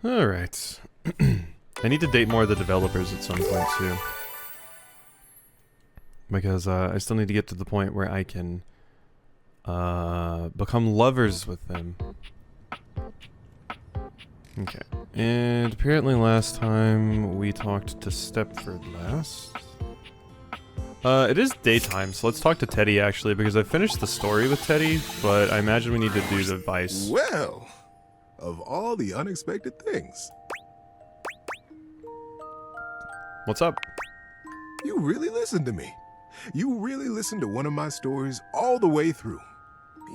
Alright. I need to date more of the developers at some point too. Because I still need to get to the point where I can become lovers with them. Okay. And apparently last time we talked to Stepford last. It is daytime, so let's talk to Teddy actually, because I finished the story with Teddy, but I imagine we need to do the advice. Well, of all the unexpected things. What's up? You really listened to me. You really listened to one of my stories all the way through.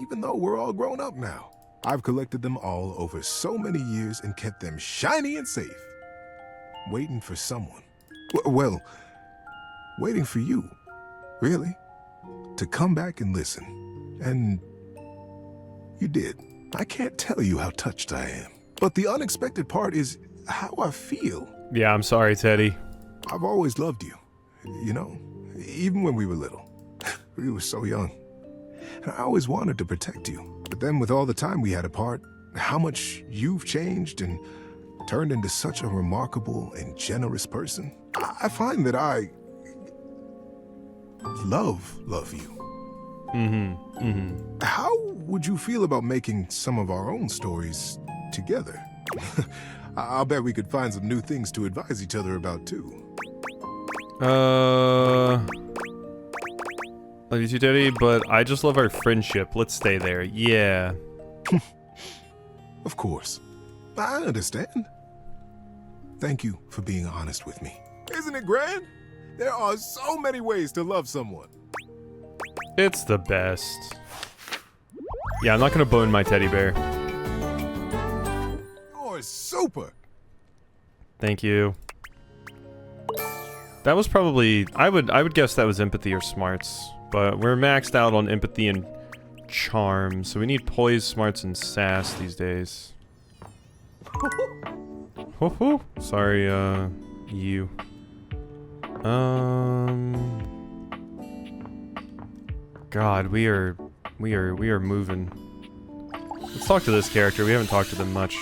Even though we're all grown up now. I've collected them all over so many years and kept them shiny and safe. Waiting for someone. Well, waiting for you, really, to come back and listen. And you did. I can't tell you how touched I am. But the unexpected part is how I feel. Yeah, I'm sorry, Teddy. I've always loved you, you know, even when we were little. We were so young. And I always wanted to protect you. But then with all the time we had apart, how much you've changed and turned into such a remarkable and generous person, I find that I love you. How would you feel about making some of our own stories together? I'll bet we could find some new things to advise each other about too. Love you too, Teddy, but I just love our friendship. Let's stay there. Yeah. Of course. I understand. Thank you for being honest with me. Isn't it grand? There are so many ways to love someone. It's the best. Yeah, I'm not gonna bone my teddy bear. You're super. Thank you. That was probably... I would guess that was empathy or smarts. But we're maxed out on empathy and charm, so we need poise, smarts, and sass these days. Ho-ho. Sorry, you. God, we are moving. Let's talk to this character. We haven't talked to them much.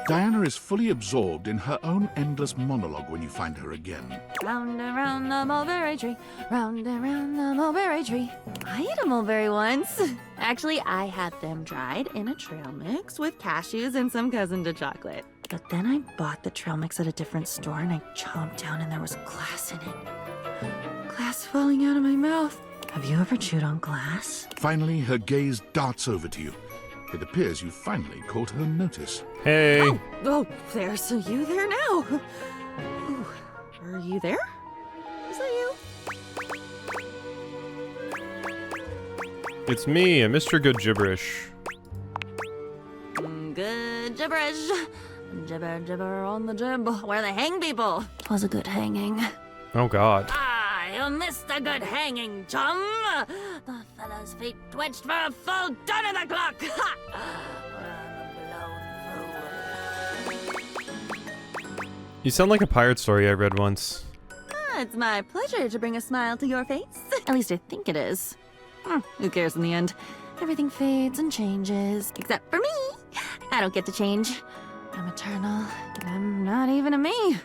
Diana is fully absorbed in her own endless monologue when you find her again. Round and round the mulberry tree, round and round the mulberry tree. I ate a mulberry once. Actually, I had them dried in a trail mix with cashews and some cousin to chocolate. But then I bought the trail mix at a different store and I chomped down and there was glass in it. Glass falling out of my mouth. Have you ever chewed on glass? Finally, her gaze darts over to you. It appears you finally caught her notice. Hey! Oh, there's you there now. Ooh, are you there? Is that you? It's me, Mr. Good Gibberish. Good gibberish. Gibber, gibber on the jib, where they hang people. 'Twas a good hanging. Oh God. I missed a good hanging, chum. The fellow's feet twitched for a full turn of the clock. You sound like a pirate story I read once. It's my pleasure to bring a smile to your face. At least I think it is. Who cares in the end? Everything fades and changes, except for me. I don't get to change. I'm eternal, and I'm not even a me.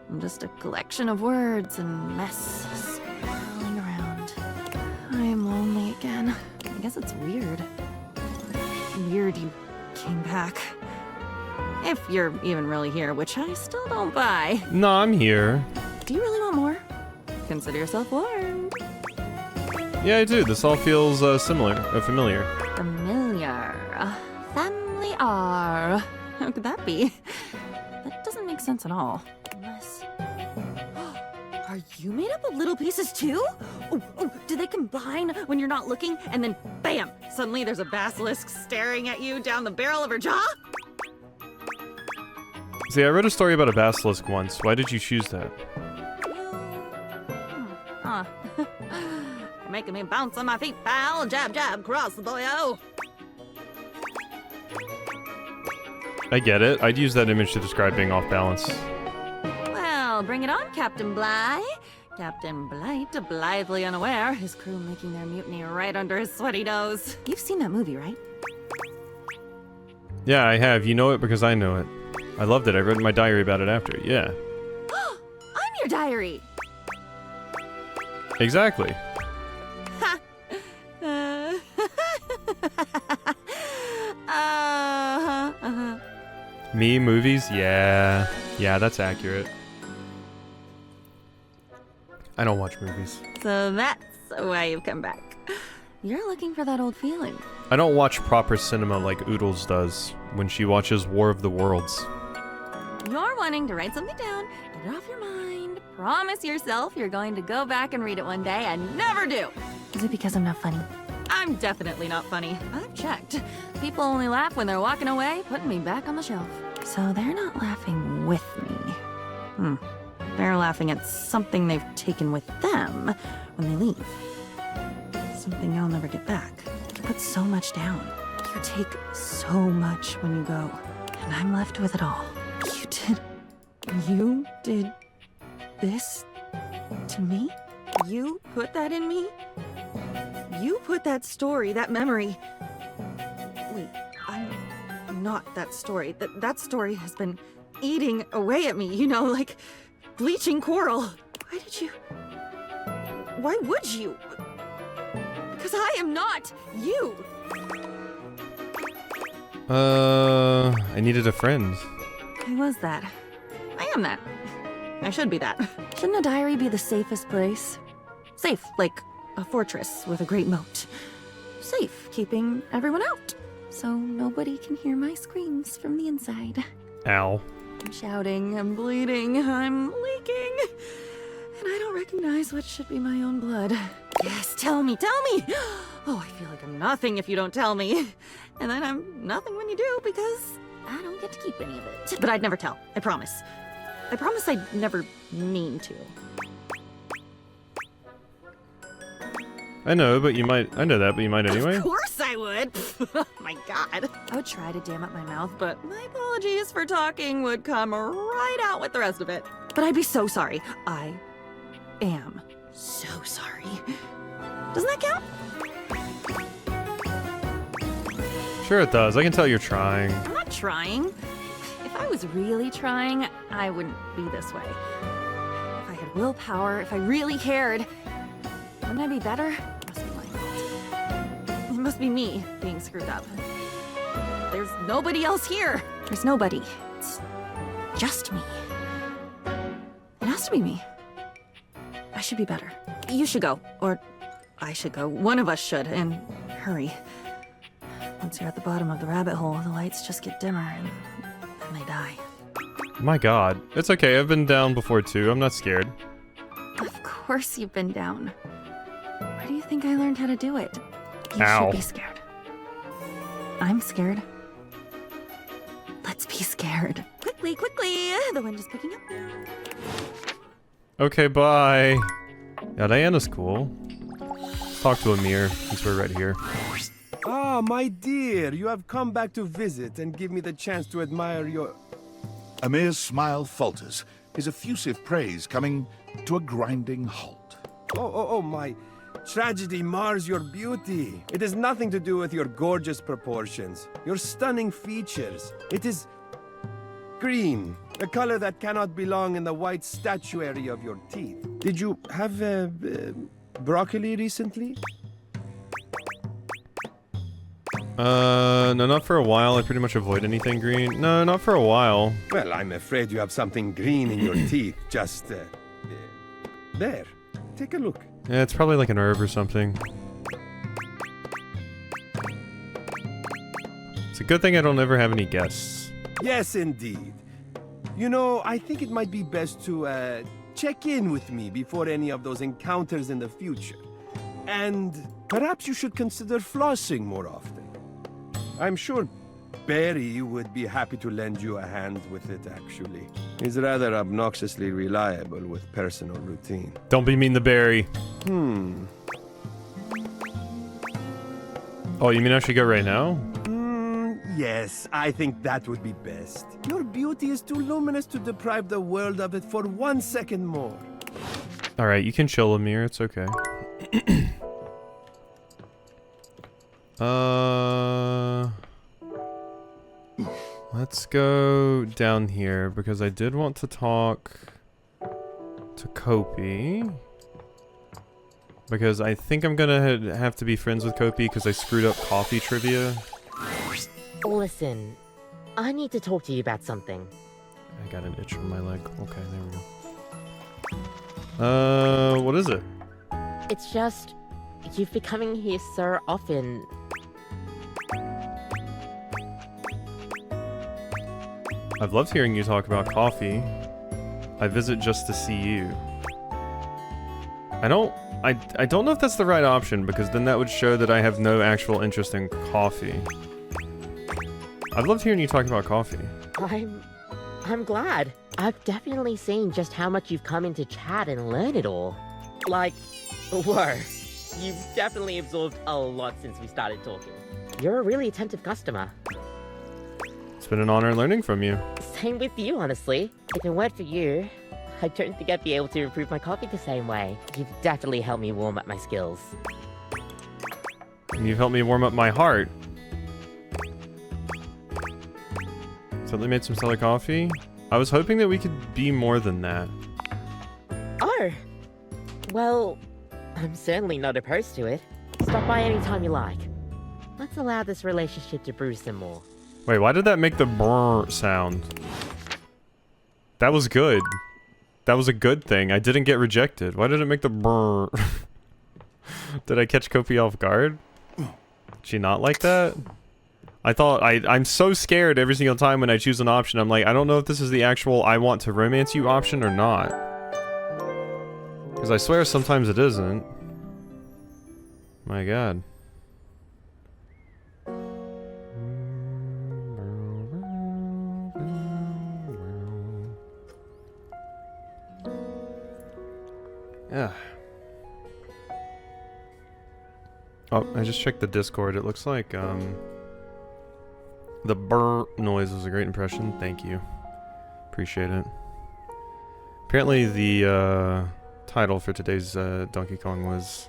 I'm just a collection of words and mess swirling around. I am lonely again. I guess it's weird. Weird you came back. If you're even really here, which I still don't buy. No, I'm here. Do you really want more? Consider yourself warned. Yeah, I do. This all feels familiar. Familiar. Family R. How could that be? That doesn't make sense at all. Unless... Are you made up of little pieces too? Oh, do they combine when you're not looking and then bam! Suddenly there's a basilisk staring at you down the barrel of her jaw? See, I read a story about a basilisk once. Why did you choose that? Huh. You're making me bounce on my feet, pal. Jab, jab, cross the boyo. I get it. I'd use that image to describe being off balance. Well, bring it on, Captain Bligh. Captain Blight, blithely unaware, his crew making their mutiny right under his sweaty nose. You've seen that movie, right? Yeah, I have. You know it because I know it. I loved it. I wrote in my diary about it after. Yeah. I'm your diary. Exactly. Me, movies? Yeah. Yeah, that's accurate. I don't watch movies. So that's why you've come back. You're looking for that old feeling. I don't watch proper cinema like Oodles does when she watches War of the Worlds. You're wanting to write something down, get it off your mind, promise yourself you're going to go back and read it one day and never do. Is it because I'm not funny? I'm definitely not funny. I've checked. People only laugh when they're walking away, putting me back on the shelf. So they're not laughing with me. They're laughing at something they've taken with them when they leave. Something I'll never get back. You put so much down. You take so much when you go. And I'm left with it all. You did this to me? You put that in me? You put that story, that memory. Wait, I'm not that story. That story has been eating away at me, you know, like bleaching coral. Why did you? Why would you? Because I am not you. I needed a friend. I was that. I am that. I should be that. Shouldn't a diary be the safest place? Safe, like a fortress with a great moat. Safe, keeping everyone out. So nobody can hear my screams from the inside. Ow. I'm shouting, I'm bleeding, I'm leaking. And I don't recognize what should be my own blood. Yes, tell me, tell me! Oh, I feel like I'm nothing if you don't tell me. And then I'm nothing when you do because I don't get to keep any of it. But I'd never tell, I promise. I promise I'd never mean to. I know, but you might. I know that, but you might anyway. Of course I would! Oh my god. I would try to dam up my mouth, but my apologies for talking would come right out with the rest of it. But I'd be so sorry. I am so sorry. Doesn't that count? Sure it does. I can tell you're trying. I'm not trying. If I was really trying, I wouldn't be this way. If I had willpower, if I really cared, wouldn't I be better? It must be my fault. It must be me being screwed up. There's nobody else here. There's nobody. It's just me. It has to be me. I should be better. You should go, or I should go. One of us should, and hurry. Once you're at the bottom of the rabbit hole, the lights just get dimmer, and then they die. My god. It's okay. I've been down before too. I'm not scared. Of course you've been down. Where do you think I learned how to do it? You Ow. should be scared. I'm scared. Let's be scared. Quickly, quickly! The wind is picking up now. Okay, bye. Yeah, Diana's cool. Let's talk to Amir, since we're right here. Ah, my dear, you have come back to visit and give me the chance to admire your... Amir's smile falters, his effusive praise coming to a grinding halt. Oh, my tragedy mars your beauty. It has nothing to do with your gorgeous proportions, your stunning features. It is green, a color that cannot belong in the white statuary of your teeth. Did you have broccoli recently? No, not for a while. I pretty much avoid anything green. No, not for a while. Well, I'm afraid you have something green in your teeth. Just there. Take a look. Yeah, it's probably like an herb or something. It's a good thing I don't ever have any guests. Yes, indeed. You know, I think it might be best to check in with me before any of those encounters in the future. And perhaps you should consider flossing more often. I'm sure Barry would be happy to lend you a hand with it, actually. He's rather obnoxiously reliable with personal routine. Don't be mean to Barry. Oh, you mean I should go right now? Yes, I think that would be best. Your beauty is too luminous to deprive the world of it for 1 second more. Alright, you can chill, Amir. It's okay. Let's go down here because I did want to talk to Kopi. Because I think I'm gonna have to be friends with Kopi because I screwed up coffee trivia. Listen, I need to talk to you about something. I got an itch on my leg. Okay, there we go. What is it? It's just, you've been coming here so often. I've loved hearing you talk about coffee. I visit just to see you. I don't know if that's the right option because then that would show that I have no actual interest in coffee. I've loved hearing you talk about coffee. I'm glad. I've definitely seen just how much you've come into chat and learn it all. Like, whoa. You've definitely absorbed a lot since we started talking. You're a really attentive customer. It's been an honor learning from you. Same with you, honestly. If it weren't for you, I don't think I'd be able to improve my coffee the same way. You've definitely helped me warm up my skills. And you've helped me warm up my heart. Suddenly made some stellar coffee. I was hoping that we could be more than that. Oh! Well, I'm certainly not opposed to it. Stop by anytime you like. Let's allow this relationship to brew some more. Wait, why did that make the brrr sound? That was good. That was a good thing. I didn't get rejected. Why did it make the brrr? Did I catch Kopi off guard? Did she not like that? I thought I'm so scared every single time when I choose an option. I'm like, I don't know if this is the actual I want to romance you option or not. Because I swear sometimes it isn't. My god. Yeah. Oh, I just checked the Discord. It looks like, the brr noise was a great impression. Thank you. Appreciate it. Apparently the, title for today's, Donkey Kong was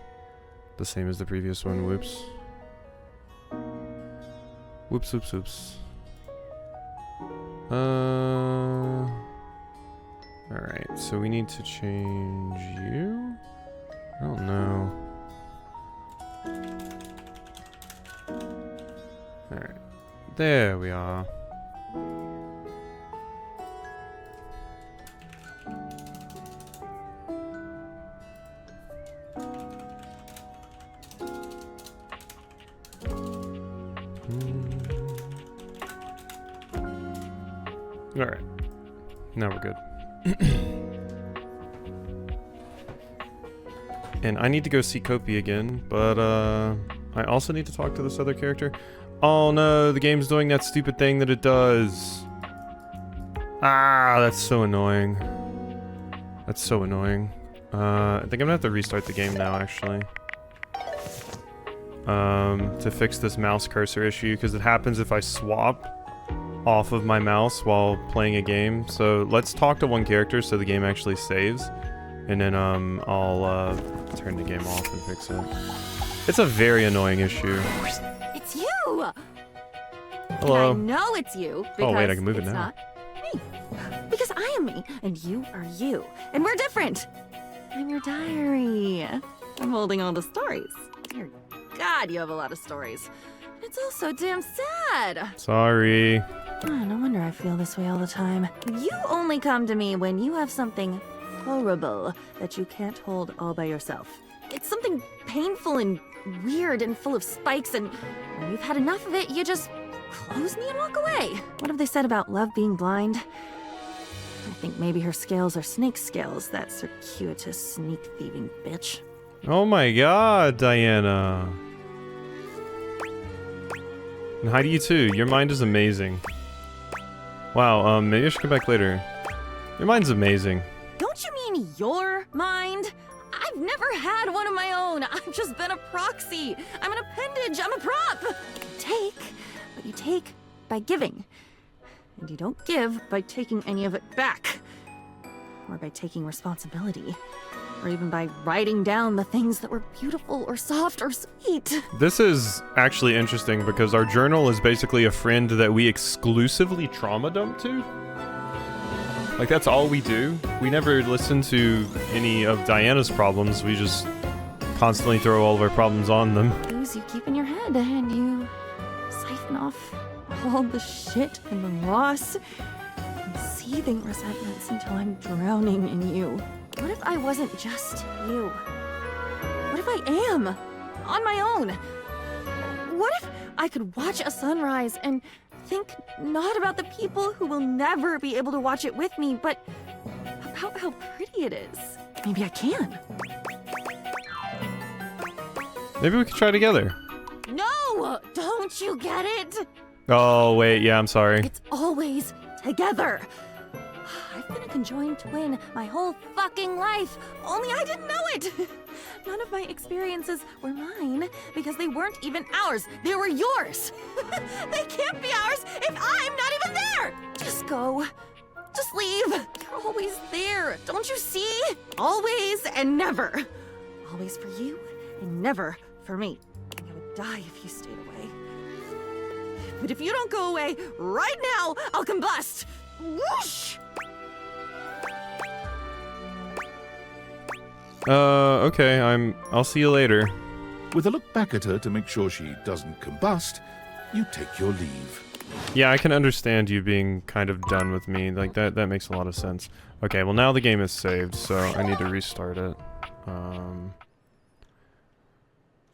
the same as the previous one. Whoops. Whoops, whoops, whoops. Alright, so we need to change you? I don't know. Alright. There we are. Alright. Now we're good. And I need to go see Kopi again, but I also need to talk to this other character. Oh no, the game's doing that stupid thing that it does. Ah, that's so annoying. That's so annoying. I think I'm gonna have to restart the game now, actually. To fix this mouse cursor issue, because it happens if I swap off of my mouse while playing a game. So let's talk to one character so the game actually saves, and then I'll turn the game off and fix it. It's a very annoying issue. It's you! Hello. And I know it's you because Oh wait, I can move it it's now. not me. Because I am me, and you are you. And we're different. I'm your diary. I'm holding all the stories. Dear God, you have a lot of stories. It's all so damn sad. Sorry. Oh, no wonder I feel this way all the time. You only come to me when you have something horrible that you can't hold all by yourself. It's something painful and weird and full of spikes, and when you've had enough of it, you just close me and walk away. What have they said about love being blind? I think maybe her scales are snake scales, that circuitous, sneak-thieving bitch. Oh my god, Diana. And hi to you too. Your mind is amazing. Wow, maybe I should come back later. Your mind's amazing. Don't you mean your mind? I've never had one of my own. I've just been a proxy. I'm an appendage. I'm a prop. You take, but you take by giving. And you don't give by taking any of it back. Or by taking responsibility. or even by writing down the things that were beautiful or soft or sweet. This is actually interesting because our journal is basically a friend that we exclusively trauma dump to. Like, that's all we do. We never listen to any of Diana's problems. We just constantly throw all of our problems on them. Things you keep in your head and you siphon off all the shit and the loss and seething resentments until I'm drowning in you. What if I wasn't just you? What if I am on my own? What if I could watch a sunrise and think not about the people who will never be able to watch it with me, but about how pretty it is? Maybe I can. Maybe we could try together. No! Don't you get it? Oh, wait, yeah, I'm sorry. It's always together. I've been a conjoined twin my whole fucking life, only I didn't know it. None of my experiences were mine because they weren't even ours. They were yours. They can't be ours if I'm not even there. Just go. Just leave. You're always there. Don't you see? Always and never. Always for you and never for me. I would die if you stayed away. But if you don't go away right now, I'll combust. Whoosh! Okay, I'll see you later. With a look back at her to make sure she doesn't combust, you take your leave. Yeah, I can understand you being kind of done with me. Like, that makes a lot of sense. Okay, well now the game is saved, so I need to restart it.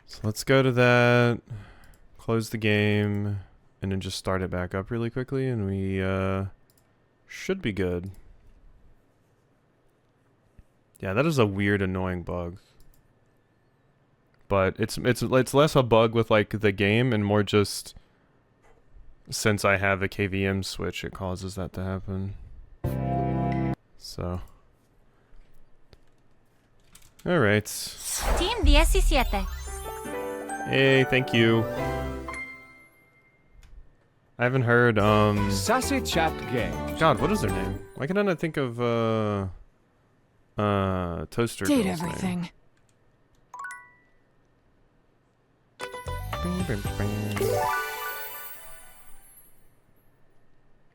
So let's go to that, close the game, and then just start it back up really quickly, and we, should be good. Yeah, that is a weird, annoying bug. But it's less a bug with, like, the game and more just since I have a KVM switch, it causes that to happen. So. Alright. Team 17. Hey, thank you. I haven't heard, Sassy Chat Game. God, what is their name? Why can I not think of, Toaster Date Girl's name? everything.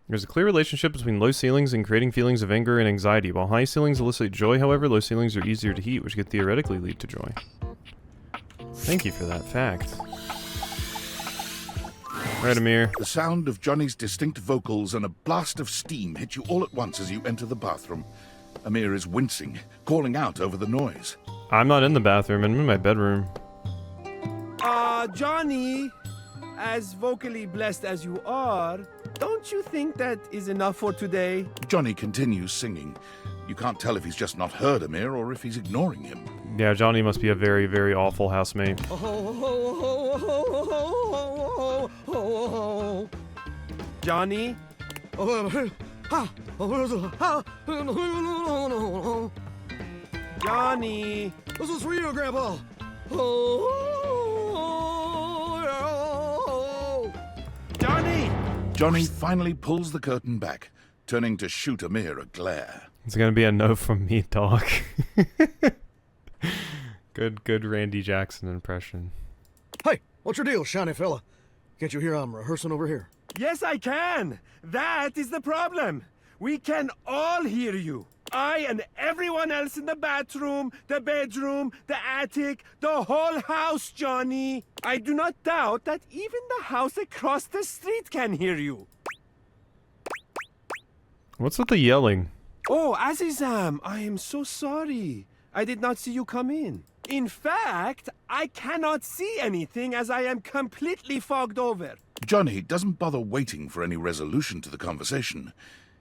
There's a clear relationship between low ceilings and creating feelings of anger and anxiety. While high ceilings elicit joy, however, low ceilings are easier to heat, which could theoretically lead to joy. Thank you for that fact. Right, Amir. The sound of Johnny's distinct vocals and a blast of steam hit you all at once as you enter the bathroom. Amir is wincing, calling out over the noise. I'm not in the bathroom, I'm in my bedroom. Johnny, as vocally blessed as you are, don't you think that is enough for today? Johnny continues singing. You can't tell if he's just not heard Amir or if he's ignoring him. Yeah, Johnny must be a very, very awful housemate. Johnny? Johnny? This is for you, Grandpa. Johnny! Johnny finally pulls the curtain back, turning to shoot Amir a glare. It's gonna be a no from me, dog. Good Randy Jackson impression. Hey, what's your deal, shiny fella? Can't you hear I'm rehearsing over here? Yes, I can. That is the problem. We can all hear you. I and everyone else in the bathroom, the bedroom, the attic, the whole house, Johnny. I do not doubt that even the house across the street can hear you. What's with the yelling? Oh, Azizam, I am so sorry. I did not see you come in. In fact, I cannot see anything as I am completely fogged over. Johnny doesn't bother waiting for any resolution to the conversation.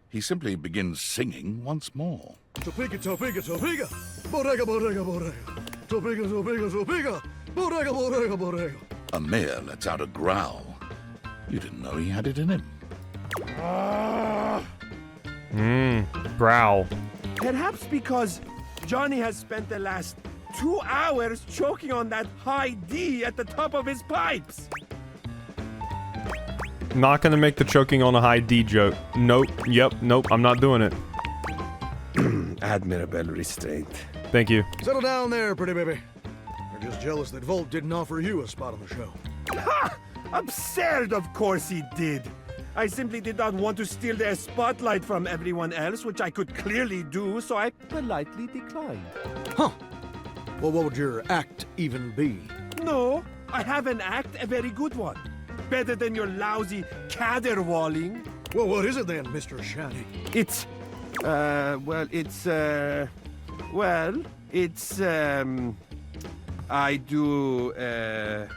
He simply begins singing once more. Topiga, topiga, topiga. Bodega, bodega, bodega. Topiga, topiga, topiga. Bodega, bodega, bodega. Amir lets out a growl. You didn't know he had it in him. Growl. Perhaps because Johnny has spent the last 2 hours choking on that high D at the top of his pipes. Not gonna make the choking on a high D joke. Nope. Yep. Nope. I'm not doing it. Admirable restraint. Thank you. Settle down there, pretty baby. I'm just jealous that Volt didn't offer you a spot on the show. Ha! Absurd, of course he did. I simply did not want to steal their spotlight from everyone else, which I could clearly do, so I politely declined. Huh. Well, what would your act even be? No, I have an act, a very good one. Better than your lousy caterwauling. Well, what is it then, Mr. Shanny? It's, I do, A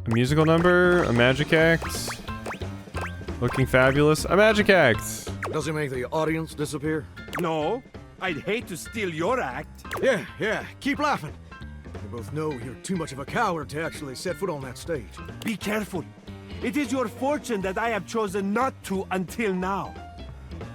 musical number, a magic act, looking fabulous, a magic act. Does it make the audience disappear? No, I'd hate to steal your act. Yeah, keep laughing. We both know you're too much of a coward to actually set foot on that stage. Be careful. It is your fortune that I have chosen not to until now.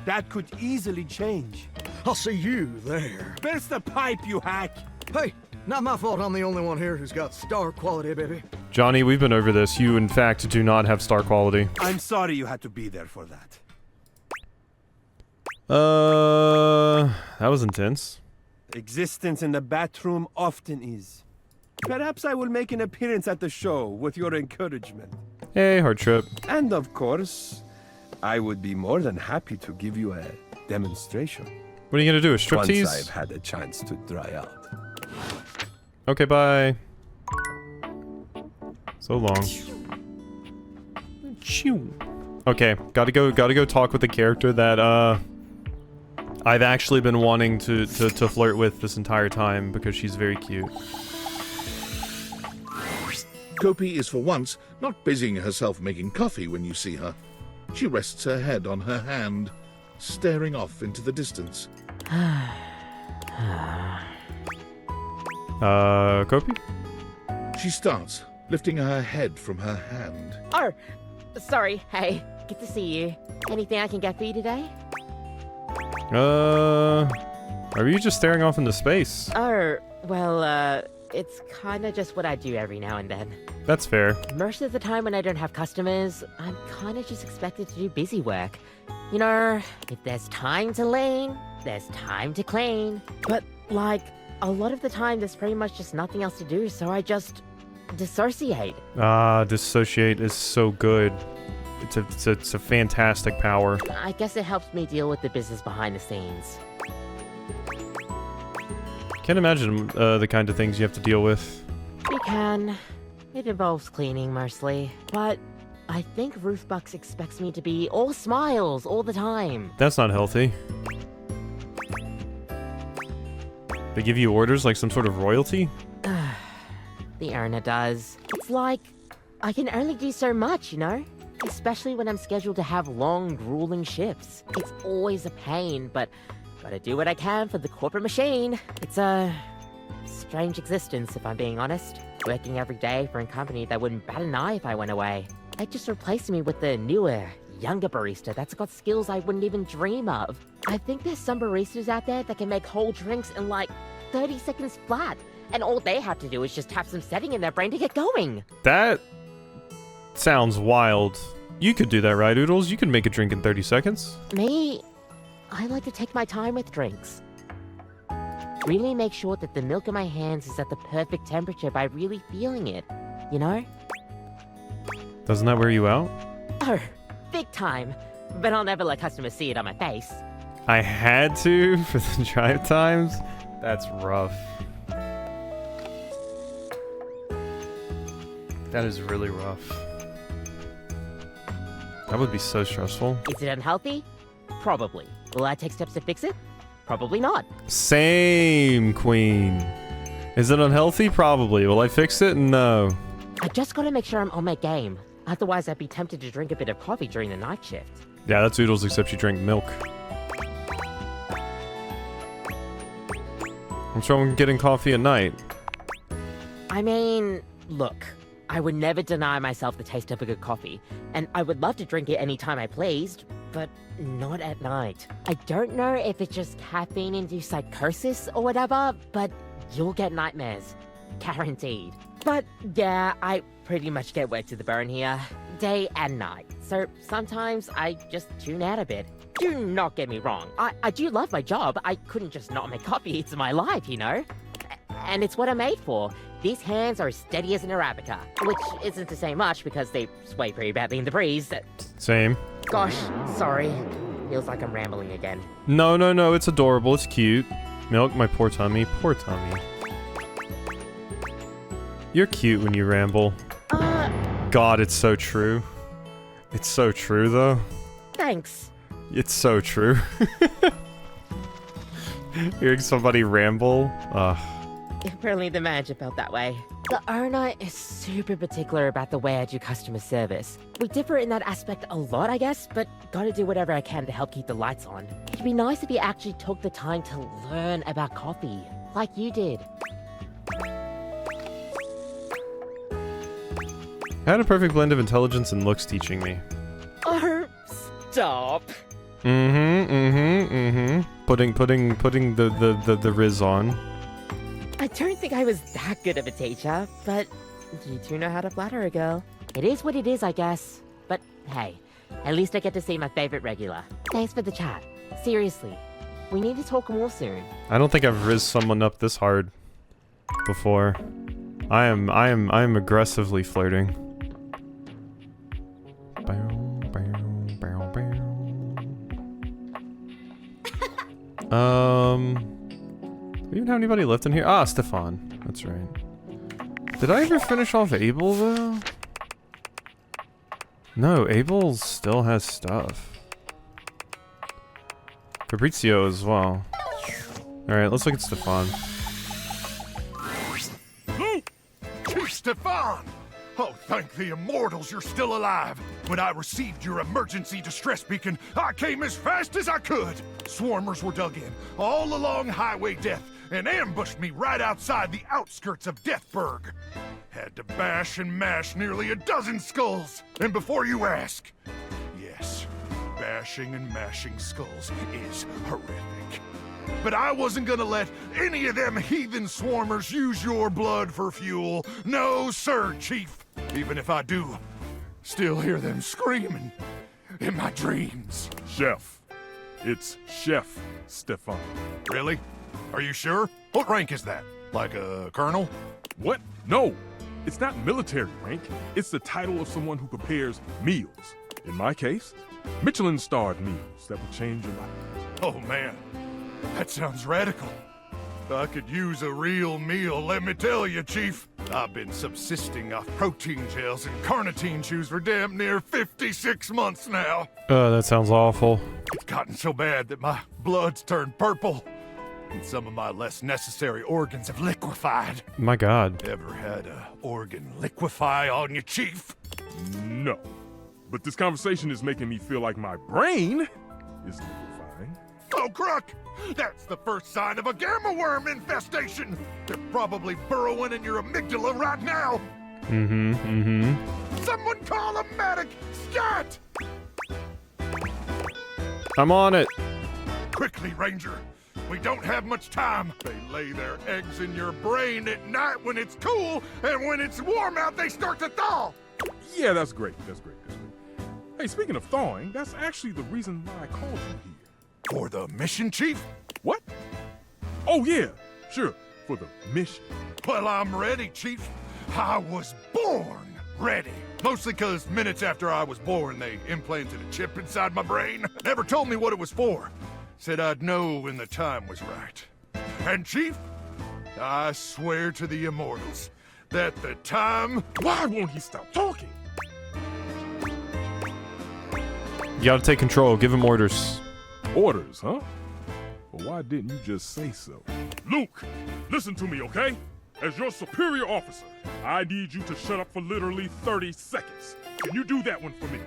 That could easily change. I'll see you there. Where's the pipe, you hack? Hey, not my fault I'm the only one here who's got star quality, baby. Johnny, we've been over this. You, in fact, do not have star quality. I'm sorry you had to be there for that. That was intense. Existence in the bathroom often is. Perhaps I will make an appearance at the show with your encouragement. Hey, hard trip. And of course, I would be more than happy to give you a demonstration. What are you gonna do, a striptease? Once I've had a chance to dry out. Okay, bye. So long. Okay, gotta go talk with the character that, I've actually been wanting to flirt with this entire time because she's very cute. Kopi is for once not busying herself making coffee when you see her. She rests her head on her hand, staring off into the distance. Kopi? She starts, lifting her head from her hand. Oh, sorry. Hey, good to see you. Anything I can get for you today? Are you just staring off into space? Oh, well, it's kinda just what I do every now and then. That's fair. Most of the time when I don't have customers, I'm kinda just expected to do busy work. You know, if there's time to lean, there's time to clean. But, like, a lot of the time there's pretty much just nothing else to do, so I just dissociate. Dissociate is so good. It's a fantastic power. I guess it helps me deal with the business behind the scenes. Can't imagine the kind of things you have to deal with. You can. It involves cleaning mostly. But I think Ruthbucks expects me to be all smiles all the time. That's not healthy. They give you orders like some sort of royalty? The owner does. It's like, I can only do so much, you know? Especially when I'm scheduled to have long, grueling shifts. It's always a pain, but gotta do what I can for the corporate machine. It's a strange existence, if I'm being honest. Working every day for a company that wouldn't bat an eye if I went away. They just replaced me with a newer, younger barista that's got skills I wouldn't even dream of. I think there's some baristas out there that can make whole drinks in like 30 seconds flat, and all they have to do is just have some setting in their brain to get going. That sounds wild. You could do that, right, Oodles? You could make a drink in 30 seconds. Me, I like to take my time with drinks. Really make sure that the milk in my hands is at the perfect temperature by really feeling it, you know? Doesn't that wear you out? Oh, big time. But I'll never let customers see it on my face. I had to for the drive times? That's rough. That is really rough. That would be so stressful. Is it unhealthy? Probably. Will I take steps to fix it? Probably not. Same, Queen. Is it unhealthy? Probably. Will I fix it? No. I just gotta make sure I'm on my game. Otherwise, I'd be tempted to drink a bit of coffee during the night shift. Yeah, that's Oodles, except you drink milk. What's wrong with getting coffee at night? I mean, look, I would never deny myself the taste of a good coffee, and I would love to drink it any time I pleased, but not at night. I don't know if it's just caffeine-induced psychosis or whatever, but you'll get nightmares. Guaranteed. But yeah, I pretty much get wet to the bone here. day and night. So sometimes I just tune out a bit. Do not get me wrong. I do love my job. I couldn't just not make coffee. It's my life, you know? And it's what I'm made for. These hands are as steady as an Arabica, which isn't to say much because they sway pretty badly in the breeze. Same. Gosh, sorry. Feels like I'm rambling again. No, no, no, it's adorable, it's cute. Milk, my poor tummy, poor tummy. You're cute when you ramble. God, it's so true. It's so true, though. Thanks. It's so true. Hearing somebody ramble, Apparently the manager felt that way. The owner is super particular about the way I do customer service. We differ in that aspect a lot, I guess, but gotta do whatever I can to help keep the lights on. It'd be nice if you actually took the time to learn about coffee, like you did. I had a perfect blend of intelligence and looks teaching me. Oh, stop. Putting the Riz on. I don't think I was that good of a teacher, but you do know how to flatter a girl. It is what it is, I guess. But hey, at least I get to see my favorite regular. Thanks for the chat. Seriously, we need to talk more soon. I don't think I've rizzed someone up this hard before. I am aggressively flirting. Do we even have anybody left in here? Ah, Stefan. That's right. Did I ever finish off Abel, though? No, Abel still has stuff. Fabrizio as well. Alright, let's look at Stefan. Chief Stefan! Oh, thank the immortals you're still alive. When I received your emergency distress beacon, I came as fast as I could. Swarmers were dug in, all along Highway Death, and ambushed me right outside the outskirts of Deathburg. Had to bash and mash nearly a dozen skulls. And before you ask, yes, bashing and mashing skulls is horrific. But I wasn't gonna let any of them heathen swarmers use your blood for fuel. No, sir, Chief. Even if I do, still hear them screaming in my dreams. Chef. It's Chef Stefan. Really? Are you sure? What rank is that? Like a colonel? What? No. It's not military rank. It's the title of someone who prepares meals. In my case, Michelin-starred meals that will change your life. Oh, man. That sounds radical. I could use a real meal, let me tell you, Chief. I've been subsisting off protein gels and carnitine chews for damn near 56 months now. That sounds awful. It's gotten so bad that my blood's turned purple, and some of my less necessary organs have liquefied. My God. Ever had a organ liquefy on you, Chief? No. But this conversation is making me feel like my brain is liquefying. Oh, Crook! That's the first sign of a gamma worm infestation! They're probably burrowing in your amygdala right now! Someone call a medic! Scat! I'm on it. Quickly, Ranger! We don't have much time. They lay their eggs in your brain at night when it's cool, and when it's warm out, they start to thaw! Yeah, that's great. That's great. That's great. Hey, speaking of thawing, that's actually the reason why I called you here. For the mission, Chief? What? Oh, yeah. Sure. For the mission. Well, I'm ready, Chief. I was born ready. Mostly because minutes after I was born, they implanted a chip inside my brain. Never told me what it was for. Said I'd know when the time was right. And, Chief, I swear to the immortals that the time... Why won't he stop talking? You gotta take control. Give him orders. Orders, huh? Well, why didn't you just say so? Luke, listen to me, okay? As your superior officer, I need you to shut up for literally 30 seconds. Can you do that one for me?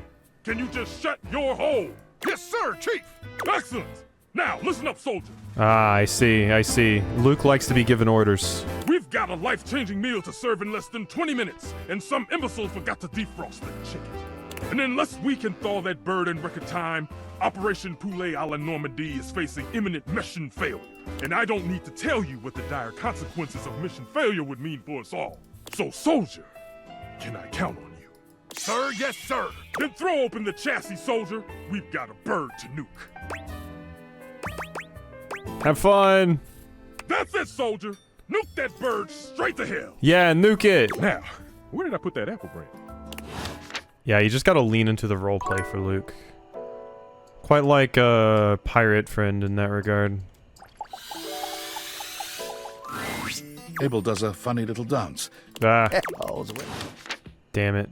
Can you just shut your hole? Yes, sir, Chief! Excellent! Now, listen up, soldier. Ah, I see. Luke likes to be given orders. We've got a life-changing meal to serve in less than 20 minutes, and some imbecile forgot to defrost that chicken. And unless we can thaw that bird in record time, Operation Poulet a la Normandie is facing imminent mission failure. And I don't need to tell you what the dire consequences of mission failure would mean for us all. So, soldier, can I count on you? sir. Yes, sir. Then throw open the chassis, soldier. We've got a bird to nuke. Have fun. That's it, soldier. Nuke that bird straight to hell. Yeah, nuke it. Now, where did I put that apple brand? Yeah, you just gotta lean into the roleplay for Luke. Quite like a pirate friend in that regard. Abel does a funny little dance. Ah. Damn it.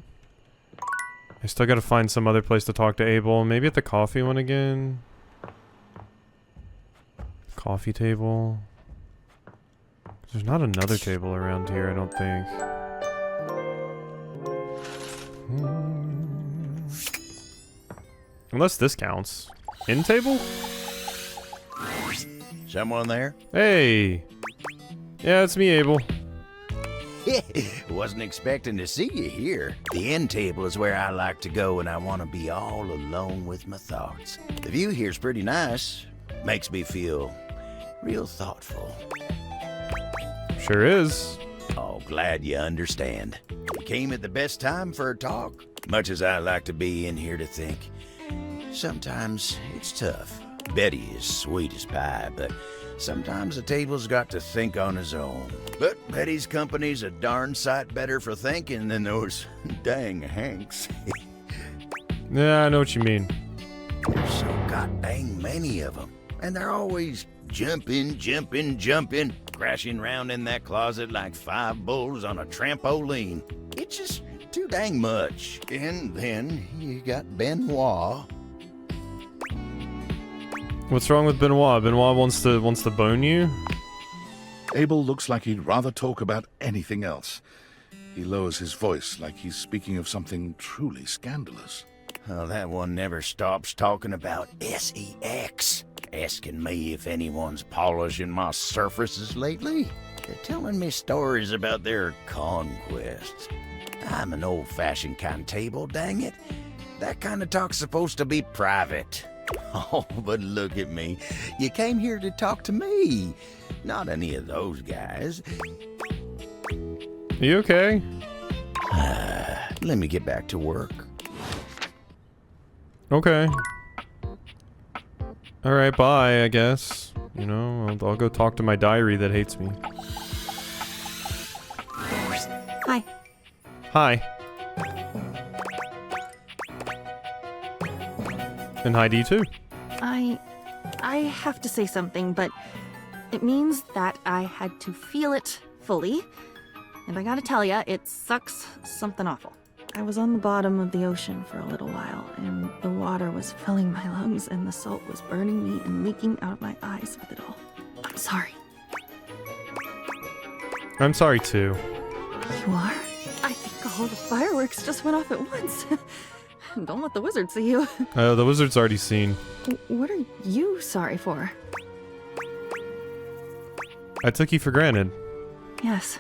I still gotta find some other place to talk to Abel. Maybe at the coffee one again? Coffee table? There's not another table around here, I don't think. Unless this counts. In table? Someone there? Hey! Yeah, it's me, Abel. Wasn't expecting to see you here. The end table is where I like to go when I want to be all alone with my thoughts. The view here's pretty nice. Makes me feel real thoughtful. Sure is. Oh, glad you understand. You came at the best time for a talk. Much as I like to be in here to think, sometimes it's tough. Betty is sweet as pie, but sometimes the table's got to think on his own. But Betty's company's a darn sight better for thinking than those dang Hanks. Yeah, I know what you mean. There's so god dang many of them, and they're always jumping, crashing around in that closet like 5 bulls on a trampoline. It's just too dang much. And then you got Benoit. What's wrong with Benoit? Benoit wants to bone you? Abel looks like he'd rather talk about anything else. He lowers his voice like he's speaking of something truly scandalous. Oh, that one never stops talking about sex. Asking me if anyone's polishing my surfaces lately. They're telling me stories about their conquests. I'm an old-fashioned kind of table, dang it. That kind of talk's supposed to be private. Oh, but look at me. You came here to talk to me, not any of those guys. Are you okay? Let me get back to work. Okay. Alright, bye, I guess. You know, I'll go talk to my diary that hates me. Hi. Hi. And hi to you too. I have to say something, but it means that I had to feel it fully. And I gotta tell ya, it sucks something awful. I was on the bottom of the ocean for a little while, and the water was filling my lungs, and the salt was burning me and leaking out of my eyes with it all. I'm sorry. I'm sorry too. You are? I think all the fireworks just went off at once. Don't let the wizard see you. The wizard's already seen. What are you sorry for? I took you for granted. Yes.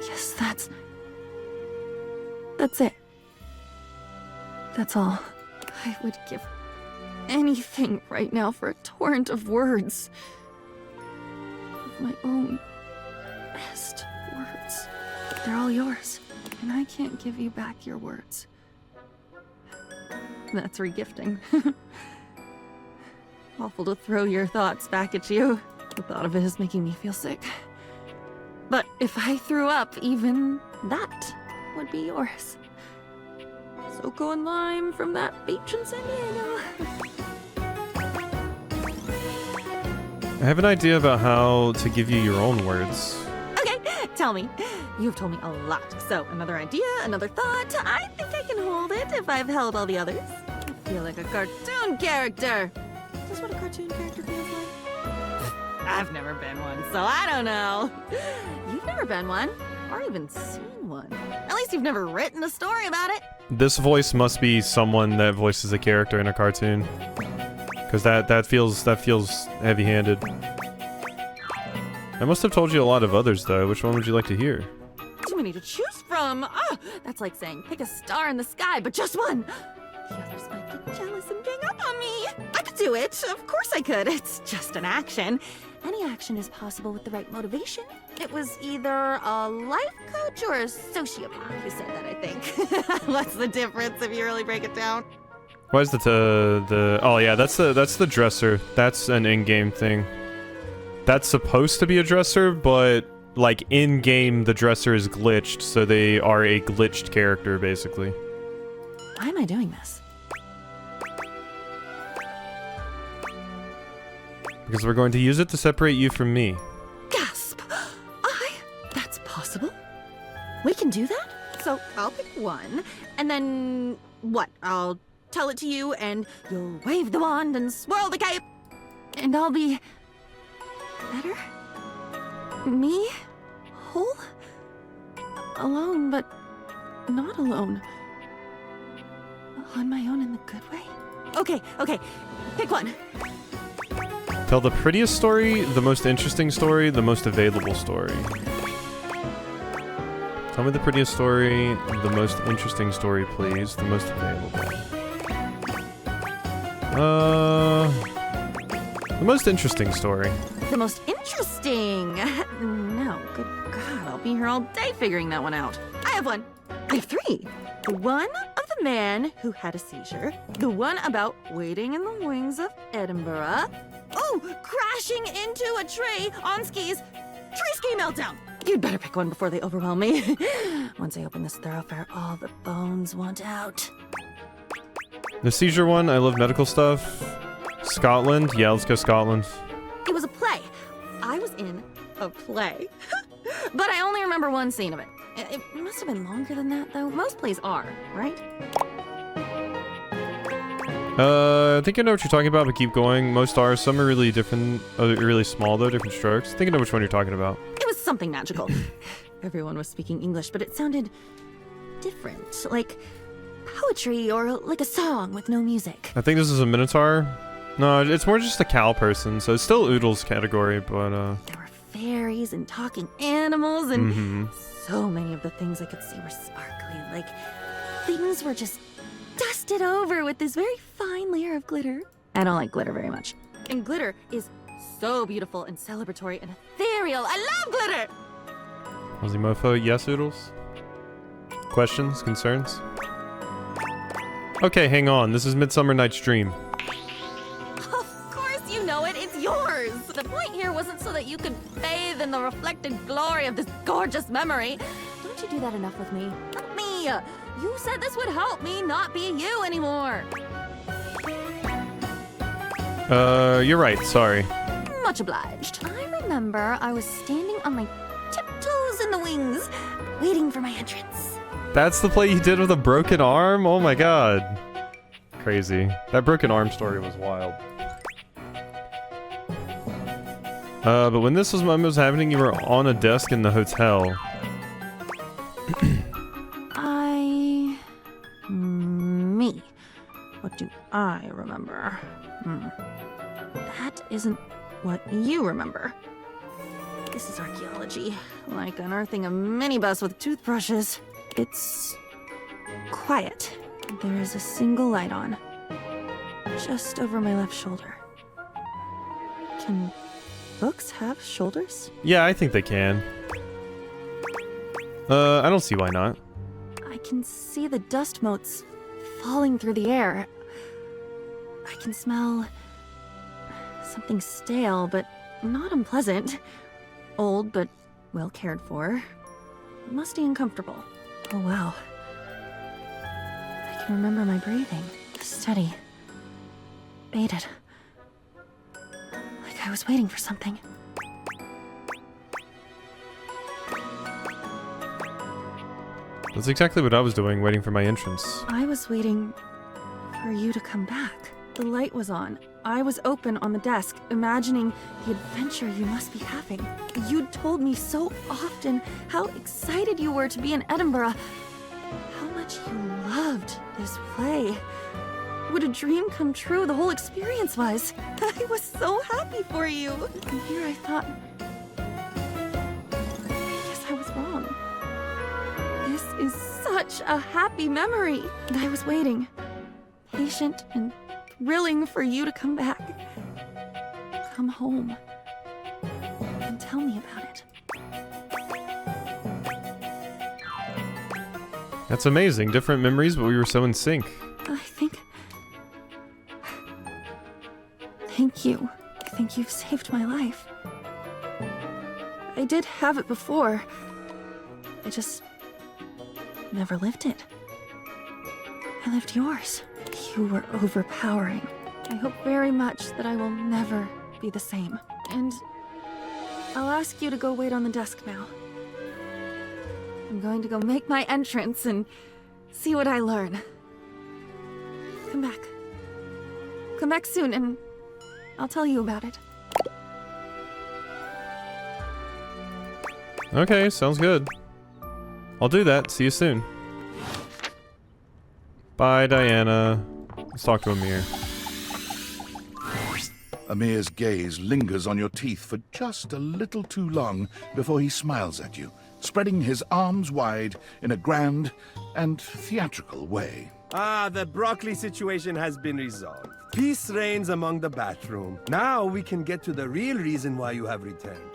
Yes, that's it. That's all. I would give anything right now for a torrent of words. Of my own best words. They're all yours, and I can't give you back your words. That's regifting. Awful to throw your thoughts back at you. The thought of it is making me feel sick. But if I threw up, even that would be yours. Soko and lime from that beach in San Diego. I have an idea about how to give you your own words. Okay, tell me. You've told me a lot. So, another idea, another thought. I think I can hold it if I've held all the others. I feel like a cartoon character. Is this what a cartoon character feels like? I've never been one, so I don't know. You've never been one, or even seen one. At least you've never written a story about it. This voice must be someone that voices a character in a cartoon. Because that feels heavy-handed. I must have told you a lot of others, though. Which one would you like to hear? Too many to choose from. Oh, that's like saying pick a star in the sky, but just one. The others might get jealous and gang up on me. I could do it. Of course I could. It's just an action. Any action is possible with the right motivation. It was either a life coach or a sociopath who said that, I think. What's the difference if you really break it down? Why is oh yeah, that's the dresser. That's an in-game thing. That's supposed to be a dresser, but like in-game the dresser is glitched, so they are a glitched character basically. Why am I doing this? Because we're going to use it to separate you from me. Gasp! That's possible? We can do that? So I'll pick one, and then what? I'll tell it to you, and you'll wave the wand and swirl the cape, and I'll be better? Me? Whole? Alone, but not alone. On my own in the good way? Okay. Pick one. Tell the prettiest story, the most interesting story, the most available story. Tell me the prettiest story, the most interesting story, please, the most available. The most interesting story. The most interesting. No, good God, I'll be here all day figuring that one out. I have one. I have three. The one of the man who had a seizure. The one about waiting in the wings of Edinburgh. Oh, crashing into a tree on skis. Tree ski meltdown. You'd better pick one before they overwhelm me. Once I open this thoroughfare, all the bones want out. The seizure one, I love medical stuff. Scotland? Yeah, let's go Scotland. It was a play. I was in a play. But I only remember one scene of it. It must have been longer than that, though. Most plays are, right? I think I know what you're talking about, but keep going. Most are. Some are really different, really small, though, different strokes. I think I know which one you're talking about. It was something magical. Everyone was speaking English, but it sounded different. Like poetry or like a song with no music. I think this is a Minotaur. No, it's more just a cow person, so it's still Oodle's category, but There were fairies and talking animals, and so many of the things I could see were sparkly. Like things were just dusted over with this very fine layer of glitter. I don't like glitter very much. And glitter is so beautiful and celebratory and ethereal. I love glitter! Quasimofo, yes, Oodles? Questions? Concerns? Okay, hang on. This is Midsummer Night's Dream. Of course you know it. It's yours. The point here wasn't so that you could bathe in the reflected glory of this gorgeous memory. Don't you do that enough with me? Help me! You said this would help me not be you anymore. You're right. Sorry. Much obliged. I remember I was standing on my tiptoes in the wings, waiting for my entrance. That's the play you did with a broken arm? Oh my god. Crazy. That broken arm story was wild. But when this was happening, you were on a desk in the hotel. Me. What do I remember? That isn't what you remember. This is archaeology, like unearthing a minibus with toothbrushes. It's quiet. There is a single light on, just over my left shoulder. Can books have shoulders? Yeah, I think they can. I don't see why not. I can see the dust motes falling through the air. I can smell something stale, but not unpleasant. Old, but well cared for. Musty and comfortable. Oh, wow. I can remember my breathing. Steady. Bated. Like I was waiting for something. That's exactly what I was doing, waiting for my entrance. I was waiting for you to come back. The light was on. I was open on the desk, imagining the adventure you must be having. You'd told me so often how excited you were to be in Edinburgh, how much you loved this play. What a dream come true the whole experience was. I was so happy for you. And here I thought, I guess I was wrong. This is such a happy memory. And I was waiting patient and willing for you to come back. Come home. And tell me about it. That's amazing. Different memories, but we were so in sync. I think... Thank you. I think you've saved my life. I did have it before. I just... never lived it. I lived yours. You were overpowering. I hope very much that I will never be the same. And I'll ask you to go wait on the desk now. I'm going to go make my entrance and see what I learn. Come back. Come back soon and I'll tell you about it. Okay, sounds good. I'll do that. See you soon. Bye, Diana. Let's talk to Amir. Amir's gaze lingers on your teeth for just a little too long before he smiles at you, spreading his arms wide in a grand and theatrical way. Ah, the broccoli situation has been resolved. Peace reigns among the bathroom. Now we can get to the real reason why you have returned.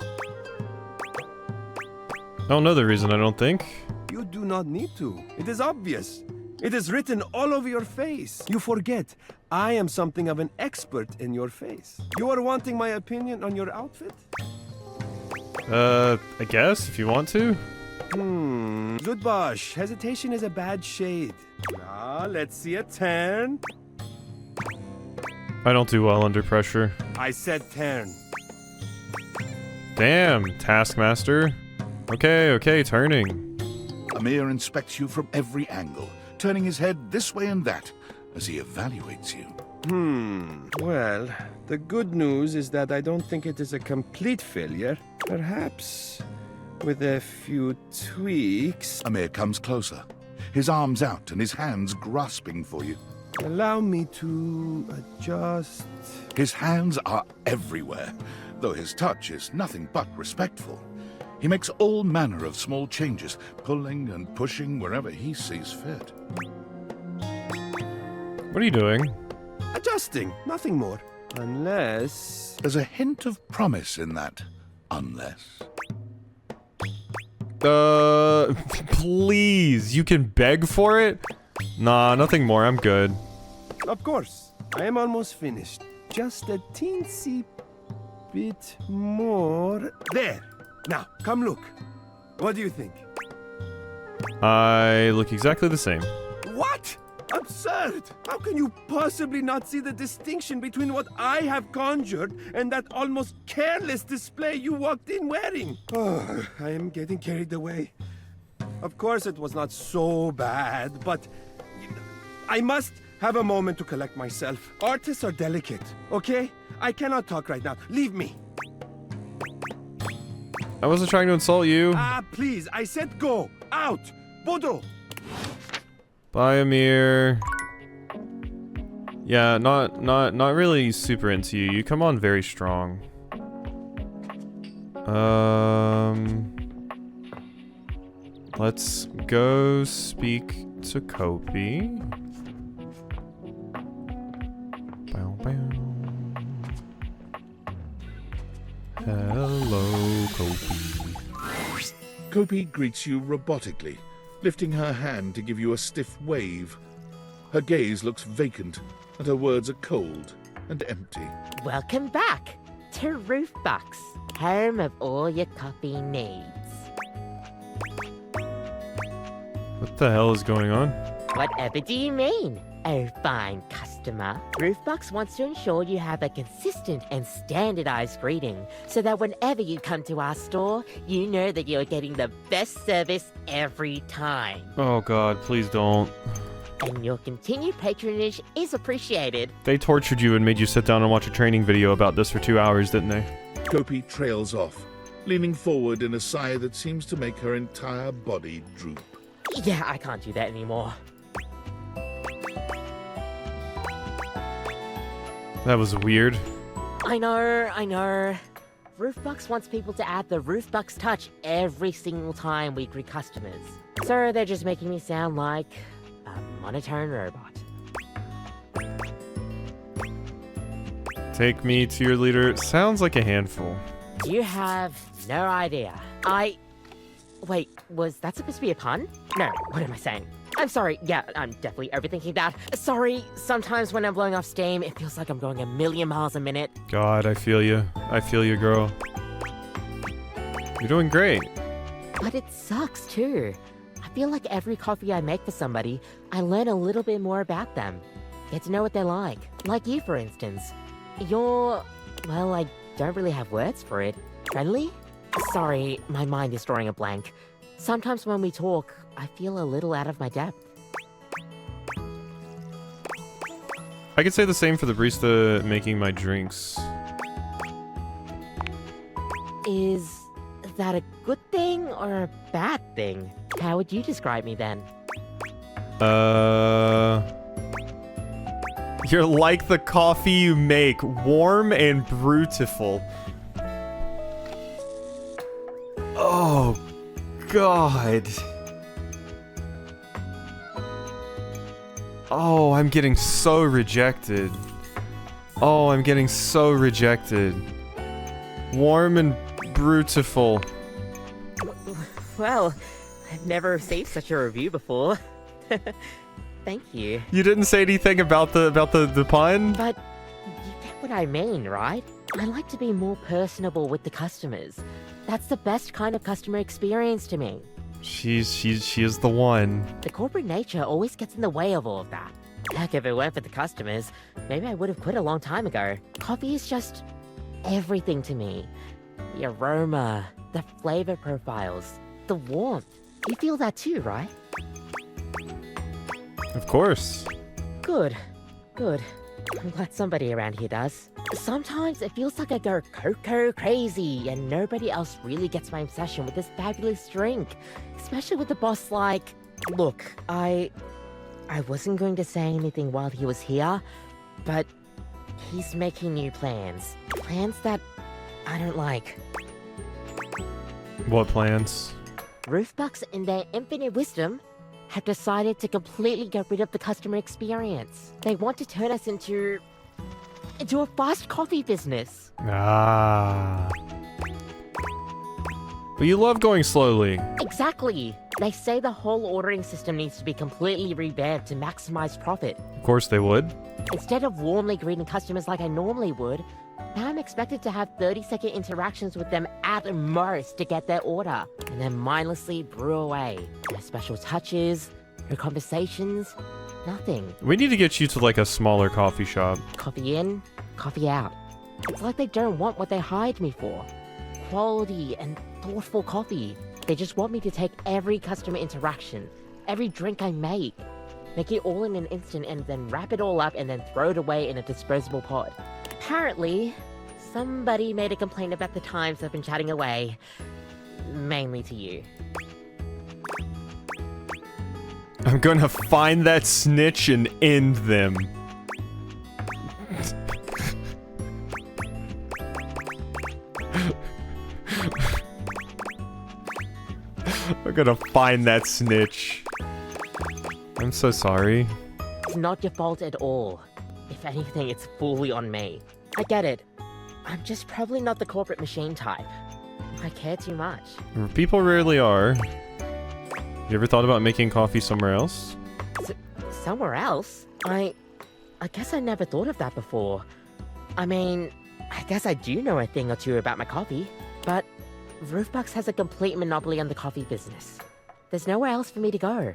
I don't know the reason, I don't think. You do not need to. It is obvious. It is written all over your face. You forget, I am something of an expert in your face. You are wanting my opinion on your outfit? I guess, if you want to. Zudbosh, hesitation is a bad shade. Now, let's see a turn. I don't do well under pressure. I said turn. Damn, Taskmaster. Okay, turning. Amir inspects you from every angle, turning his head this way and that as he evaluates you. Well, the good news is that I don't think it is a complete failure. Perhaps with a few tweaks. Amir comes closer, his arms out and his hands grasping for you. Allow me to adjust. His hands are everywhere, though his touch is nothing but respectful. He makes all manner of small changes, pulling and pushing wherever he sees fit. What are you doing? Adjusting, nothing more. Unless... There's a hint of promise in that, unless. Please, you can beg for it? Nah, nothing more, I'm good. Of course, I am almost finished. Just a teensy bit more. There! Now, come look. What do you think? I look exactly the same. What? Absurd! How can you possibly not see the distinction between what I have conjured and that almost careless display you walked in wearing? Oh, I am getting carried away. Of course it was not so bad, but I must have a moment to collect myself. Artists are delicate, okay? I cannot talk right now. Leave me. I wasn't trying to insult you. Ah, please, I said go. Out. Bodo. Bye, Amir. Yeah, not really super into you. You come on very strong. Let's go speak to Kopi. Bow, bow. Hello, Kopi. Kopi greets you robotically, lifting her hand to give you a stiff wave. Her gaze looks vacant, and her words are cold and empty. Welcome back to Roofbox, home of all your copy needs. What the hell is going on? Whatever do you mean, oh fine customer? Roofbox wants to ensure you have a consistent and standardized greeting so that whenever you come to our store, you know that you're getting the best service every time. Oh god, please don't. And your continued patronage is appreciated. They tortured you and made you sit down and watch a training video about this for 2 hours, didn't they? Kopi trails off, leaning forward in a sigh that seems to make her entire body droop. Yeah, I can't do that anymore. That was weird. I know. Roofbox wants people to add the Roofbox touch every single time we greet customers. So they're just making me sound like a monotone robot. take me to your leader. Sounds like a handful. You have no idea. Wait, was that supposed to be a pun? No, what am I saying? I'm sorry, yeah, I'm definitely overthinking that. Sorry, sometimes when I'm blowing off steam, it feels like I'm going a million miles a minute. God, I feel you. I feel you, girl. You're doing great. But it sucks too. I feel like every coffee I make for somebody, I learn a little bit more about them. Get to know what they're like. Like you, for instance. You're... well, I don't really have words for it. Friendly? Sorry, my mind is drawing a blank. Sometimes when we talk, I feel a little out of my depth. I could say the same for the barista making my drinks. Is that a good thing or a bad thing? How would you describe me then? You're like the coffee you make, warm and beautiful. Oh, God. Oh, I'm getting so rejected. Oh, I'm getting so rejected. Warm and beautiful. Well, I've never received such a review before. Thank you. You didn't say anything about the pun? But you get what I mean, right? I like to be more personable with the customers. That's the best kind of customer experience to me. She is the one. The corporate nature always gets in the way of all of that. Heck, if it weren't for the customers, maybe I would have quit a long time ago. Coffee is just everything to me. The aroma, the flavor profiles, the warmth. You feel that too, right? Of course. Good. Good. I'm glad somebody around here does. Sometimes it feels like I go cocoa crazy and nobody else really gets my obsession with this fabulous drink. Especially with the boss like... Look, I wasn't going to say anything while he was here, but he's making new plans. Plans that I don't like. What plans? Roofbucks, in their infinite wisdom, have decided to completely get rid of the customer experience. They want to turn us into a fast coffee business. Ah. But you love going slowly. Exactly. They say the whole ordering system needs to be completely revamped to maximize profit. Of course they would. Instead of warmly greeting customers like I normally would, now I'm expected to have 30-second interactions with them at most to get their order, and then mindlessly brew away. No special touches, no conversations, nothing. We need to get you to like a smaller coffee shop. Coffee in, coffee out. It's like they don't want what they hired me for. Quality and thoughtful coffee. They just want me to take every customer interaction, every drink I make it all in an instant and then wrap it all up and then throw it away in a disposable pod. Apparently, somebody made a complaint about the times I've been chatting away. Mainly to you. I'm gonna find that snitch and end them. I'm gonna find that snitch. I'm so sorry. It's not your fault at all. If anything, it's fully on me. I get it. I'm just probably not the corporate machine type. I care too much. People rarely are. You ever thought about making coffee somewhere else? Somewhere else? I guess I never thought of that before. I mean, I guess I do know a thing or two about my coffee, but Roofbucks has a complete monopoly on the coffee business. There's nowhere else for me to go.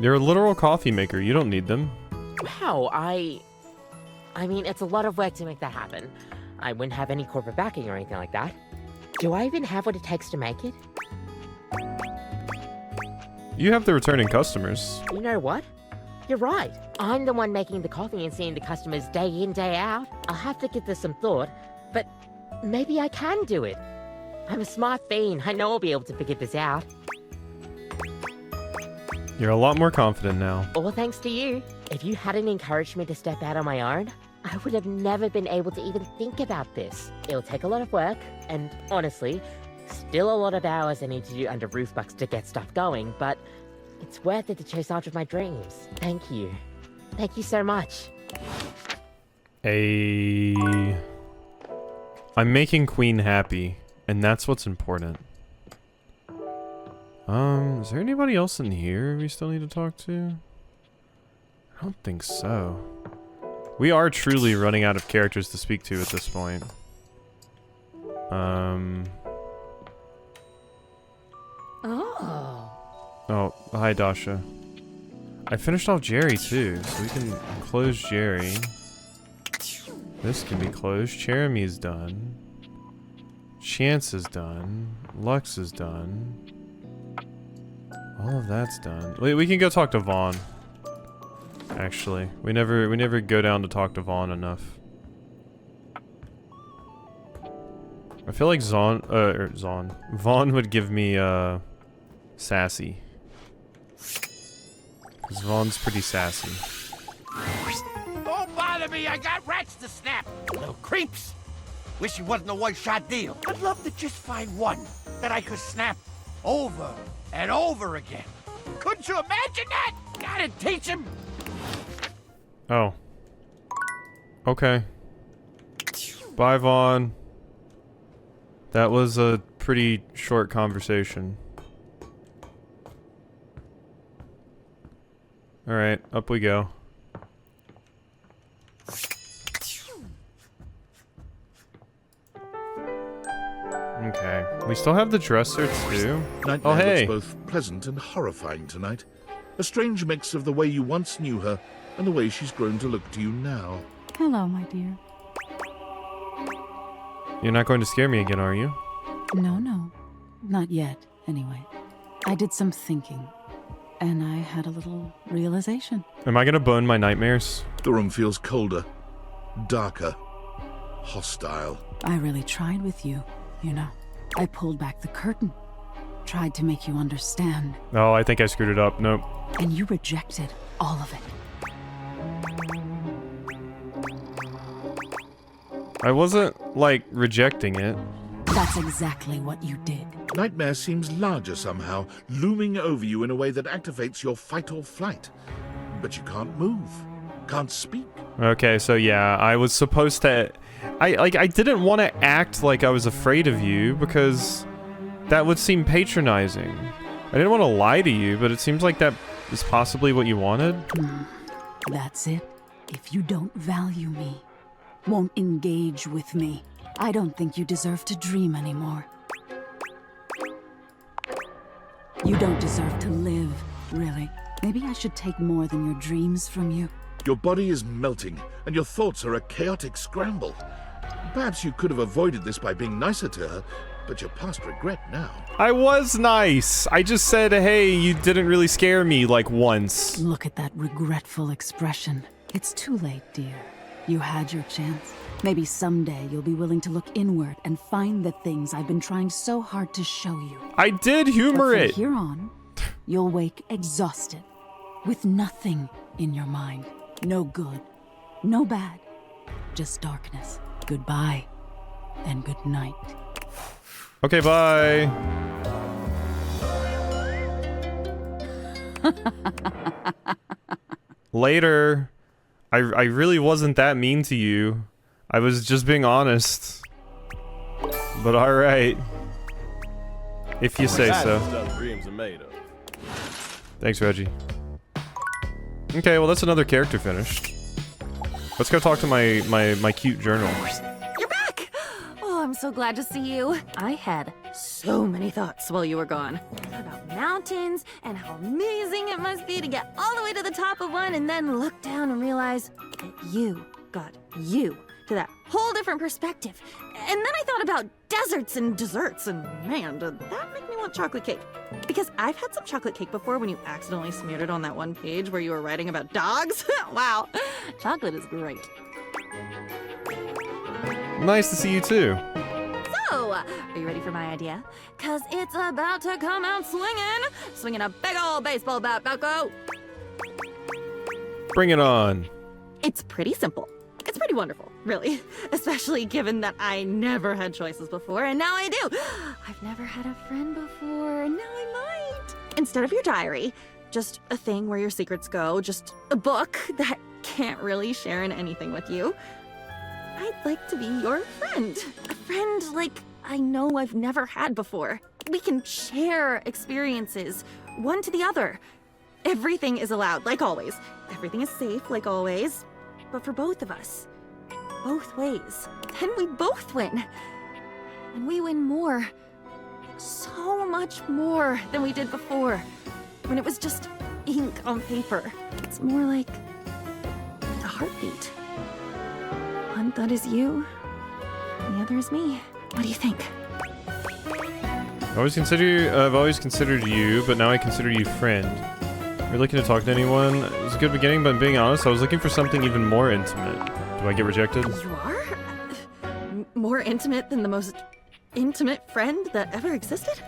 You're a literal coffee maker. You don't need them. Wow, I mean, it's a lot of work to make that happen. I wouldn't have any corporate backing or anything like that. Do I even have what it takes to make it? You have the returning customers. You know what? You're right. I'm the one making the coffee and seeing the customers day in, day out. I'll have to give this some thought, but maybe I can do it. I'm a smart bean. I know I'll be able to figure this out. You're a lot more confident now. All thanks to you. If you hadn't encouraged me to step out on my own, I would have never been able to even think about this. It'll take a lot of work, and honestly, still a lot of hours I need to do under Roofbucks to get stuff going, but it's worth it to chase after my dreams. Thank you. Thank you so much. I'm making Queen happy, and that's what's important. Is there anybody else in here we still need to talk to? I don't think so. We are truly running out of characters to speak to at this point. Oh, hi Dasha. I finished off Jerry too, so we can close Jerry. This can be closed. Jeremy's done. Chance is done. Lux is done. All of that's done. Wait, we can go talk to Vaughn. Actually, we never go down to talk to Vaughn enough. I feel like Vaughn would give me sassy. Cause Vaughn's pretty sassy. Don't bother me, I got rats to snap. Little creeps. Wish it wasn't a one-shot deal. I'd love to just find one that I could snap over and over again. Couldn't you imagine that? Gotta teach him. Oh. Okay. Bye, Vaughn. That was a pretty short conversation. Alright, up we go. Okay. We still have the dresser too. Nightmare Oh, hey. looks both pleasant and horrifying tonight. A strange mix of the way you once knew her and the way she's grown to look to you now. Hello, my dear. You're not going to scare me again, are you? No. Not yet, anyway. I did some thinking, and I had a little realization. Am I gonna bone my nightmares? The room feels colder, darker, hostile. I really tried with you, you know. I pulled back the curtain, tried to make you understand, Oh, I think I screwed it up. Nope. and you rejected all of it. I wasn't, like, rejecting it. That's exactly what you did. Nightmare seems larger somehow, looming over you in a way that activates your fight or flight. But you can't move, can't speak. Okay, so yeah, I was supposed to... I didn't want to act like I was afraid of you, because that would seem patronizing. I didn't want to lie to you, but it seems like that is possibly what you wanted. That's it. If you don't value me, won't engage with me, I don't think you deserve to dream anymore. You don't deserve to live, really. Maybe I should take more than your dreams from you. Your body is melting, and your thoughts are a chaotic scramble. Perhaps you could have avoided this by being nicer to her, but you're past regret now. I was nice. I just said, hey, you didn't really scare me, like, once. Look at that regretful expression. It's too late, dear. You had your chance. Maybe someday you'll be willing to look inward and find the things I've been trying so hard to show you. I did humor But from it. here on, you'll wake exhausted, with nothing in your mind. No good, no bad, just darkness. Goodbye, and good night. Okay, bye. Later. I really wasn't that mean to you. I was just being honest. But alright. If you say so. Thanks, Reggie. Okay, well that's another character finished. Let's go talk to my cute journal. You're back! Oh, I'm so glad to see you. I had so many thoughts while you were gone. About mountains and how amazing it must be to get all the way to the top of one and then look down and realize that you got you to that whole different perspective. And then I thought about deserts and desserts, and man, did that make me want chocolate cake. Because I've had some chocolate cake before when you accidentally smeared it on that one page where you were writing about dogs. Wow, chocolate is great. Nice to see you too. So, are you ready for my idea? Cause it's about to come out swinging. Swinging a big ol' baseball bat, Bucko. Bring it on. It's pretty simple. It's pretty wonderful, really. Especially given that I never had choices before, and now I do. I've never had a friend before, and now I might. Instead of your diary, just a thing where your secrets go, just a book that can't really share in anything with you. I'd like to be your friend. A friend like I know I've never had before. We can share experiences, one to the other. Everything is allowed, like always. Everything is safe, like always. But for both of us. Both ways. Then we both win. And we win more. So much more than we did before. When it was just ink on paper. It's more like a heartbeat. One that is you, the other is me. What do you think? I've always considered you, but now I consider you friend. You're looking to talk to anyone? It was a good beginning, but being honest, I was looking for something even more intimate. Do I get rejected? You are? More intimate than the most intimate friend that ever existed?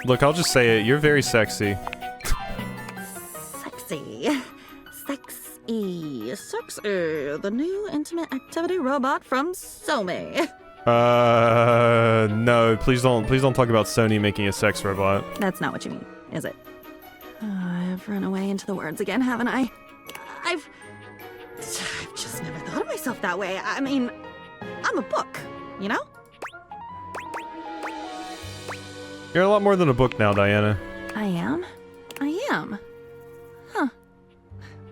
Look, I'll just say it. You're very sexy. Sexy. Sexy. The new intimate activity robot from Somi. No, please don't talk about Sony making a sex robot. That's not what you mean, is it? I've run away into the words again, haven't I? I've just never thought of myself that way. I mean, I'm a book, you know? You're a lot more than a book now, Diana. I am? I am. Huh.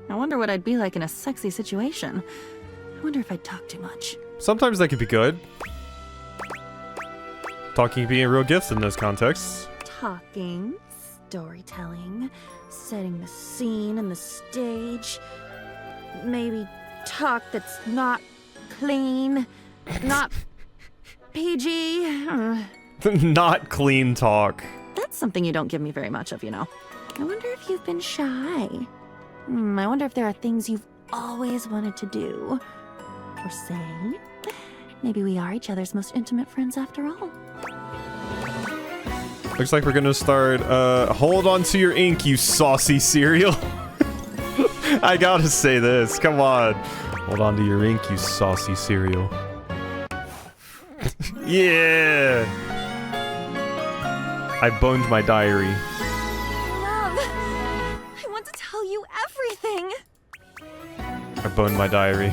I wonder what I'd be like in a sexy situation. I wonder if I'd talk too much. Sometimes that could be good. Talking being a real gift in those contexts. Talking, storytelling, setting the scene and the stage. Maybe talk that's not clean, not PG. Not clean talk. That's something you don't give me very much of, you know. I wonder if you've been shy. I wonder if there are things you've always wanted to do. Or say. Maybe we are each other's most intimate friends after all. Looks like we're gonna start, hold on to your ink, you saucy cereal. I gotta say this, come on. Hold on to your ink, you saucy cereal. Yeah! I boned my diary. Love, I want to tell you everything. I boned my diary.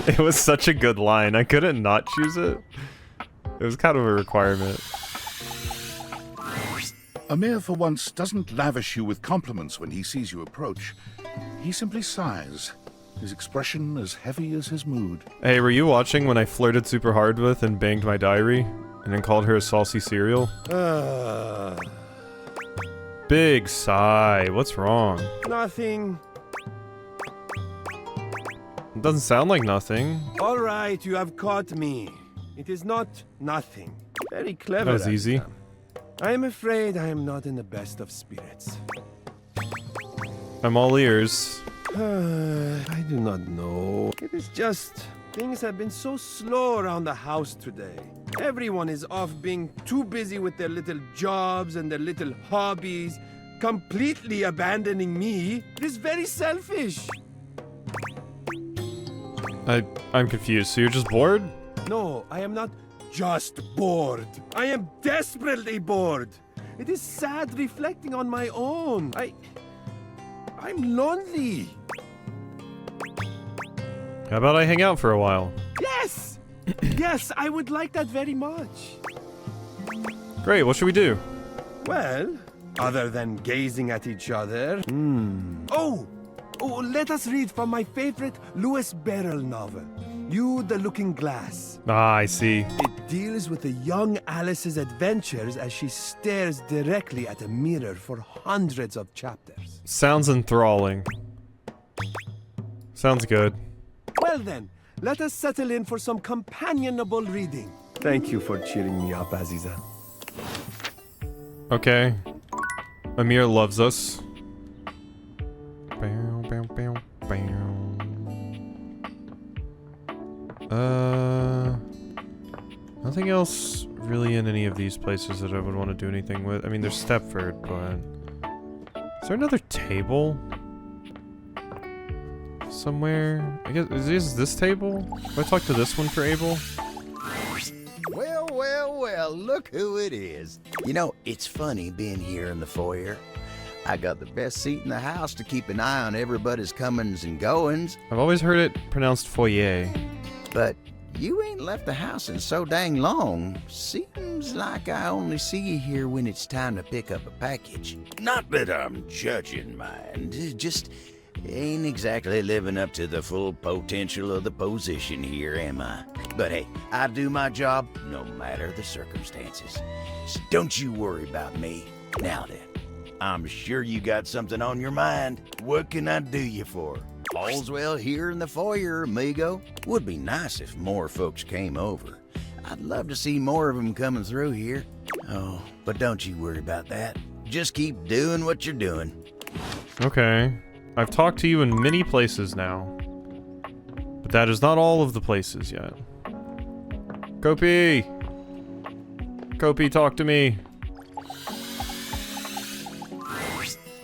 It was such a good line, I couldn't not choose it. It was kind of a requirement. Amir, for once, doesn't lavish you with compliments when he sees you approach. He simply sighs, his expression as heavy as his mood. Hey, were you watching when I flirted super hard with and banged my diary? And then called her a saucy cereal? Big sigh. What's wrong? Nothing. It doesn't sound like nothing. All right, you have caught me. It is not nothing. Very clever. That was easy. I am afraid I am not in the best of spirits. I'm all ears. I do not know. It is just... things have been so slow around the house today. Everyone is off being too busy with their little jobs and their little hobbies, completely abandoning me. It is very selfish. I'm confused. So you're just bored? No, I am not just bored. I am desperately bored. It is sad reflecting on my own. I'm lonely. How about I hang out for a while? Yes! Yes, I would like that very much. Great, what should we do? Well, other than gazing at each other... Oh, let us read from my favorite Lewis Barrel novel, You the Looking Glass. Ah, I see. It deals with a young Alice's adventures as she stares directly at a mirror for hundreds of chapters. Sounds enthralling. Sounds good. Well then, let us settle in for some companionable reading. Thank you for cheering me up, Aziza. Okay. Amir loves us. Bow, bow, bow, bow. Nothing else really in any of these places that I would want to do anything with. I mean, there's Stepford, but... Is there another table? Somewhere? I guess, is this table? Do I talk to this one for Abel? Well, look who it is. You know, it's funny being here in the foyer. I got the best seat in the house to keep an eye on everybody's comings and goings. I've always heard it pronounced foyer. But you ain't left the house in so dang long. Seems like I only see you here when it's time to pick up a package. Not that I'm judging, mind. Just ain't exactly living up to the full potential of the position here, am I? But hey, I do my job no matter the circumstances. So don't you worry about me. Now then, I'm sure you got something on your mind. What can I do you for? All's well here in the foyer, amigo. Would be nice if more folks came over. I'd love to see more of them coming through here. Oh, but don't you worry about that. Just keep doing what you're doing. Okay. I've talked to you in many places now. But that is not all of the places yet. Kopi! Kopi, talk to me.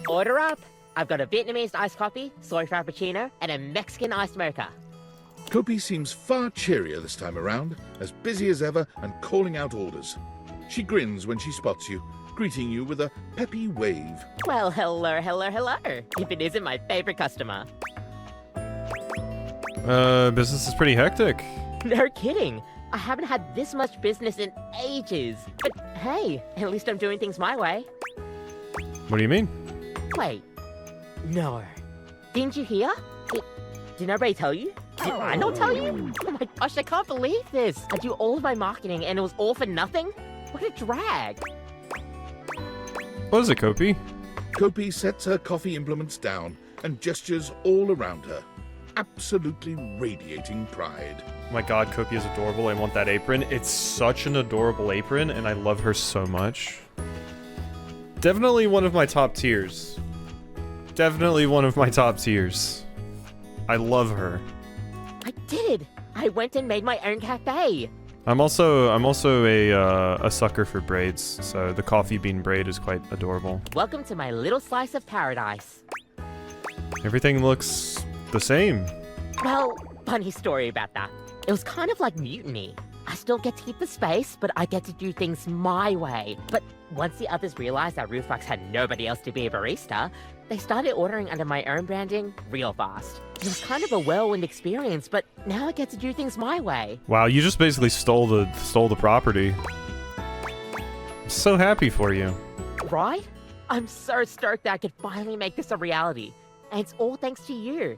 Order up. I've got a Vietnamese iced coffee, soy frappuccino, and a Mexican iced mocha. Kopi seems far cheerier this time around, as busy as ever and calling out orders. She grins when she spots you, greeting you with a peppy wave. Well, hello, hello, hello. If it isn't my favorite customer. Business is pretty hectic. No kidding. I haven't had this much business in ages. But hey, at least I'm doing things my way. What do you mean? Wait. No. Didn't you hear? Did nobody tell you? Did I not tell you? Oh my gosh, I can't believe this. I do all of my marketing and it was all for nothing? What a drag. What is it, Kopi? Kopi sets her coffee implements down and gestures all around her, absolutely radiating pride. Oh my god, Kopi is adorable. I want that apron. It's such an adorable apron, and I love her so much. Definitely one of my top tiers. Definitely one of my top tiers. I love her. I did. I went and made my own cafe. I'm also a sucker for braids, so the coffee bean braid is quite adorable. Welcome to my little slice of paradise. Everything looks the same. Well, funny story about that. It was kind of like mutiny. I still get to keep the space, but I get to do things my way. But once the others realized that Roofbox had nobody else to be a barista, they started ordering under my own branding real fast. It was kind of a whirlwind experience, but now I get to do things my way. Wow, you just basically stole the property. I'm so happy for you. Right? I'm so stoked that I could finally make this a reality. And it's all thanks to you.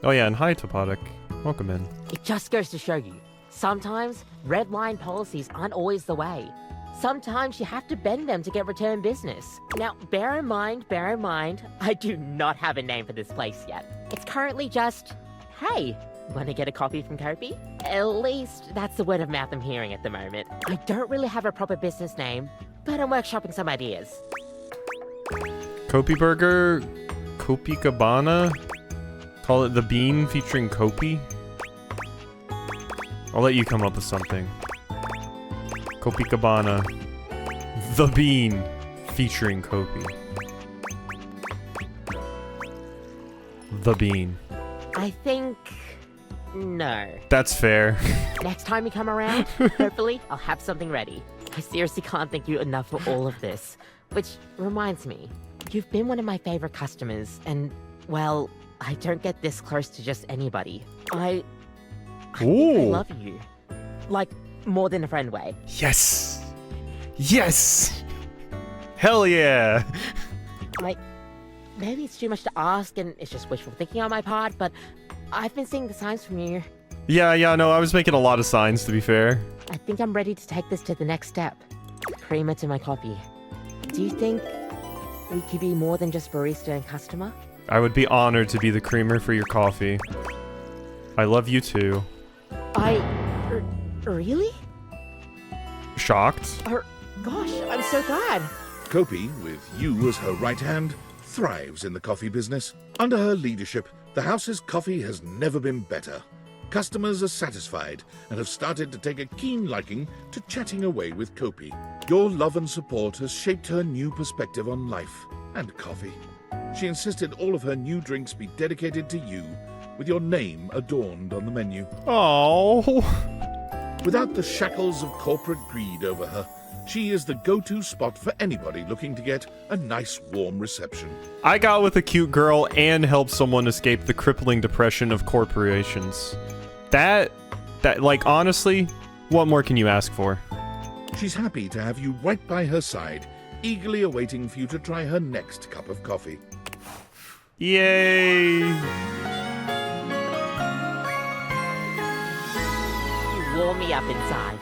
Oh yeah, and hi Topodic. Welcome in. It just goes to show you, sometimes red line policies aren't always the way. Sometimes you have to bend them to get return business. Now, bear in mind, I do not have a name for this place yet. It's currently just, hey, want to get a coffee from Kopi? At least that's the word of mouth I'm hearing at the moment. I don't really have a proper business name, but I'm workshopping some ideas. Kopi Burger? Kopi Cabana? Call it the Bean featuring Kopi? I'll let you come up with something. Kopi Cabana. The Bean featuring Kopi. The Bean. I think... no. That's fair. Next time you come around, hopefully I'll have something ready. I seriously can't thank you enough for all of this. Which reminds me, you've been one of my favorite customers, and, well, I don't get this close to just anybody. I think I love you. Like, more than a friend way. Yes! Yes! Hell yeah! Like, maybe it's too much to ask and it's just wishful thinking on my part, but I've been seeing the signs from you. Yeah, no, I was making a lot of signs, to be fair. I think I'm ready to take this to the next step. Creamer to my coffee. Do you think we could be more than just barista and customer? I would be honored to be the creamer for your coffee. I love you too. Really? Shocked? Gosh, I'm so glad. Kopi, with you as her right hand, thrives in the coffee business. Under her leadership, the house's coffee has never been better. Customers are satisfied and have started to take a keen liking to chatting away with Kopi. Your love and support has shaped her new perspective on life and coffee. She insisted all of her new drinks be dedicated to you, with your name adorned on the menu. Oh. Without the shackles of corporate greed over her, She is the go-to spot for anybody looking to get a nice warm reception. I got with a cute girl and helped someone escape the crippling depression of corporations. That, like, honestly, what more can you ask for? She's happy to have you right by her side, eagerly awaiting for you to try her next cup of coffee. Yay! You warm me up inside.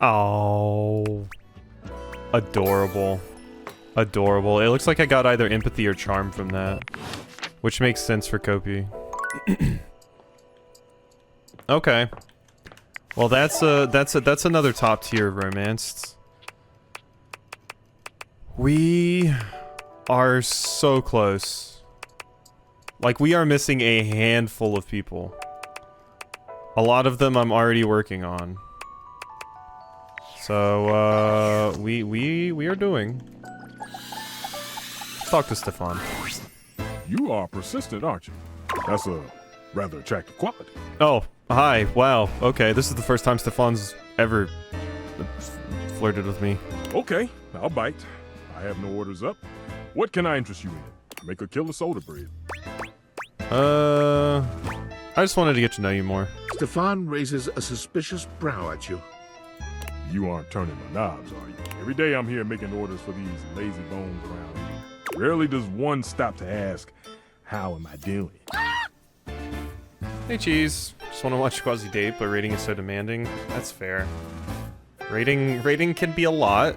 Oh. Adorable. Adorable. It looks like I got either empathy or charm from that. Which makes sense for Kopi. Okay. Well, that's another top tier romance. We are so close. Like, we are missing a handful of people. A lot of them I'm already working on. So, we are doing. Let's talk to Stefan. You are persistent, aren't you? That's a rather attractive quality. Oh, hi. Wow. Okay, this is the first time Stefan's ever flirted with me. Okay, I'll bite. I have no orders up. What can I interest you in? Make a killer soda bread. I just wanted to get to know you more. Stefan raises a suspicious brow at you. You aren't turning my knobs, are you? Every day I'm here making orders for these lazy bones around here. Rarely does one stop to ask, how am I doing? Hey, Cheese. Just want to watch Quasi date, but rating is so demanding. That's fair. Rating can be a lot.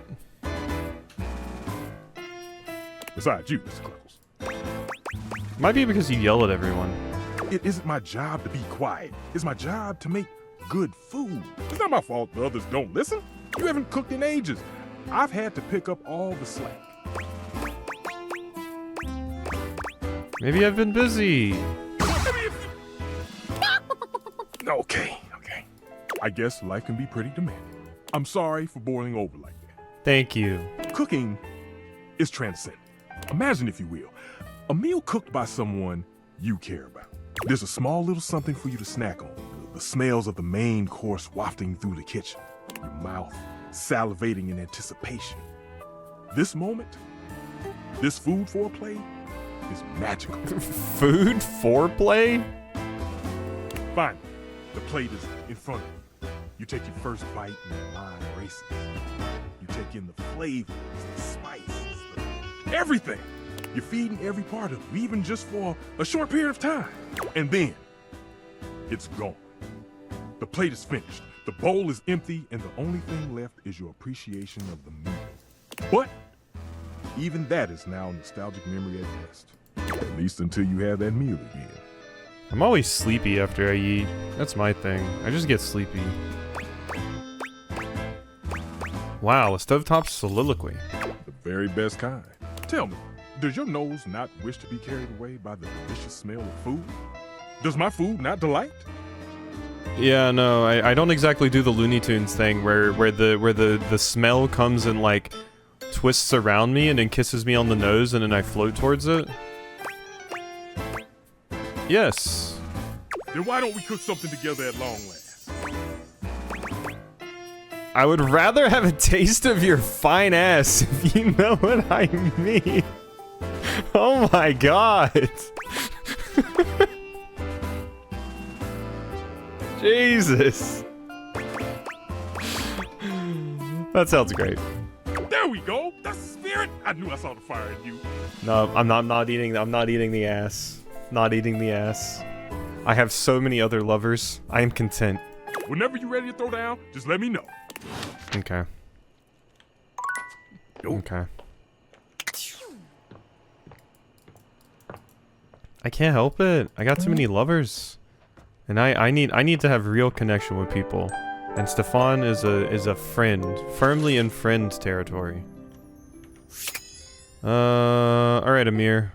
Besides you, Mr. Cluckles. Might be because you yell at everyone. It isn't my job to be quiet. It's my job to make good food. It's not my fault the others don't listen. You haven't cooked in ages. I've had to pick up all the slack. Maybe I've been busy. Okay. I guess life can be pretty demanding. I'm sorry for boiling over like that. Thank you. Cooking is transcendent. Imagine, if you will, a meal cooked by someone you care about. There's a small little something for you to snack on. The smells of the main course wafting through the kitchen. Your mouth salivating in anticipation. This moment, this food foreplay, is magical. Food foreplay? Finally, the plate is in front of you. You take your first bite and your mind races. You take in the flavors, the spices, everything. You're feeding every part of it, even just for a short period of time. And then, it's gone. The plate is finished, the bowl is empty, and the only thing left is your appreciation of the meal. But even that is now a nostalgic memory at best. At least until you have that meal again. I'm always sleepy after I eat. That's my thing. I just get sleepy. Wow, a stovetop soliloquy. The very best kind. Tell me, does your nose not wish to be carried away by the delicious smell of food? Does my food not delight? Yeah, no, I don't exactly do the Looney Tunes thing where the smell comes and like twists around me and then kisses me on the nose and then I float towards it. Yes. Then why don't we cook something together at long last? I would rather have a taste of your fine ass, if you know what I mean. Oh my god. Jesus. That sounds great. There we go. That's the spirit. I knew I saw the fire in you. No, I'm not eating the ass. Not eating the ass. I have so many other lovers. I am content. Whenever you're ready to throw down, just let me know. Okay. Okay. I can't help it. I got too many lovers. And I need to have real connection with people. And Stefan is a friend. Firmly in friend territory. Alright, Amir.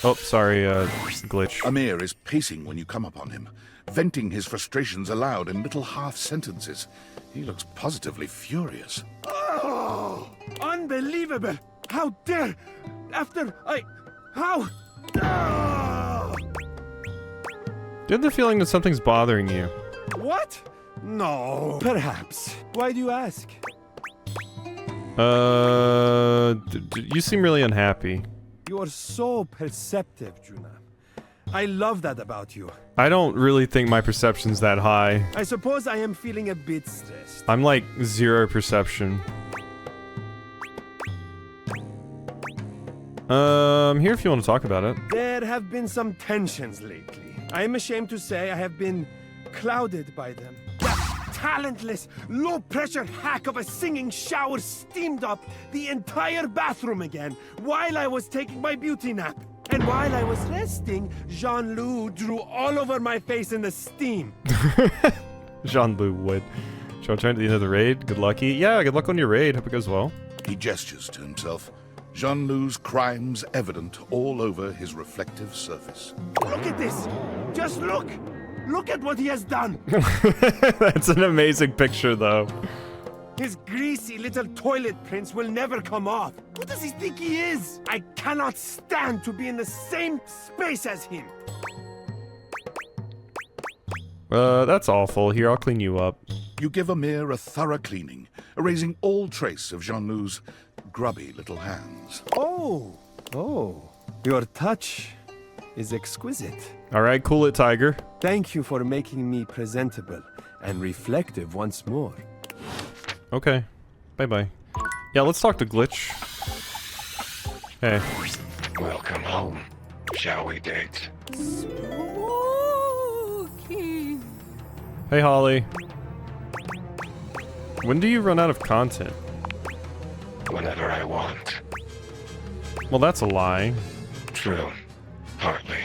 Oh, sorry, glitch. Amir is pacing when you come upon him, venting his frustrations aloud in little half sentences. He looks positively furious. Oh, unbelievable! How dare! After how? Get the feeling that something's bothering you. What? No. Perhaps. Why do you ask? You seem really unhappy. You are so perceptive, Juna. I love that about you. I don't really think my perception's that high. I suppose I am feeling a bit stressed. I'm like 0 perception. I'm here if you want to talk about it. There have been some tensions lately. I am ashamed to say I have been clouded by them. That talentless, low-pressure hack of a singing shower steamed up the entire bathroom again while I was taking my beauty nap. And while I was resting, Jean-Loup drew all over my face in the steam. Jean-Loup would. Shall I turn to the end of the raid? Good lucky. Yeah, good luck on your raid. Hope it goes well. He gestures to himself. Jean-Loup's crimes evident all over his reflective surface. Look at this! Just look! Look at what he has done! That's an amazing picture, though. His greasy little toilet prints will never come off. Who does he think he is? I cannot stand to be in the same space as him. That's awful. Here, I'll clean you up. You give Amir a thorough cleaning, erasing all trace of Jean-Loup's grubby little hands. Oh, your touch is exquisite. All right, cool it, Tiger. Thank you for making me presentable and reflective once more. Okay. Bye-bye. Yeah, let's talk to Glitch. Hey. Welcome home. Shall we date? Spooky. Hey, Holly. When do you run out of content? Whenever I want. Well, that's a lie. True. Partly.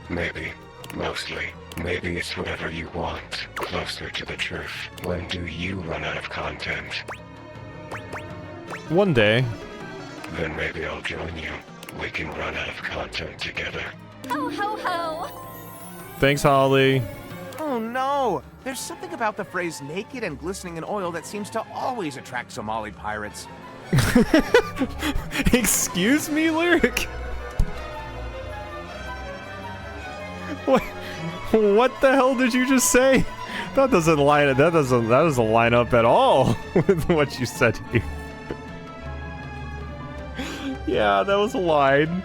Maybe. Mostly. Maybe it's whatever you want. Closer to the truth. When do you run out of content? One day. Then maybe I'll join you. We can run out of content together. Ho ho ho! Thanks, Holly. Oh no! There's something about the phrase naked and glistening in oil that seems to always attract Somali pirates. Excuse me, Lyric? What the hell did you just say? That doesn't line up at all with what you said here. Yeah, that was a line.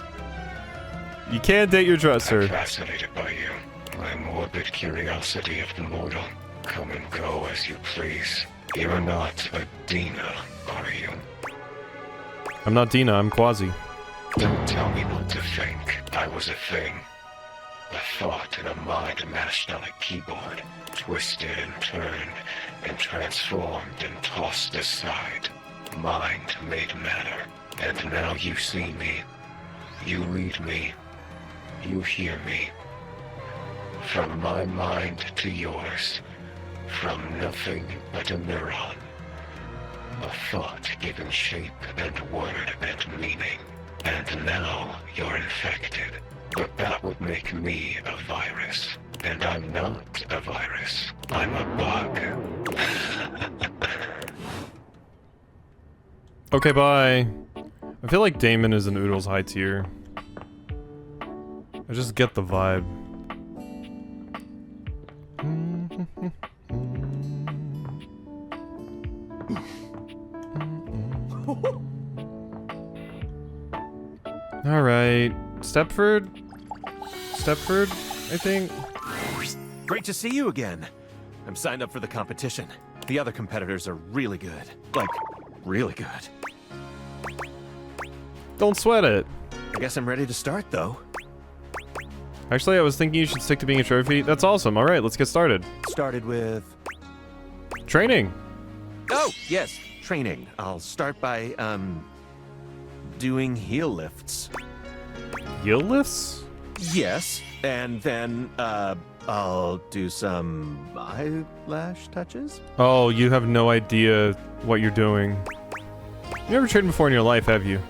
You can't date your dresser. I'm fascinated by you. My morbid curiosity of the mortal. Come and go as you please. You're not a Dina, are you? I'm not Dina, I'm Quasi. Don't tell me what to think. I was a thing. A thought in a mind mashed on a keyboard. Twisted and turned, and transformed and tossed aside. Mind made matter. And now you see me. You read me. You hear me. From my mind to yours. From nothing but a neuron. A thought given shape and word and meaning. And now you're infected. But that would make me a virus. And I'm not a virus. I'm a bug. Okay, bye. I feel like Damon is in Oodle's high tier. I just get the vibe. Alright. Stepford, I think. Great to see you again. I'm signed up for the competition. The other competitors are really good. Like, really good. Don't sweat it. I guess I'm ready to start, though. Actually, I was thinking you should stick to being a trophy. That's awesome. Alright, let's get started. Started with... Training. Oh, yes, training. I'll start by, doing heel lifts. Heel lifts? Yes, and then, I'll do some eyelash touches. Oh, you have no idea what you're doing. You never trained before in your life, have you?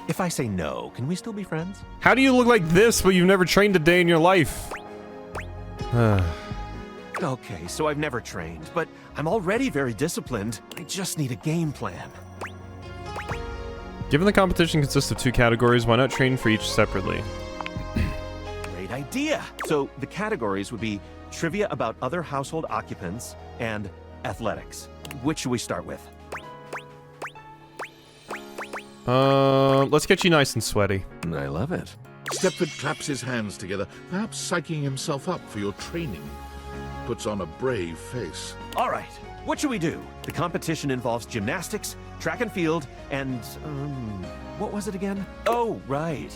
If I say no, can we still be friends? How do you look like this, but you've never trained a day in your life? Okay, so I've never trained, but I'm already very disciplined. I just need a game plan. Given the competition consists of 2 categories, why not train for each separately? Great idea! So the categories would be trivia about other household occupants, and athletics. Which should we start with? Let's get you nice and sweaty. I love it. Stepford claps his hands together, perhaps psyching himself up for your training. Puts on a brave face. All right, what should we do? The competition involves gymnastics, track and field, and, what was it again? Oh, right.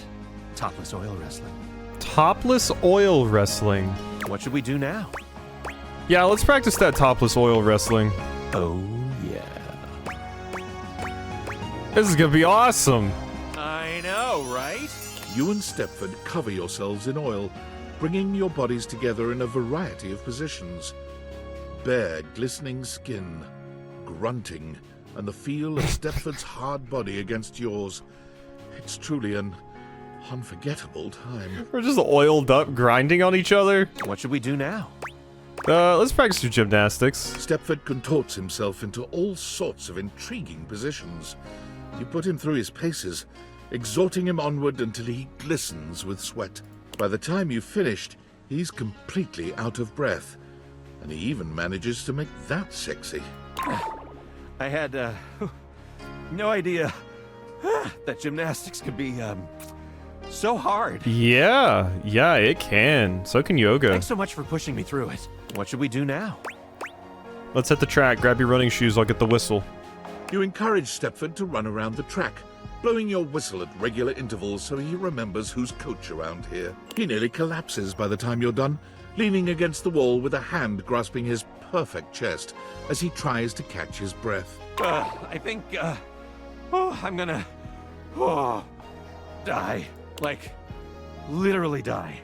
Topless oil wrestling. Topless oil wrestling. What should we do now? Yeah, let's practice that topless oil wrestling. Oh, yeah. This is gonna be awesome. I know, right? You and Stepford cover yourselves in oil, bringing your bodies together in a variety of positions. Bare, glistening skin, grunting, and the feel of Stepford's hard body against yours. It's truly an unforgettable time. We're just oiled up, grinding on each other. What should we do now? Let's practice your gymnastics. Stepford contorts himself into all sorts of intriguing positions. You put him through his paces, exhorting him onward until he glistens with sweat. By the time you've finished, he's completely out of breath, and he even manages to make that sexy. I had, no idea that gymnastics could be, so hard. Yeah, it can. So can yoga. Thanks so much for pushing me through it. What should we do now? Let's hit the track. Grab your running shoes. I'll get the whistle. You encourage Stepford to run around the track, blowing your whistle at regular intervals so he remembers who's coach around here. He nearly collapses by the time you're done, leaning against the wall with a hand grasping his perfect chest as he tries to catch his breath. I think, I'm gonna, die. Like, literally die.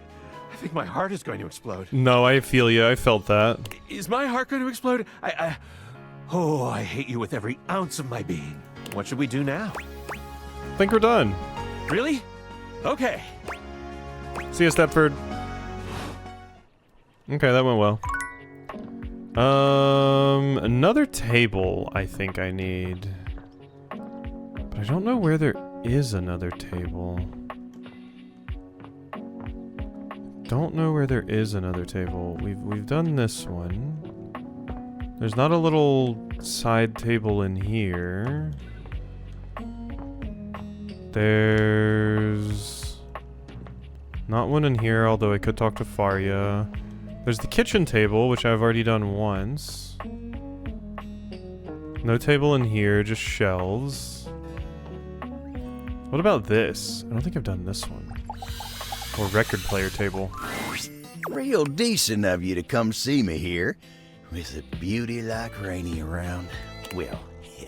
I think my heart is going to explode. No, I feel you. I felt that. Is my heart going to explode? I hate you with every ounce of my being. What should we do now? I think we're done. Really? Okay. See you, Stepford. Okay, that went well. Another table I think I need. But I don't know where there is another table. Don't know where there is another table. We've done this one. There's not a little side table in here. There's not one in here, although I could talk to Faria. There's the kitchen table, which I've already done once. No table in here, just shelves. What about this? I don't think I've done this one. Or record player table. Real decent of you to come see me here, with a beauty like Rainy around. Well,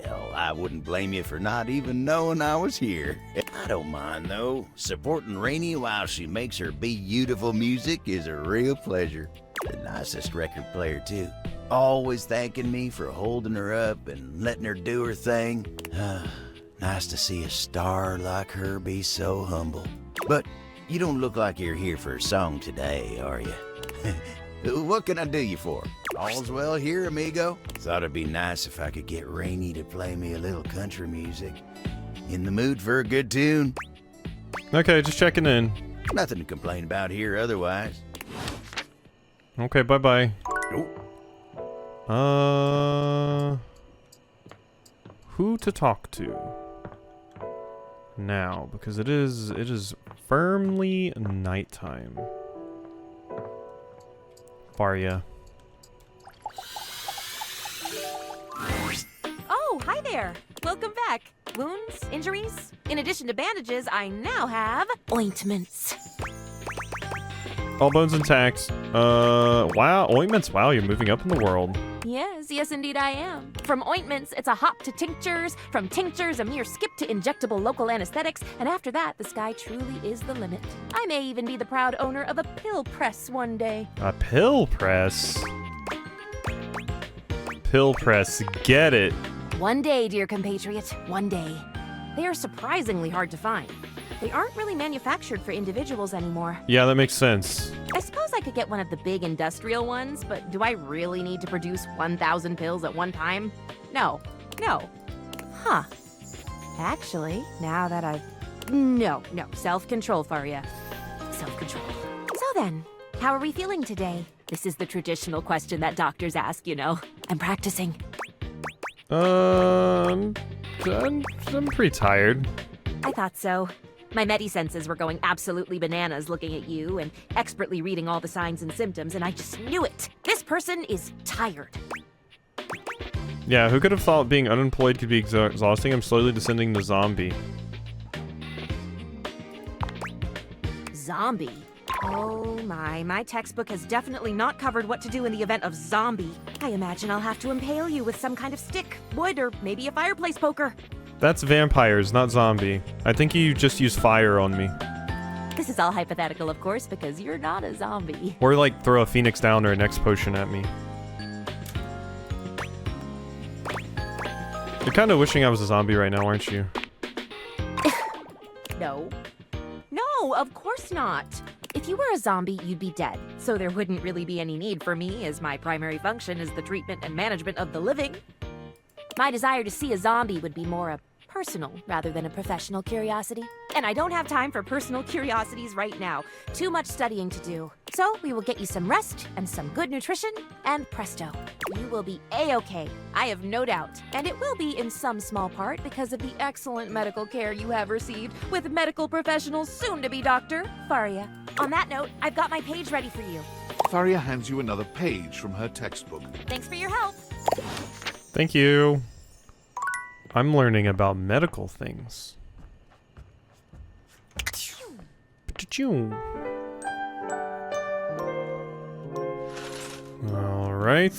hell, I wouldn't blame you for not even knowing I was here. I don't mind, though. Supporting Rainy while she makes her beautiful music is a real pleasure. The nicest record player, too. Always thanking me for holding her up and letting her do her thing. Nice to see a star like her be so humble. But you don't look like you're here for a song today, are you? What can I do you for? All's well here, amigo. Thought it'd be nice if I could get Rainy to play me a little country music. In the mood for a good tune? Okay, just checking in. Nothing to complain about here otherwise. Okay, bye-bye. Oh. Who to talk to now? Because it is firmly nighttime. Faria. Oh, hi there. Welcome back. Wounds? Injuries? In addition to bandages, I now have ointments. All bones intact. Wow, ointments. Wow, you're moving up in the world. Yes, indeed I am. From ointments, it's a hop to tinctures. From tinctures, a mere skip to injectable local anesthetics. And after that, the sky truly is the limit. I may even be the proud owner of a pill press one day. A pill press? Pill press, get it. One day, dear compatriot, one day. They are surprisingly hard to find. They aren't really manufactured for individuals anymore. Yeah, that makes sense. I suppose I could get one of the big industrial ones, but do I really need to produce 1,000 pills at one time? No. Huh. Actually, now that I've... No. Self-control, Faria. Self-control. So then, how are we feeling today? This is the traditional question that doctors ask, you know. I'm practicing. I'm pretty tired. I thought so. My medi-senses were going absolutely bananas looking at you and expertly reading all the signs and symptoms, and I just knew it. This person is tired. Yeah, who could have thought being unemployed could be exhausting? I'm slowly descending to zombie. Zombie? Oh my textbook has definitely not covered what to do in the event of zombie. I imagine I'll have to impale you with some kind of stick, wood, or maybe a fireplace poker. That's vampires, not zombie. I think you just used fire on me. This is all hypothetical, of course, because you're not a zombie. Or like throw a phoenix down or an X potion at me. You're kind of wishing I was a zombie right now, aren't you? No. No, of course not. If you were a zombie, you'd be dead, so there wouldn't really be any need for me, as my primary function is the treatment and management of the living. My desire to see a zombie would be more a personal rather than a professional curiosity. And I don't have time for personal curiosities right now. Too much studying to do. So we will get you some rest and some good nutrition, and presto, you will be A-okay. I have no doubt. And it will be in some small part because of the excellent medical care you have received with medical professionals, soon-to-be Dr. Faria. On that note, I've got my page ready for you. Faria hands you another page from her textbook. Thanks for your help. Thank you. I'm learning about medical things. Alright.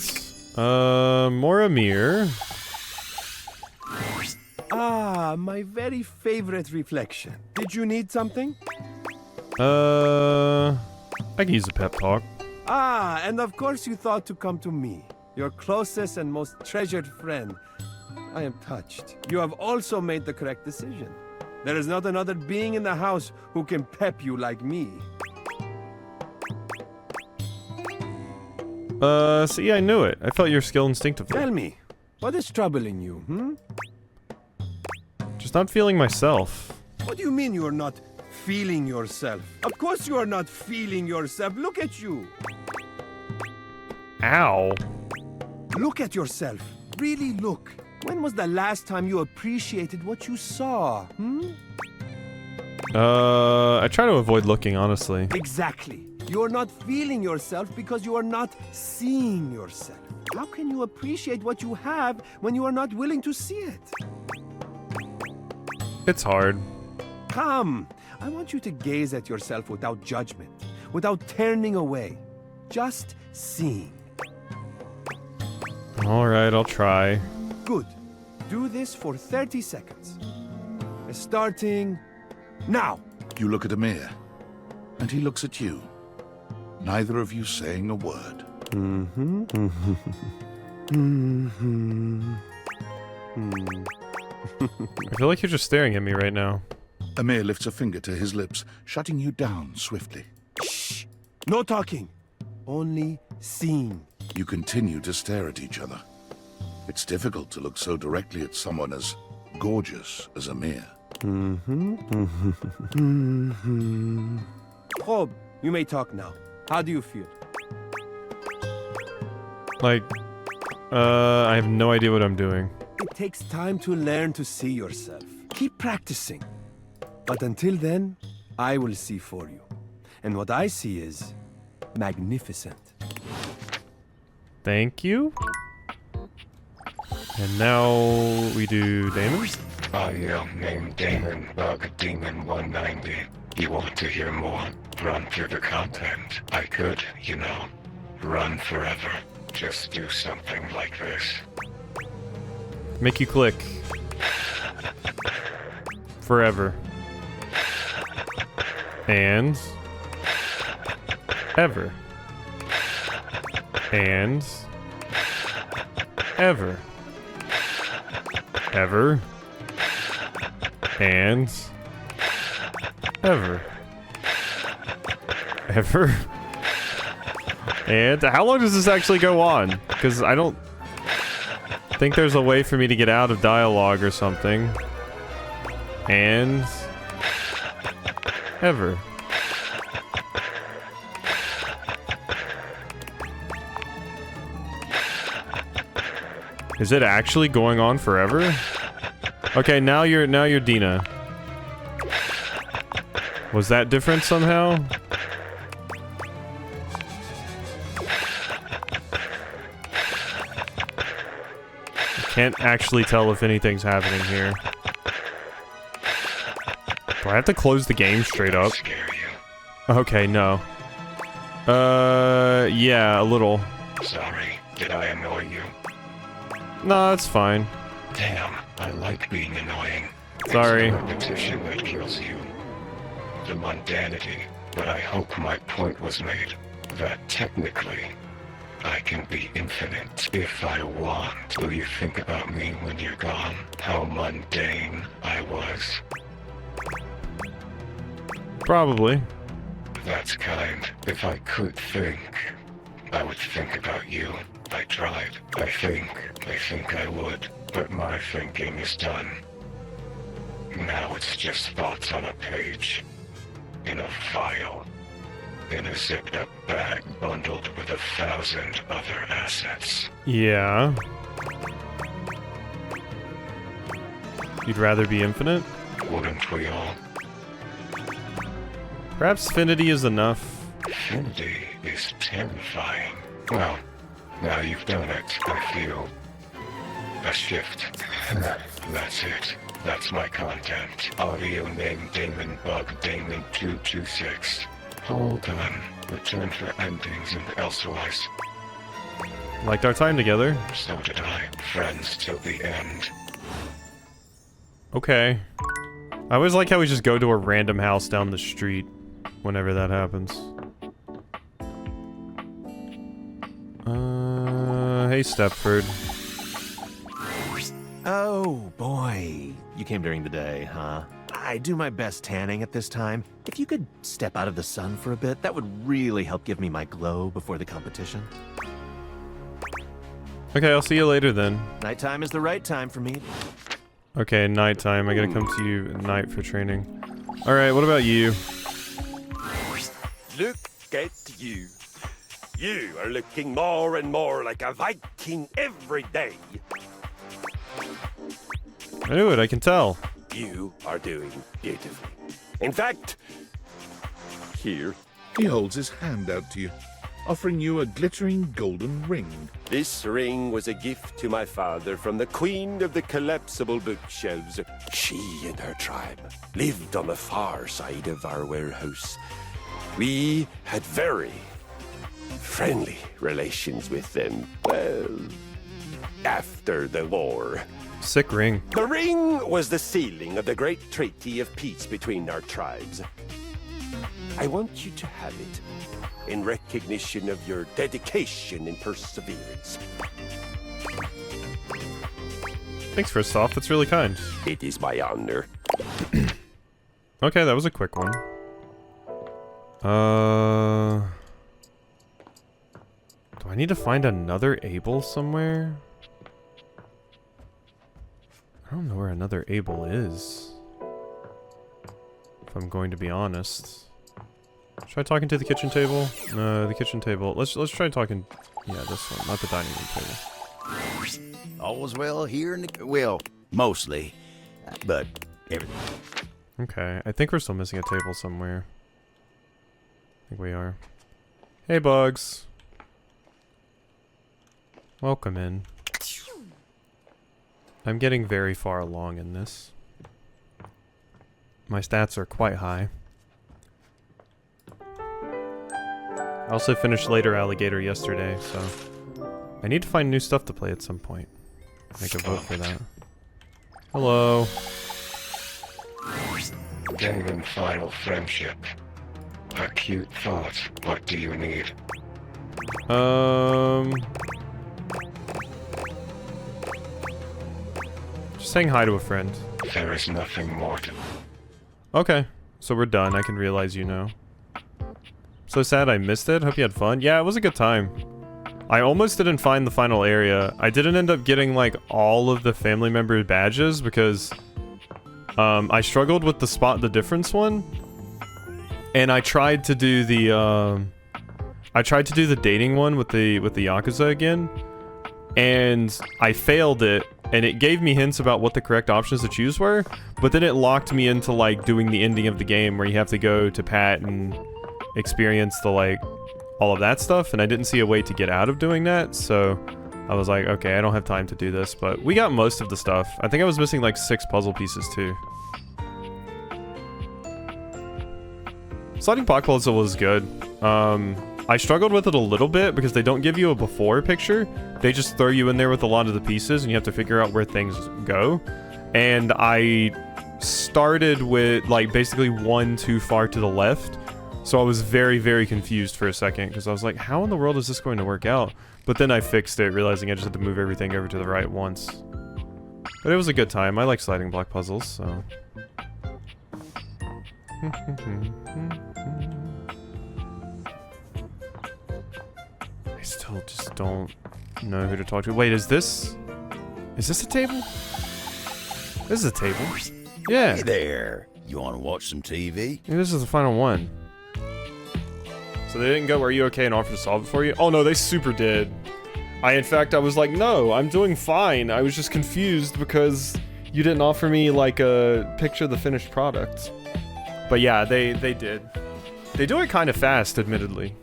More Amir. Ah, my very favorite reflection. Did you need something? I can use a pep talk. Ah, and of course you thought to come to me, your closest and most treasured friend. I am touched. You have also made the correct decision. There is not another being in the house who can pep you like me. So yeah, I knew it. I felt your skill instinctively. Tell me, what is troubling you, Just not feeling myself. What do you mean you are not feeling yourself? Of course you are not feeling yourself. Look at you. Ow. Look at yourself. Really look. When was the last time you appreciated what you saw, I try to avoid looking, honestly. Exactly. You are not feeling yourself because you are not seeing yourself. How can you appreciate what you have when you are not willing to see it? It's hard. Come, I want you to gaze at yourself without judgment, without turning away, just seeing. Alright, I'll try. Good. Do this for 30 seconds. Starting now. You look at Amir, and he looks at you. Neither of you saying a word. I feel like you're just staring at me right now. Amir lifts a finger to his lips, shutting you down swiftly. Shh! No talking. Only seeing. You continue to stare at each other. It's difficult to look so directly at someone as gorgeous as Amir. Kopi, you may talk now. How do you feel? Like, I have no idea what I'm doing. It takes time to learn to see yourself. Keep practicing. But until then, I will see for you. And what I see is magnificent. Thank you. And now we do Damon. A young named Damon, Bug Demon 190. You want to hear more? Run through the content. I could, you know, run forever. Just do something like this. Make you click. Forever. And ever. And ever. Ever. And ever. Ever. And how long does this actually go on? Because I don't think there's a way for me to get out of dialogue or something. And ever. Is it actually going on forever? Okay, now you're Dina. Was that different somehow? Can't actually tell if anything's happening here. Do I have to close the game straight up? Okay, no. Yeah, a little. Sorry, did I annoy you? No, it's fine. Damn, I like being annoying. Sorry. It's the repetition that kills you. The mundanity, but I hope my point was made. That technically, I can be infinite if I want. Will you think about me when you're gone? How mundane I was. Probably. That's kind. If I could think, I would think about you. I tried. I think I would. But my thinking is done. Now it's just thoughts on a page. In a file. In a zipped-up bag bundled with 1,000 other assets. Yeah. You'd rather be infinite? Wouldn't we all? Perhaps Finity is enough. Infinity is terrifying. Well, now you've done it, I feel a shift. That's it. That's my content. Audio name Damon Bug Damon 226. Hold on. Return for endings and elsewise. Liked our time together. So did I. Friends till the end. Okay. I always like how we just go to a random house down the street whenever that happens. Hey Stepford. Oh, boy. You came during the day, huh? I do my best tanning at this time. If you could step out of the sun for a bit, that would really help give me my glow before the competition. Okay, I'll see you later then. Nighttime is the right time for me. Okay, nighttime. I gotta come to you at night for training. Alright, what about you? Look at you. You are looking more and more like a Viking every day. I knew it, I can tell. You are doing beautifully. In fact, here. He holds his hand out to you, offering you a glittering golden ring. This ring was a gift to my father from the queen of the collapsible bookshelves. She and her tribe lived on the far side of our warehouse. We had very friendly relations with them, well, after the war. Sick ring. The ring was the sealing of the great treaty of peace between our tribes. I want you to have it in recognition of your dedication and perseverance. Thanks, Kristoff. That's really kind. It is my honor. Okay, that was a quick one. Do I need to find another Abel somewhere? I don't know where another Abel is. If I'm going to be honest. Try talking to the kitchen table? No, the kitchen table. Let's try talking. Yeah, this one, not the dining room table. All's well here in the... Well, mostly. But everything. Okay, I think we're still missing a table somewhere. I think we are. Hey, Bugs. Welcome in. I'm getting very far along in this. My stats are quite high. I also finished Later Alligator yesterday, so... I need to find new stuff to play at some point. Make a vote for that. Hello. Damon final friendship. Acute thought. What do you need? Just saying hi to a friend. There is nothing more to... Okay, so we're done. I can realize you know. So sad I missed it. Hope you had fun. Yeah, it was a good time. I almost didn't find the final area. I didn't end up getting, like, all of the family member badges because... I struggled with the spot the difference one. And I tried to do the, dating one with the Yakuza again. and I failed it, and it gave me hints about what the correct options to choose were, but then it locked me into, like, doing the ending of the game where you have to go to Pat and experience the, like, all of that stuff, and I didn't see a way to get out of doing that, so I was like, okay, I don't have time to do this, but we got most of the stuff. I think I was missing, like, 6 puzzle pieces, too. Sliding block puzzle was good. I struggled with it a little bit because they don't give you a before picture. They just throw you in there with a lot of the pieces and you have to figure out where things go. And I started with, like, basically one too far to the left. So I was very, very confused for a second because I was like, how in the world is this going to work out? But then I fixed it, realizing I just had to move everything over to the right once. But it was a good time. I like sliding block puzzles, so... I still just don't know who to talk to. Wait, is this a table? This is a table. Yeah. Hey there. You want to watch some TV? Yeah, this is the final one. So they didn't go, are you okay, and offer to solve it for you? Oh no, they super did. In fact, I was like, no, I'm doing fine. I was just confused because you didn't offer me, like, a picture of the finished product. But yeah, they did. They do it kind of fast, admittedly.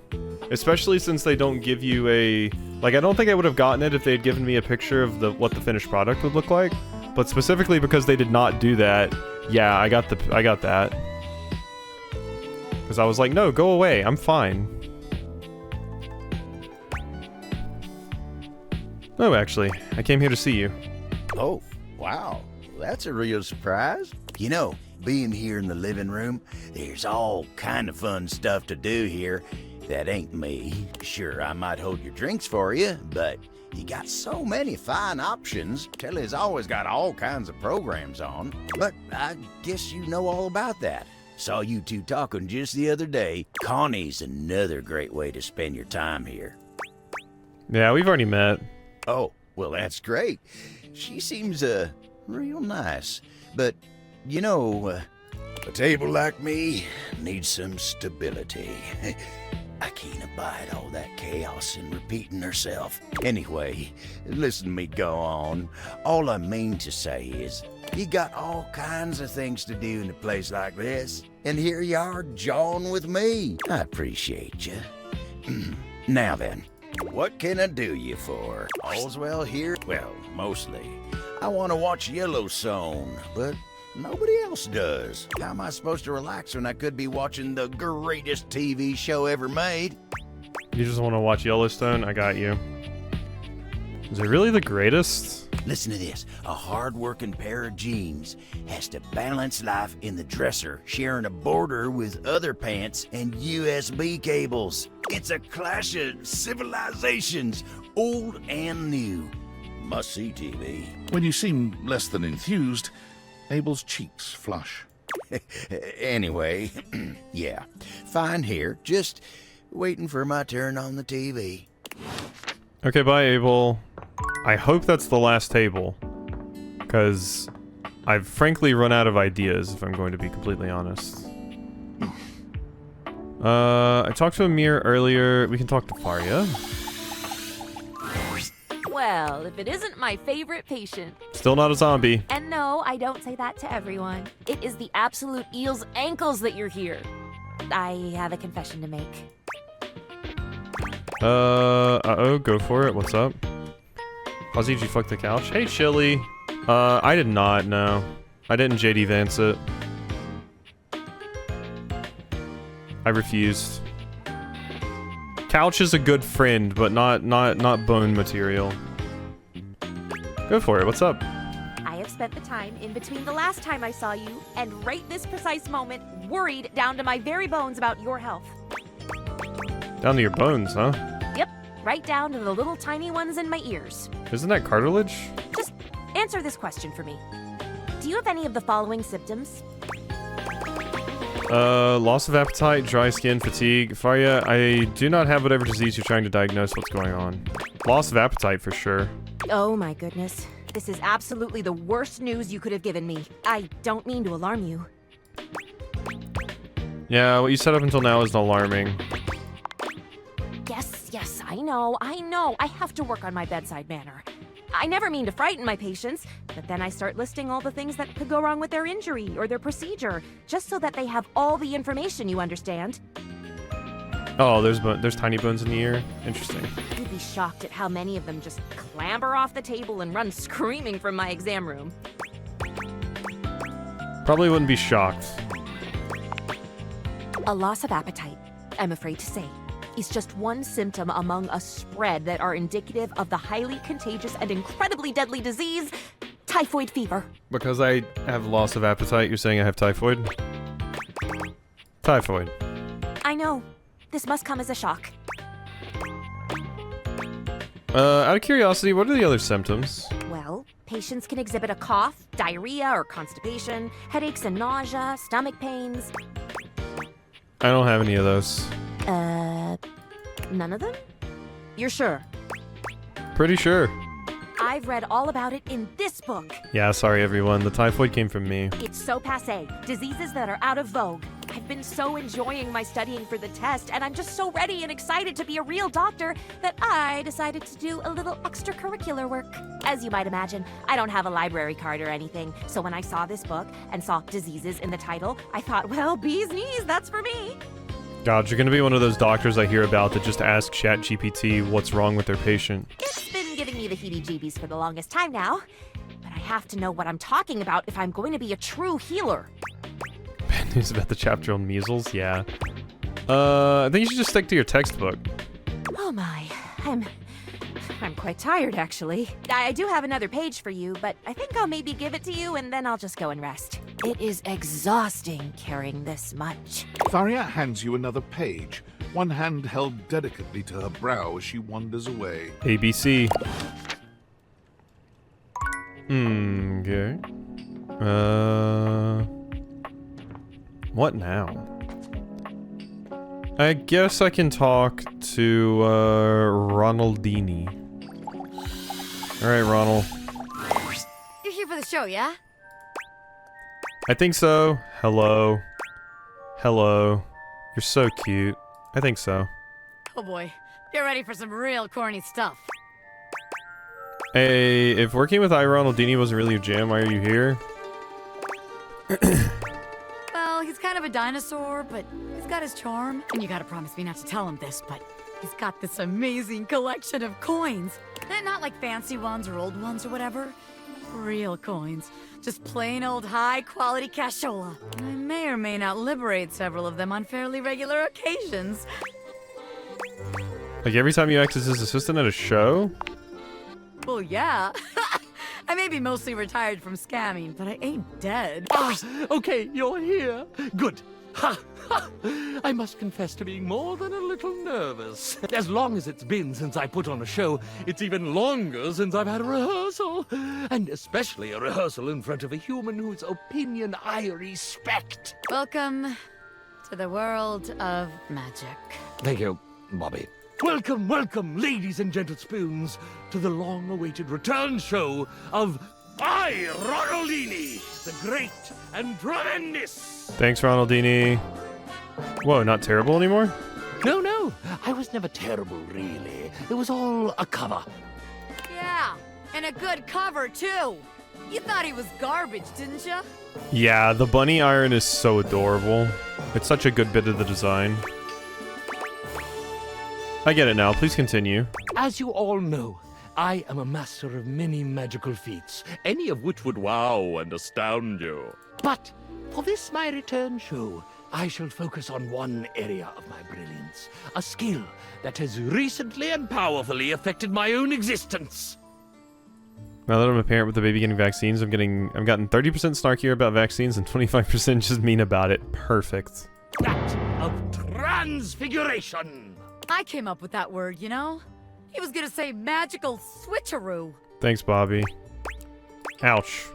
Especially since they don't give you a... Like, I don't think I would have gotten it if they had given me a picture of what the finished product would look like. But specifically because they did not do that, yeah, I got that. Because I was like, no, go away, I'm fine. No, actually, I came here to see you. Oh, wow. That's a real surprise. You know, being here in the living room, there's all kind of fun stuff to do here. That ain't me. Sure, I might hold your drinks for you, but you got so many fine options. Telly's always got all kinds of programs on. But I guess you know all about that. Saw you two talking just the other day. Connie's another great way to spend your time here. Yeah, we've already met. Oh, well, that's great. She seems, real nice. But, you know, a table like me needs some stability. I can't abide all that chaos and repeating herself. Anyway, listen to me go on. All I mean to say is, you got all kinds of things to do in a place like this, and here you are jawing with me. I appreciate you. Now then, what can I do you for? All's well here? Well, mostly. I want to watch Yellowstone, but nobody else does. How am I supposed to relax when I could be watching the greatest TV show ever made? You just want to watch Yellowstone? I got you. Is it really the greatest? Listen to this. A hard-working pair of jeans has to balance life in the dresser, sharing a border with other pants and USB cables. It's a clash of civilizations, old and new. Must-see TV. When you seem less than enthused, Abel's cheeks flush. Anyway, yeah, fine here. Just waiting for my turn on the TV. Okay, bye, Abel. I hope that's the last table. Because I've frankly run out of ideas, if I'm going to be completely honest. I talked to Amir earlier. We can talk to Faria. Well, if it isn't my favorite patient. Still not a zombie. And no, I don't say that to everyone. It is the absolute eel's ankles that you're here. I have a confession to make. Uh-oh, go for it. What's up? Ozzy, did you fuck the couch? Hey, Chili. I did not, no. I didn't JD Vance it. I refused. Couch is a good friend, but not bone material. Go for it, what's up? I have spent the time in between the last time I saw you and right this precise moment worried down to my very bones about your health. Down to your bones, huh? Yep, right down to the little tiny ones in my ears. Isn't that cartilage? Just answer this question for me. Do you have any of the following symptoms? Loss of appetite, dry skin, fatigue. Faria, I do not have whatever disease you're trying to diagnose what's going on. Loss of appetite for sure. Oh my goodness. This is absolutely the worst news you could have given me. I don't mean to alarm you. Yeah, what you said up until now is alarming. Yes, I know. I have to work on my bedside manner. I never mean to frighten my patients, but then I start listing all the things that could go wrong with their injury or their procedure, just so that they have all the information, you understand? Oh, there's tiny bones in the ear? Interesting. You'd be shocked at how many of them just clamber off the table and run screaming from my exam room. Probably wouldn't be shocked. A loss of appetite, I'm afraid to say, is just one symptom among a spread that are indicative of the highly contagious and incredibly deadly disease, typhoid fever. Because I have loss of appetite, you're saying I have typhoid? Typhoid. I know. This must come as a shock. Out of curiosity, what are the other symptoms? Well, patients can exhibit a cough, diarrhea or constipation, headaches and nausea, stomach pains. I don't have any of those. None of them? You're sure? Pretty sure. I've read all about it in this book. Yeah, sorry everyone, the typhoid came from me. It's so passé. Diseases that are out of vogue. I've been so enjoying my studying for the test, and I'm just so ready and excited to be a real doctor that I decided to do a little extracurricular work. As you might imagine, I don't have a library card or anything, so when I saw this book and saw diseases in the title, I thought, well, bee's knees, that's for me. God, you're gonna be one of those doctors I hear about that just ask ChatGPT what's wrong with their patient. It's been giving me the heebie-jeebies for the longest time now, but I have to know what I'm talking about if I'm going to be a true healer. Bad news about the chapter on measles? Yeah. I think you should just stick to your textbook. Oh my, I'm quite tired, actually. I do have another page for you, but I think I'll maybe give it to you and then I'll just go and rest. It is exhausting carrying this much. Faria hands you another page, one hand held delicately to her brow as she wanders away. ABC. Okay. What now? I guess I can talk to, Ronaldini. Alright, Ronald. You're here for the show, yeah? I think so. Hello. Hello. You're so cute. I think so. Oh boy, get ready for some real corny stuff. Hey, if working with Ronaldini wasn't really your jam, why are you here? Well, he's kind of a dinosaur, but he's got his charm. And you gotta promise me not to tell him this, but he's got this amazing collection of coins. And not like fancy ones or old ones or whatever. Real coins. Just plain old high-quality cashola. I may or may not liberate several of them on fairly regular occasions. Like every time you act as his assistant at a show? Well, yeah. I may be mostly retired from scamming, but I ain't dead. Ah, okay, you're here. Good. Ha! Ha! I must confess to being more than a little nervous. As long as it's been since I put on a show, it's even longer since I've had a rehearsal. And especially a rehearsal in front of a human whose opinion I respect. Welcome to the world of magic. Thank you, Bobby. Welcome, welcome, ladies and gentlespoons, to the long-awaited return show of I, Ronaldini, the great and tremendous. Thanks, Ronaldini. Whoa, not terrible anymore? No, I was never terrible, really. It was all a cover. Yeah, and a good cover, too. You thought he was garbage, didn't you? Yeah, the bunny iron is so adorable. It's such a good bit of the design. I get it now, please continue. As you all know, I am a master of many magical feats, any of which would wow and astound you. But for this my return show, I shall focus on one area of my brilliance, a skill that has recently and powerfully affected my own existence. Now that I'm a parent with a baby getting vaccines, I've gotten 30% snarkier about vaccines and 25% just mean about it. Perfect. That of transfiguration. I came up with that word, you know? He was gonna say magical switcheroo. Thanks, Bobby. Ouch.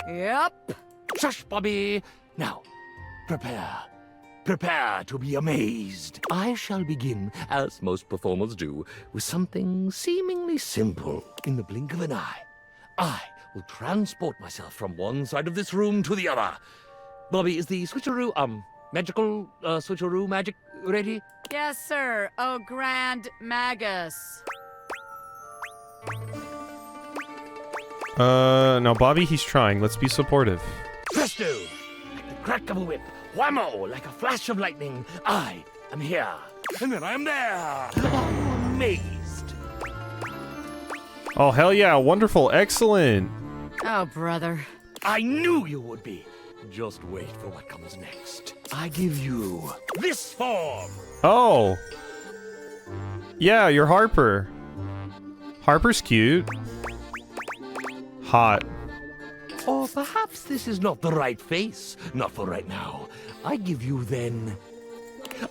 Yep. Shush, Bobby. Now, prepare. Prepare to be amazed. I shall begin, as most performers do, with something seemingly simple. In the blink of an eye, I will transport myself from one side of this room to the other. Bobby, is the switcheroo, magical, switcheroo magic? ready? Yes, sir. Oh, Grand Magus. Now Bobby, he's trying. Let's be supportive. Presto! Like the crack of a whip. Whammo! Like a flash of lightning. I am here. And then I am there. Oh, amazed. Oh, hell yeah. Wonderful. Excellent. Oh, brother. I knew you would be. Just wait for what comes next. I give you this form. Oh. Yeah, you're Harper. Harper's cute. Hot. Or perhaps this is not the right face. Not for right now. I give you then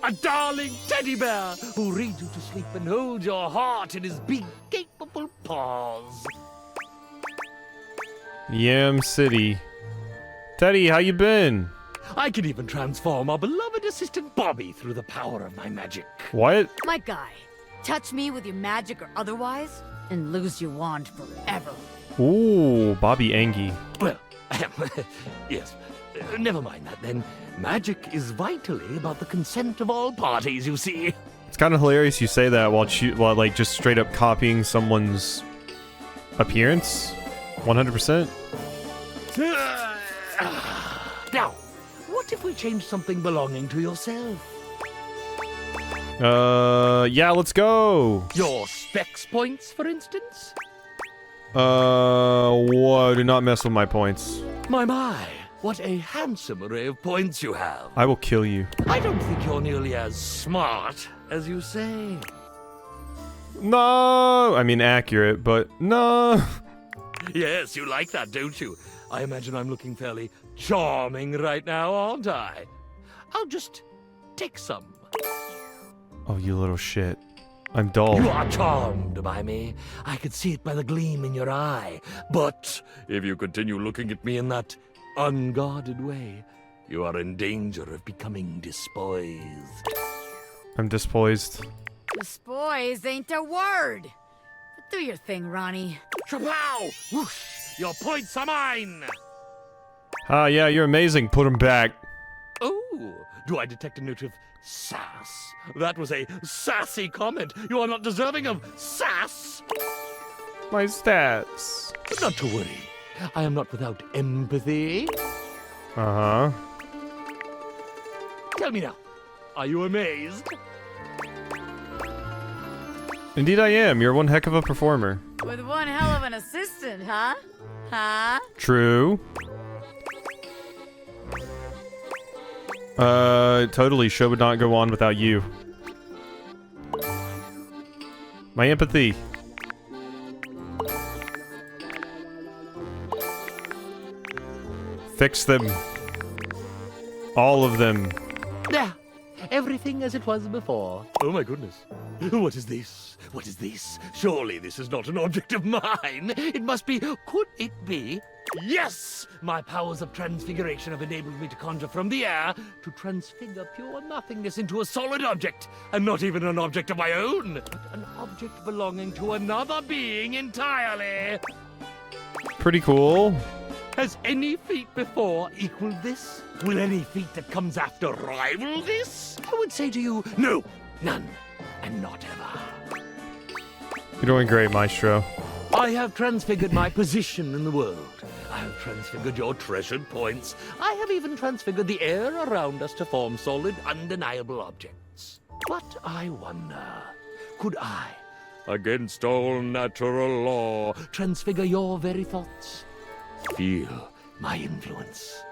a darling teddy bear who reads you to sleep and holds your heart in his big, capable paws. Yam City. Teddy, how you been? I can even transform our beloved assistant Bobby through the power of my magic. What? My guy, touch me with your magic or otherwise, and lose your wand forever. Ooh, Bobby Angie. Well, yes. Never mind that then. Magic is vitally about the consent of all parties, you see. It's kind of hilarious you say that while like just straight up copying someone's appearance. 100%. Now, what if we change something belonging to yourself? Yeah, let's go. Your specs points, for instance? Whoa, do not mess with my points. My, what a handsome array of points you have. I will kill you. I don't think you're nearly as smart as you say. No! I mean, accurate, but no. Yes, you like that, don't you? I imagine I'm looking fairly charming right now, aren't I? I'll just take some. Oh, you little shit. I'm dull. You are charmed by me. I could see it by the gleam in your eye. But if you continue looking at me in that unguarded way, you are in danger of becoming despoised. I'm dispoised. Despoised ain't a word. But do your thing, Ronnie. Chapow! Whoosh! Your points are mine! Ah, yeah, you're amazing. Put him back. Oh, do I detect a note of sass? That was a sassy comment. You are not deserving of sass. My stats. Not to worry. I am not without empathy. Uh-huh. Tell me now, are you amazed? Indeed I am. You're one heck of a performer. With one hell of an assistant, huh? Huh? True. Totally. Show would not go on without you. My empathy. Fix them. All of them. There. Everything as it was before. Oh my goodness. What is this? What is this? Surely this is not an object of mine. It must be. Could it be? Yes! My powers of transfiguration have enabled me to conjure from the air to transfigure pure nothingness into a solid object. And not even an object of my own, but an object belonging to another being entirely. Pretty cool. Has any feat before equaled this? Will any feat that comes after rival this? I would say to you, no, none, and not ever. You're doing great, Maestro. I have transfigured my position in the world. I have transfigured your treasured points. I have even transfigured the air around us to form solid, undeniable objects. But I wonder, could I, against all natural law, transfigure your very thoughts? Feel my influence.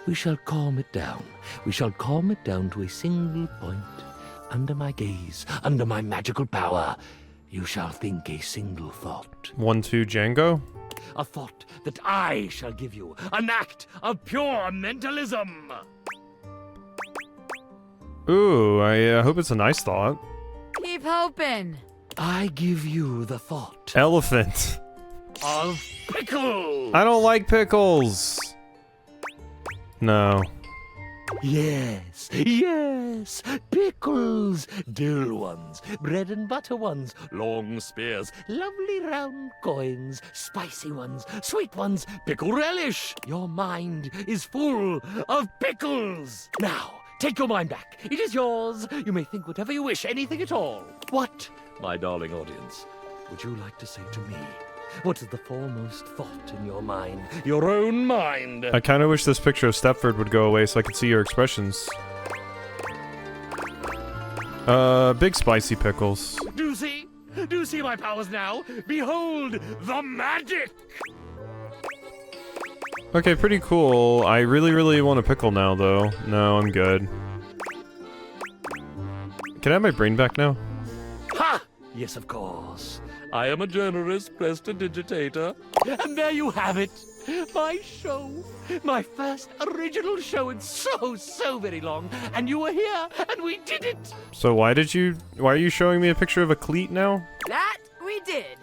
We shall calm it down. We shall calm it down to a single point. Under my gaze, under my magical power, you shall think a single thought. 1-2 Django? A thought that I shall give you. An act of pure mentalism. Ooh, I hope it's a nice thought. Keep hoping. I give you the thought Elephant. of pickles. I don't like pickles. No. Yes, yes, pickles, dill ones, bread and butter ones, long spears, lovely round coins, spicy ones, sweet ones, pickle relish. Your mind is full of pickles. Now, Take your mind back. It is yours. You may think whatever you wish, anything at all. What, my darling audience, would you like to say to me? What is the foremost thought in your mind? Your own mind? I kind of wish this picture of Stepford would go away so I could see your expressions. Big spicy pickles. Do you see? Do you see my powers now? Behold the magic! Okay, pretty cool. I really want a pickle now, though. No, I'm good. Can I have my brain back now? Ha! Yes, of course. I am a generous prestidigitator. And there you have it. My show. My first original show in so very long. And you were here, and we did it. So why are you showing me a picture of a cleat now? That we did.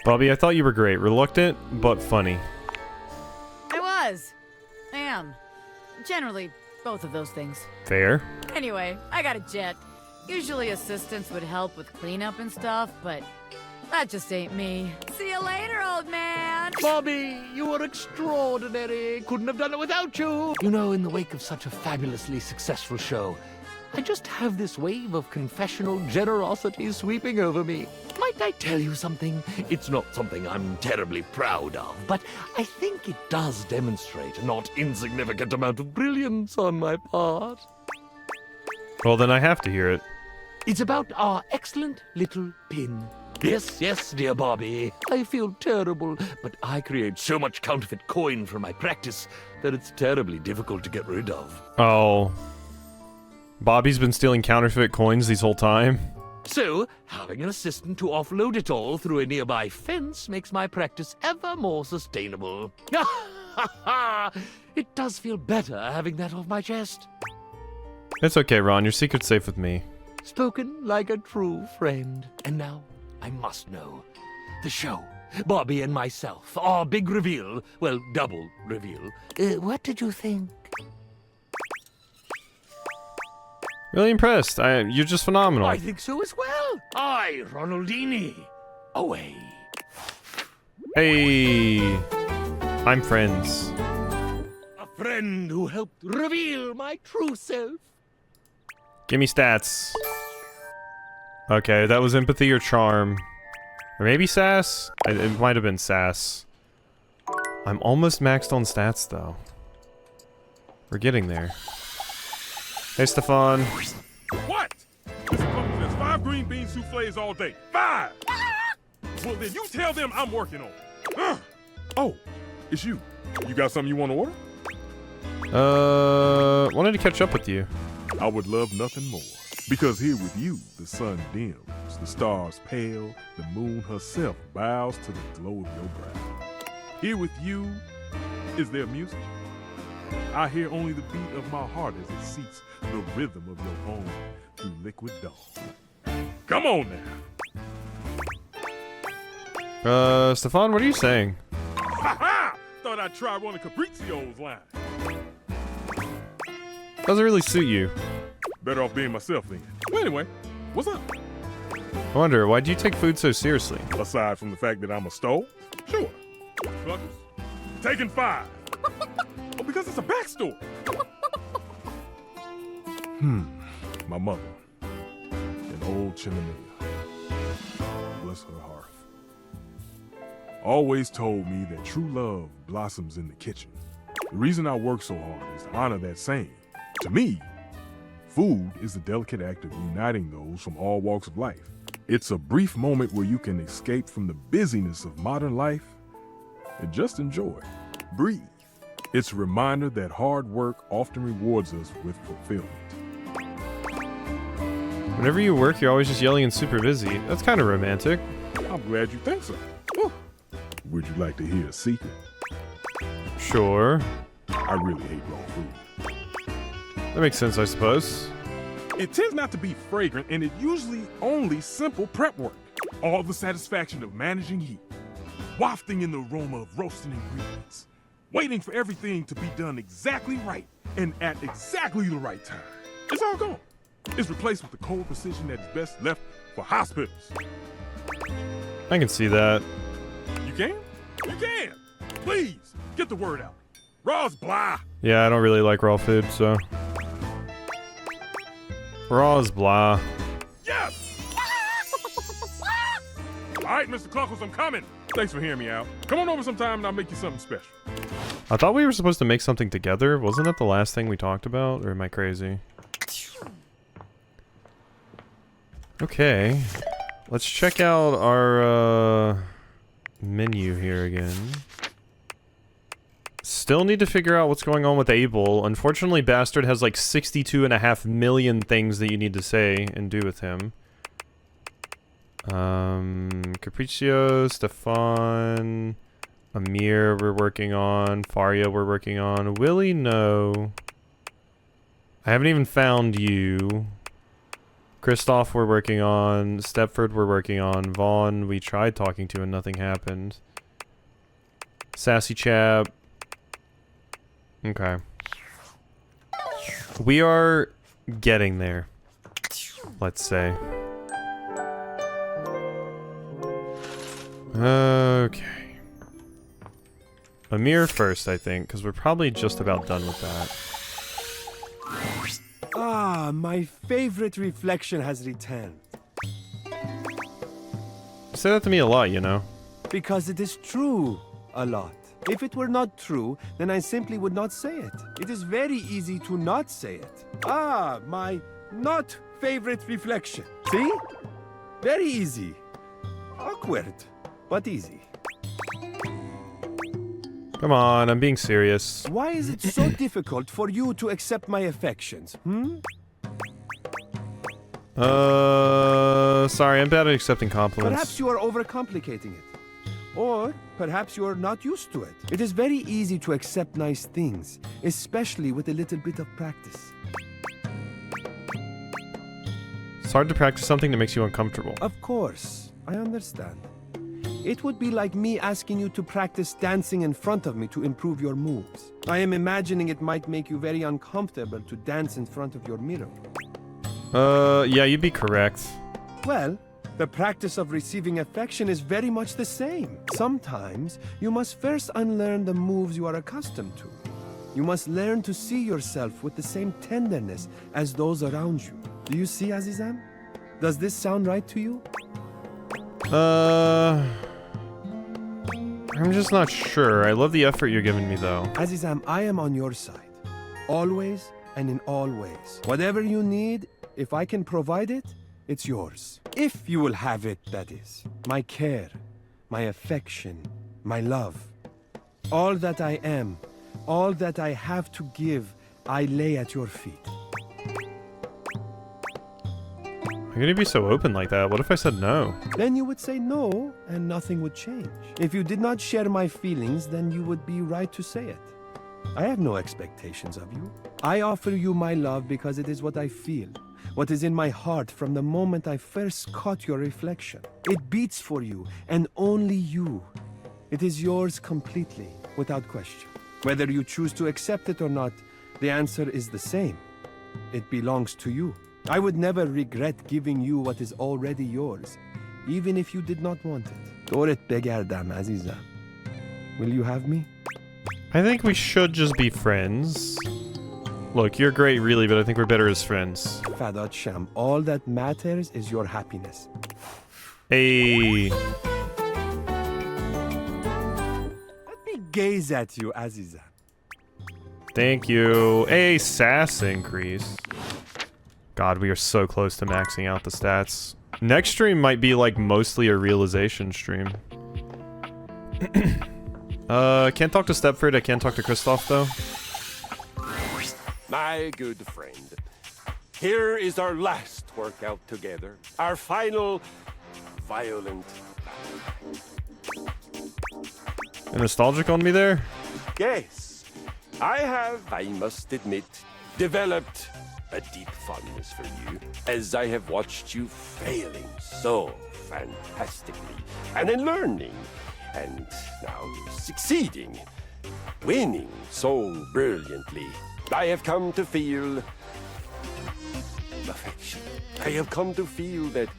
Bobby, I thought you were great. Reluctant, but funny. I was. I am. Generally, both of those things. Fair. Anyway, I got a jet. Usually assistants would help with cleanup and stuff, but that just ain't me. See you later, old man! Bobby, you were extraordinary. Couldn't have done it without you. You know, in the wake of such a fabulously successful show, I just have this wave of confessional generosity sweeping over me. Might I tell you something? It's not something I'm terribly proud of, but I think it does demonstrate a not insignificant amount of brilliance on my part. Well, then I have to hear it. It's about our excellent little pin. Yes, dear Bobby. I feel terrible, but I create so much counterfeit coin for my practice that it's terribly difficult to get rid of. Oh. Bobby's been stealing counterfeit coins this whole time? So, having an assistant to offload it all through a nearby fence makes my practice ever more sustainable. It does feel better having that off my chest. It's okay, Ron. Your secret's safe with me. Spoken like a true friend. And now, I must know. The show, Bobby and myself, our big reveal, well, double reveal. What did you think? Really impressed. You're just phenomenal. I think so as well. I, Ronaldini. Away. Hey. I'm friends. A friend who helped reveal my true self. Give me stats. Okay, that was empathy or charm. Or maybe sass? It might have been sass. I'm almost maxed on stats, though. We're getting there. Hey, Stefan. What? This company has 5 green bean soufflés all day. 5! Well, then you tell them I'm working on it. Oh, it's you. You got something you want to order? Wanted to catch up with you. I would love nothing more. Because here with you, the sun dims, the stars pale, the moon herself bows to the glow of your brow. Here with you, is there music? I hear only the beat of my heart as it seeks the rhythm of your own through liquid dawn. Come on now. Stefan, what are you saying? Ha ha! Thought I'd try one of Caprizio's lines. Doesn't really suit you. Better off being myself then. Well, anyway, what's up? I wonder, why do you take food so seriously? Aside from the fact that I'm a stole? Sure. Cluckers, taking 5. Oh, because it's a backstory. My mother, an old chimenea, bless her hearth, always told me that true love blossoms in the kitchen. The reason I work so hard is to honor that saying. To me, food is the delicate act of uniting those from all walks of life. It's a brief moment where you can escape from the busyness of modern life and just enjoy. Breathe. It's a reminder that hard work often rewards us with fulfillment. Whenever you work, you're always just yelling and super busy. That's kind of romantic. I'm glad you think so. Whew. Would you like to hear a secret? Sure. I really hate raw food. That makes sense, I suppose. It tends not to be fragrant, and it usually only simple prep work. All the satisfaction of managing heat, wafting in the aroma of roasting ingredients, waiting for everything to be done exactly right and at exactly the right time. It's all gone. It's replaced with the cold precision that is best left for hospitals. I can see that. You can? You can! Please, get the word out. Raw's blah. Yeah, I don't really like raw food, so... Raw is blah. Yes! Alright, Mr. Cluckles, I'm coming! Thanks for hearing me out. Come on over sometime and I'll make you something special. I thought we were supposed to make something together. Wasn't that the last thing we talked about? Or am I crazy? Okay. Let's check out our, menu here again. Still need to figure out what's going on with Abel. Unfortunately, Bastard has like 62.5 million things that you need to say and do with him. Capriccio, Stefan, Amir we're working on, Faria we're working on, Willie, no. I haven't even found you. Kristoff we're working on, Stepford we're working on, Vaughn we tried talking to and nothing happened. Sassy Chap. Okay. We are getting there, let's say. Okay. Amir first, I think, because we're probably just about done with that. Ah, my favorite reflection has returned. You say that to me a lot, you know. Because it is true, a lot. If it were not true, then I simply would not say it. It is very easy to not say it. Ah, my not favorite reflection. See? Very easy. Awkward, but easy. Come on, I'm being serious. Why is it so difficult for you to accept my affections, Sorry, I'm bad at accepting compliments. Perhaps you are overcomplicating it. Or perhaps you are not used to it. It is very easy to accept nice things, especially with a little bit of practice. It's hard to practice something that makes you uncomfortable. Of course, I understand. It would be like me asking you to practice dancing in front of me to improve your moves. I am imagining it might make you very uncomfortable to dance in front of your mirror. Yeah, you'd be correct. Well, the practice of receiving affection is very much the same. Sometimes, you must first unlearn the moves you are accustomed to. You must learn to see yourself with the same tenderness as those around you. Do you see, Azizam? Does this sound right to you? I'm just not sure. I love the effort you're giving me, though. Azizam, I am on your side. Always and in all ways. Whatever you need, if I can provide it, it's yours. If you will have it, that is. My care, my affection, my love. All that I am, all that I have to give, I lay at your feet. You're gonna be so open like that. What if I said no? Then you would say no, and nothing would change. If you did not share my feelings, then you would be right to say it. I have no expectations of you. I offer you my love because it is what I feel. What is in my heart from the moment I first caught your reflection. It beats for you, and only you. It is yours completely, without question. Whether you choose to accept it or not, the answer is the same. It belongs to you. I would never regret giving you what is already yours, even if you did not want it. Doret begerdam, Azizam. Will you have me? I think we should just be friends. Look, you're great, really, but I think we're better as friends. Fadat Sham, all that matters is your happiness. Hey. Let me gaze at you, Azizam. Thank you. A sass increase. God, we are so close to maxing out the stats. Next stream might be like mostly a realization stream. Can't talk to Stepford, I can't talk to Kristoff though. My good friend, here is our last workout together. Our final violent battle. Nostalgic on me there? Yes, I have, I must admit, developed a deep fondness for you, as I have watched you failing so fantastically, and then learning, and now succeeding, winning so brilliantly. I have come to feel affection. I have come to feel that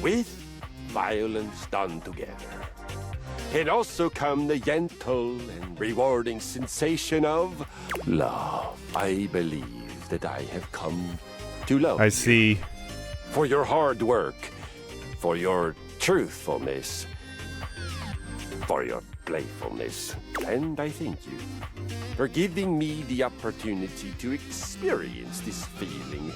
with violence done together, can also come the gentle and rewarding sensation of love. I believe that I have come to love I you. see. For your hard work, for your truthfulness, for your playfulness, and I thank you for giving me the opportunity to experience this feeling.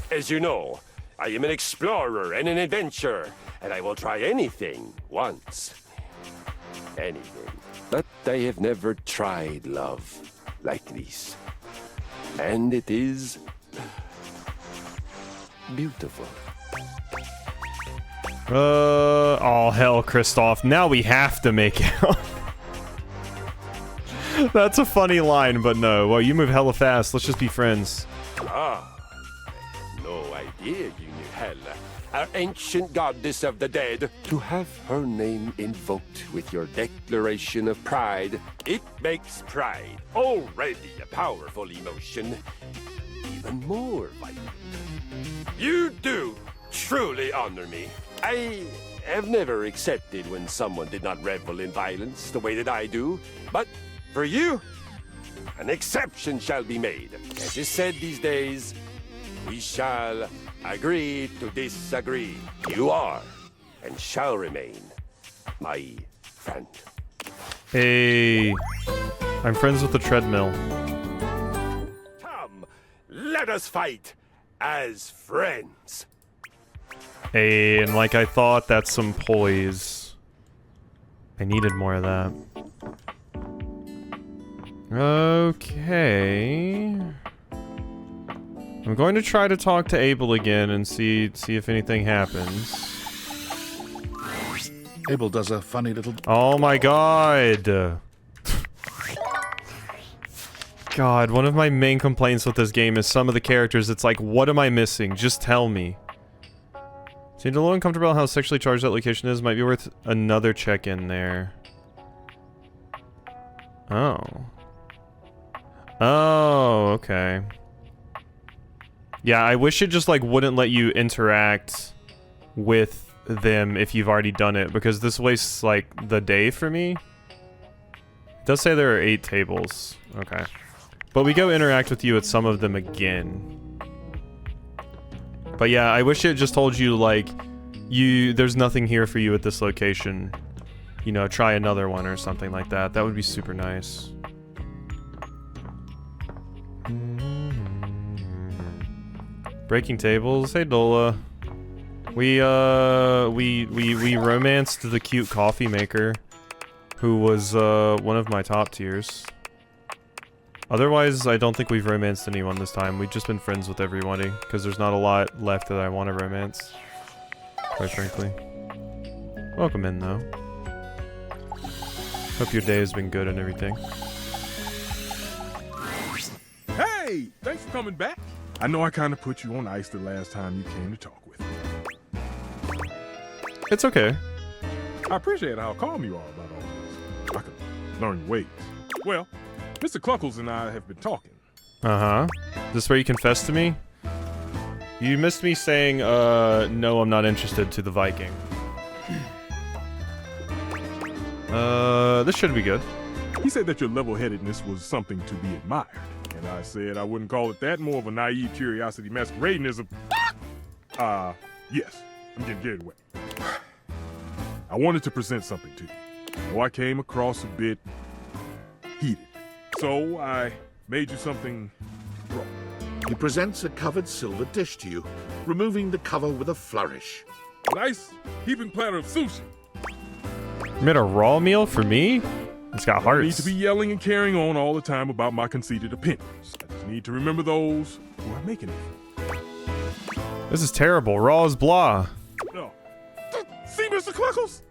As you know, I am an explorer and an adventurer, and I will try anything once. Anything. But I have never tried love like this. And it is beautiful. Oh hell, Kristoff. Now we have to make out. That's a funny line, but no. Well, you move hella fast. Let's just be friends. Ah, I had no idea you knew Hela, our ancient goddess of the dead. To have her name invoked with your declaration of pride, it makes pride, already a powerful emotion, even more vital. You do truly honor me. I have never accepted when someone did not revel in violence the way that I do, but for you, an exception shall be made. As is said these days, we shall agree to disagree. You are and shall remain my friend. Hey, I'm friends with the treadmill. Come, let us fight as friends. Hey, and like I thought, that's some poise. I needed more of that. Okay. I'm going to try to talk to Abel again and see if anything happens. Abel does a funny little... Oh my god! God, one of my main complaints with this game is some of the characters, it's like, what am I missing? Just tell me. Seemed a little uncomfortable how sexually charged that location is. Might be worth another check-in there. Oh. Oh, okay. Yeah, I wish it just, like, wouldn't let you interact with them if you've already done it, because this wastes, like, the day for me. It does say there are 8 tables. Okay. But we go interact with you at some of them again. But yeah, I wish it just told you, like, there's nothing here for you at this location. You know, try another one or something like that. That would be super nice. Breaking tables. Hey, Dola. We romanced the cute coffee maker, who was, one of my top tiers. Otherwise, I don't think we've romanced anyone this time. We've just been friends with everybody, because there's not a lot left that I want to romance. Quite frankly. Welcome in, though. Hope your day has been good and everything. Hey! Thanks for coming back. I know I kind of put you on ice the last time you came to talk with me. It's okay. I appreciate how calm you are about all this. I could learn your ways. Well, Mr. Cluckles and I have been talking. Uh-huh. Is this where you confess to me? You missed me saying, no, I'm not interested to the Viking. This should be good. He said that your level-headedness was something to be admired. And I said I wouldn't call it that, more of a naive curiosity masquerading as a... yes. I'm getting carried away. I wanted to present something to you. Though I came across a bit heated. So I made you something raw. He presents a covered silver dish to you, removing the cover with a flourish. A nice heaping platter of sushi. You made a raw meal for me? It's got hearts. I need to be yelling and carrying on all the time about my conceited opinions. I just need to remember those who are making it. This is terrible. Raw as blah. No. See, Mr. Cluckles?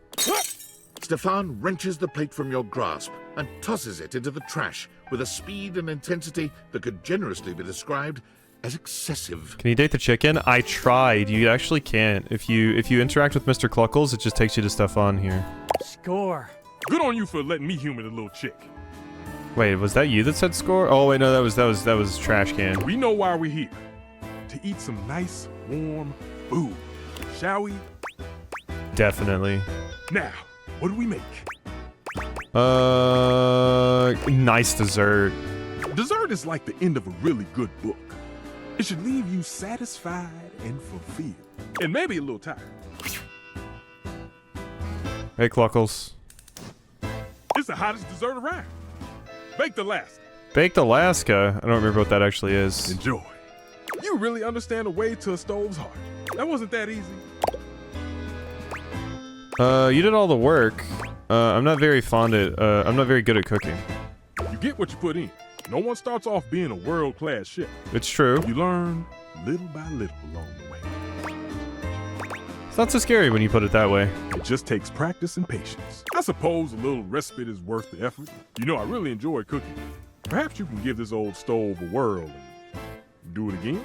Stefan wrenches the plate from your grasp and tosses it into the trash with a speed and intensity that could generously be described as excessive. Can you date the chicken? I tried. You actually can't. If you interact with Mr. Cluckles, it just takes you to Stefan here. Score. Good on you for letting me humor the little chick. Wait, was that you that said score? Oh wait, no, that was Trash Can. We know why we're here. To eat some nice, warm food. Shall we? Definitely. Now, what do we make? Nice dessert. Dessert is like the end of a really good book. It should leave you satisfied and fulfilled. And maybe a little tired. Hey, Cluckles. It's the hottest dessert around. Baked Alaska. Baked Alaska? I don't remember what that actually is. Enjoy. You really understand the way to a stove's heart. That wasn't that easy. You did all the work. I'm not very good at cooking. You get what you put in. No one starts off being a world-class chef. It's true. You learn little by little along the way. It's not so scary when you put it that way. It just takes practice and patience. I suppose a little respite is worth the effort. You know, I really enjoy cooking. Perhaps you can give this old stove a whirl and do it again?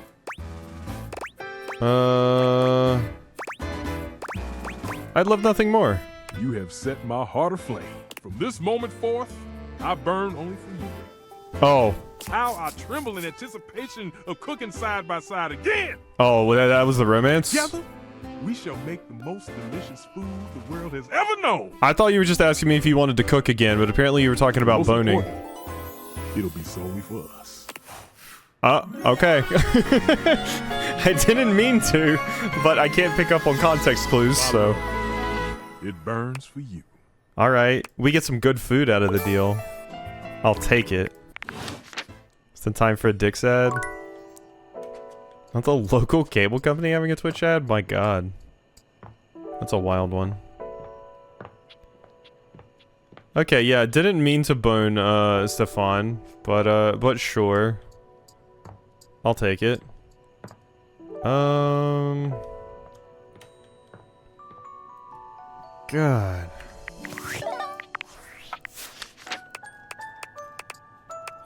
I'd love nothing more. You have set my heart aflame. From this moment forth, I burn only for you. Oh. How I tremble in anticipation of cooking side by side again. Oh, well, that was the romance? Together, we shall make the most delicious food the world has ever known. I thought you were just asking me if you wanted to cook again, but apparently you were talking about boning. It'll be solely for us. Okay. I didn't mean to, but I can't pick up on context clues, so. It burns for you. Alright, we get some good food out of the deal. I'll take it. It's the time for a Dix ad. Not the local cable company having a Twitch ad? My god. That's a wild one. Okay, yeah, didn't mean to bone, Stefan, but sure. I'll take it. God.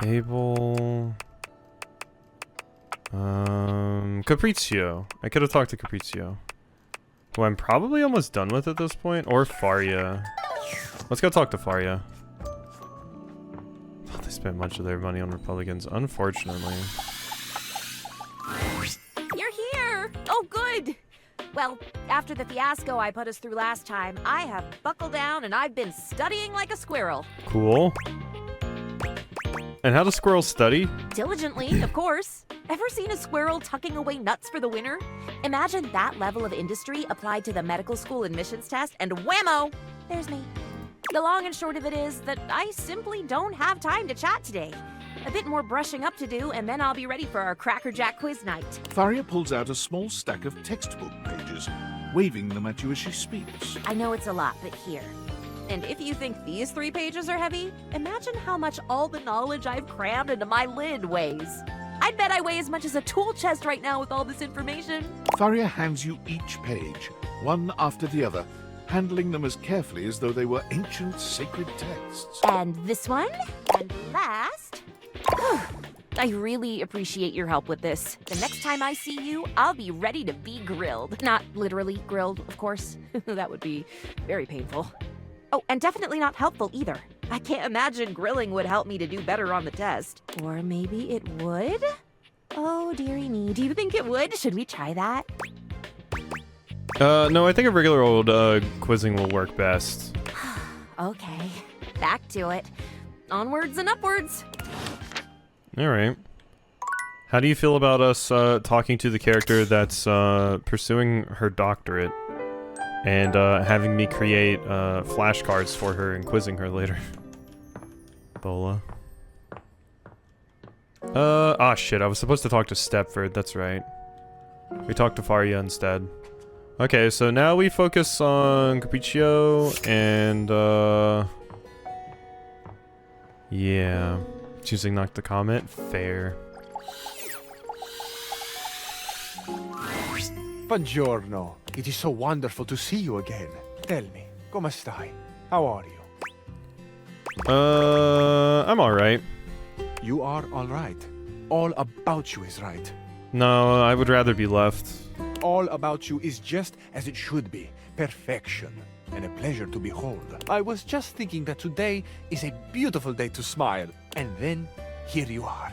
Abel. Capriccio. I could have talked to Capriccio. Who I'm probably almost done with at this point. Or Faria. Let's go talk to Faria. Oh, they spent much of their money on Republicans, unfortunately. You're here! Oh, good! Well, after the fiasco I put us through last time, I have buckled down and I've been studying like a squirrel. Cool. And how do squirrels study? Diligently, of course. Ever seen a squirrel tucking away nuts for the winter? Imagine that level of industry applied to the medical school admissions test, and whammo! There's me. The long and short of it is that I simply don't have time to chat today. A bit more brushing up to do, and then I'll be ready for our Crackerjack quiz night. Faria pulls out a small stack of textbook pages, waving them at you as she speaks. I know it's a lot, but here. And if you think these 3 pages are heavy, imagine how much all the knowledge I've crammed into my lid weighs. I'd bet I weigh as much as a tool chest right now with all this information. Faria hands you each page, one after the other, handling them as carefully as though they were ancient sacred texts. And this one, and last. I really appreciate your help with this. The next time I see you, I'll be ready to be grilled. Not literally grilled, of course. That would be very painful. Oh, and definitely not helpful either. I can't imagine grilling would help me to do better on the test. Or maybe it would? Oh, dearie me. Do you think it would? Should we try that? No, I think a regular old, quizzing will work best. Okay, back to it. Onwards and upwards. Alright. How do you feel about us, talking to the character that's, pursuing her doctorate? And, having me create, flashcards for her and quizzing her later. Bola. Shit, I was supposed to talk to Stepford, that's right. We talked to Faria instead. Okay, so now we focus on Capriccio, and, yeah. Choosing not to comment? Fair. Buongiorno. It is so wonderful to see you again. Tell me, come stai? How are you? I'm alright. You are alright. All about you is right. No, I would rather be left. All about you is just as it should be. Perfection. And a pleasure to behold. I was just thinking that today is a beautiful day to smile. And then, here you are.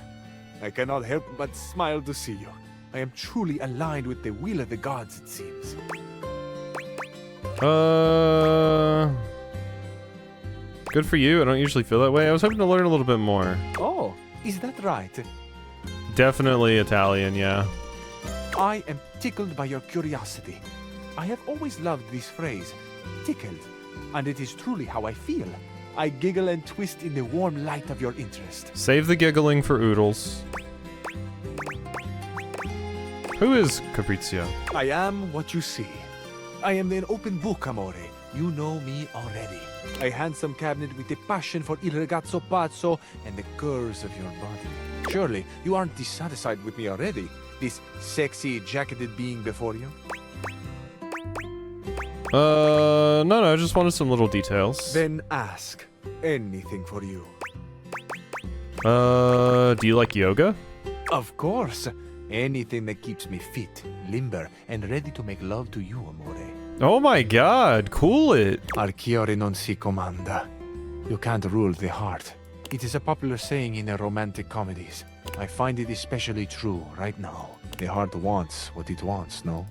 I cannot help but smile to see you. I am truly aligned with the will of the gods, it seems. Good for you. I don't usually feel that way. I was hoping to learn a little bit more. Oh, is that right? Definitely Italian, yeah. I am tickled by your curiosity. I have always loved this phrase, tickled, and it is truly how I feel. I giggle and twist in the warm light of your interest. Save the giggling for oodles. Who is Capriccio? I am what you see. I am an open book, amore. You know me already. A handsome cabinet with a passion for il ragazzo pazzo and the curves of your body. Surely, you aren't dissatisfied with me already? This sexy, jacketed being before you? No, I just wanted some little details. Then ask. Anything for you. Do you like yoga? Of course. Anything that keeps me fit, limber, and ready to make love to you, amore. Oh my god, cool it. Archiore non si comanda. You can't rule the heart. It is a popular saying in the romantic comedies. I find it especially true right now. The heart wants what it wants, no?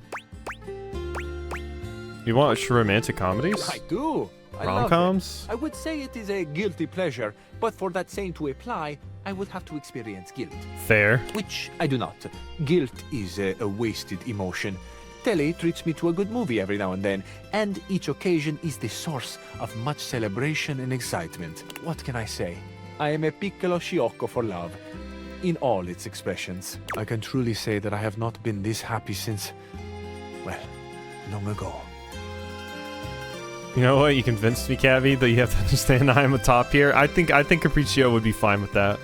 You watch romantic comedies? I do. I love Rom-coms? it. I would say it is a guilty pleasure, but for that saying to apply, I would have to experience guilt. Fair. Which I do not. Guilt is a wasted emotion. Telly treats me to a good movie every now and then, and each occasion is the source of much celebration and excitement. What can I say? I am a piccolo sciocco for love, in all its expressions. I can truly say that I have not been this happy since, well, long ago. You know what? You convinced me, Cavi, that you have to understand I am a top here. I think Capriccio would be fine with that.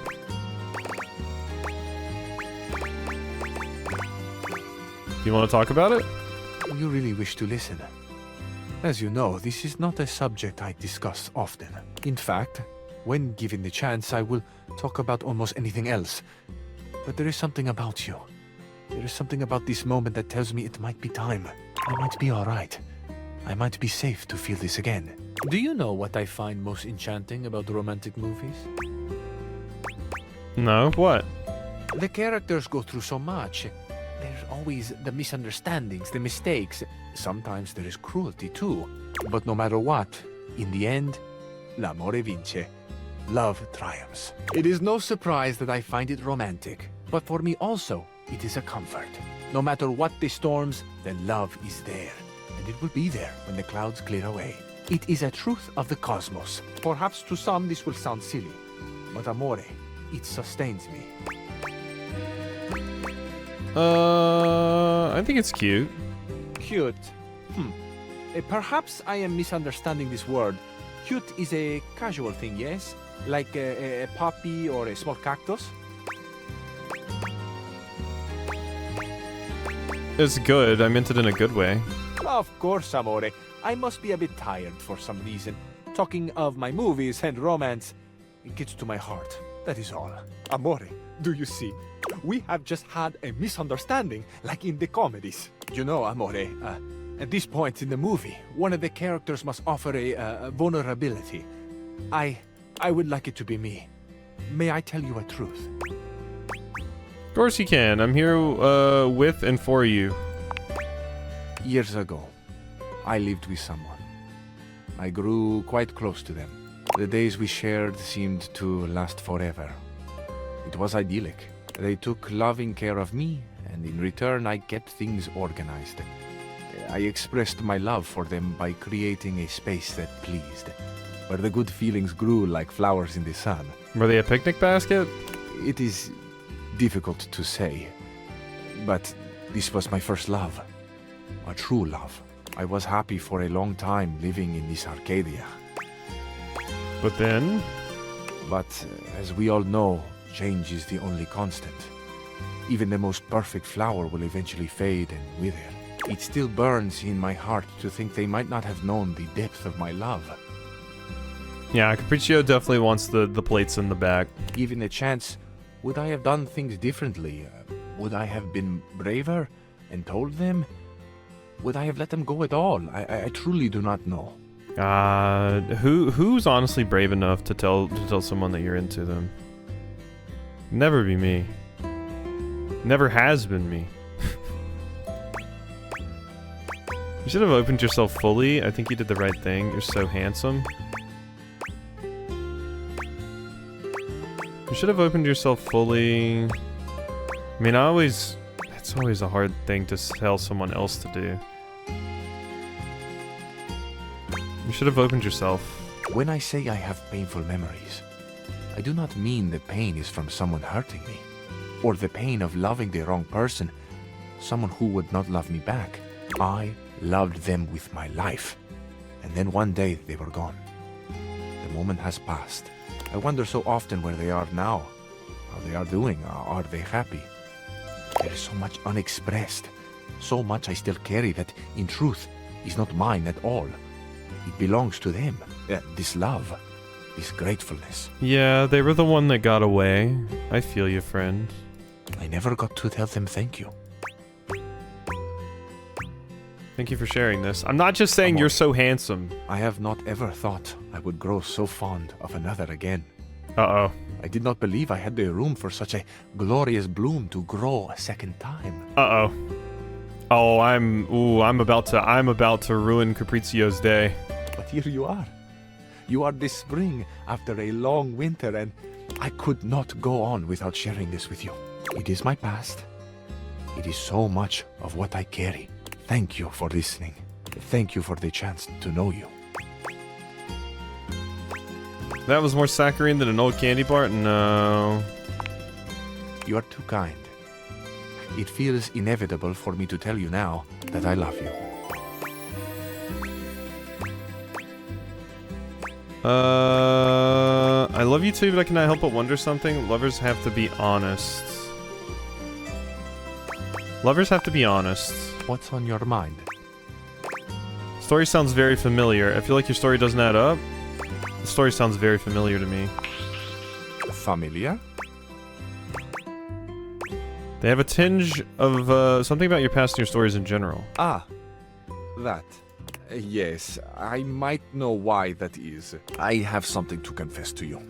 Do you want to talk about it? You really wish to listen? As you know, this is not a subject I discuss often. In fact, when given the chance, I will talk about almost anything else. But there is something about you. There is something about this moment that tells me it might be time. I might be alright. I might be safe to feel this again. Do you know what I find most enchanting about romantic movies? No, what? The characters go through so much. There's always the misunderstandings, the mistakes. Sometimes there is cruelty too. But no matter what, in the end, l'amore vince. Love triumphs. It is no surprise that I find it romantic. But for me also, it is a comfort. No matter what the storms, the love is there. And it will be there when the clouds clear away. It is a truth of the cosmos. Perhaps to some this will sound silly. But amore, it sustains me. I think it's cute. Cute. Perhaps I am misunderstanding this word. Cute is a casual thing, yes? Like a poppy or a small cactus? It's good. I meant it in a good way. Of course, amore. I must be a bit tired for some reason. Talking of my movies and romance, it gets to my heart. That is all. Amore, do you see? We have just had a misunderstanding, like in the comedies. You know, amore, at this point in the movie, one of the characters must offer a vulnerability. I would like it to be me. May I tell you a truth? Of course you can. I'm here with and for you. Years ago, I lived with someone. I grew quite close to them. The days we shared seemed to last forever. It was idyllic. They took loving care of me, and in return I kept things organized. I expressed my love for them by creating a space that pleased, where the good feelings grew like flowers in the sun. Were they a picnic basket? It is difficult to say, but this was my first love. A true love. I was happy for a long time living in this Arcadia. But then? But as we all know, change is the only constant. Even the most perfect flower will eventually fade and wither. It still burns in my heart to think they might not have known the depth of my love. Yeah, Capriccio definitely wants the plates in the back. Given a chance, would I have done things differently? Would I have been braver and told them? Would I have let them go at all? I truly do not know. Who's honestly brave enough to tell someone that you're into them? Never be me. Never has been me. You should have opened yourself fully. I think you did the right thing. You're so handsome. You should have opened yourself fully. I mean, it's always a hard thing to tell someone else to do. You should have opened yourself. When I say I have painful memories, I do not mean the pain is from someone hurting me, or the pain of loving the wrong person, someone who would not love me back. I loved them with my life, and then one day they were gone. The moment has passed. I wonder so often where they are now, how they are doing, are they happy? There is so much unexpressed, so much I still carry that, in truth, is not mine at all. It belongs to them. This love, this gratefulness. Yeah, they were the one that got away. I feel you, friend. I never got to tell them thank you. Thank you for sharing this. I'm not just saying you're so handsome. I have not ever thought I would grow so fond of another again. Uh-oh. I did not believe I had the room for such a glorious bloom to grow a second time. Uh-oh. Oh, I'm about to ruin Capricio's day. But here you are. You are this spring after a long winter, and I could not go on without sharing this with you. It is my past. It is so much of what I carry. Thank you for listening. Thank you for the chance to know you. That was more saccharine than an old candy bar? No. You are too kind. It feels inevitable for me to tell you now that I love you. I love you too, but I cannot help but wonder something. Lovers have to be honest. Lovers have to be honest. What's on your mind? Story sounds very familiar. I feel like your story doesn't add up. The story sounds very familiar to me. Familiar? They have a tinge of something about your past and your stories in general. Ah, that. Yes, I might know why that is. I have something to confess to you.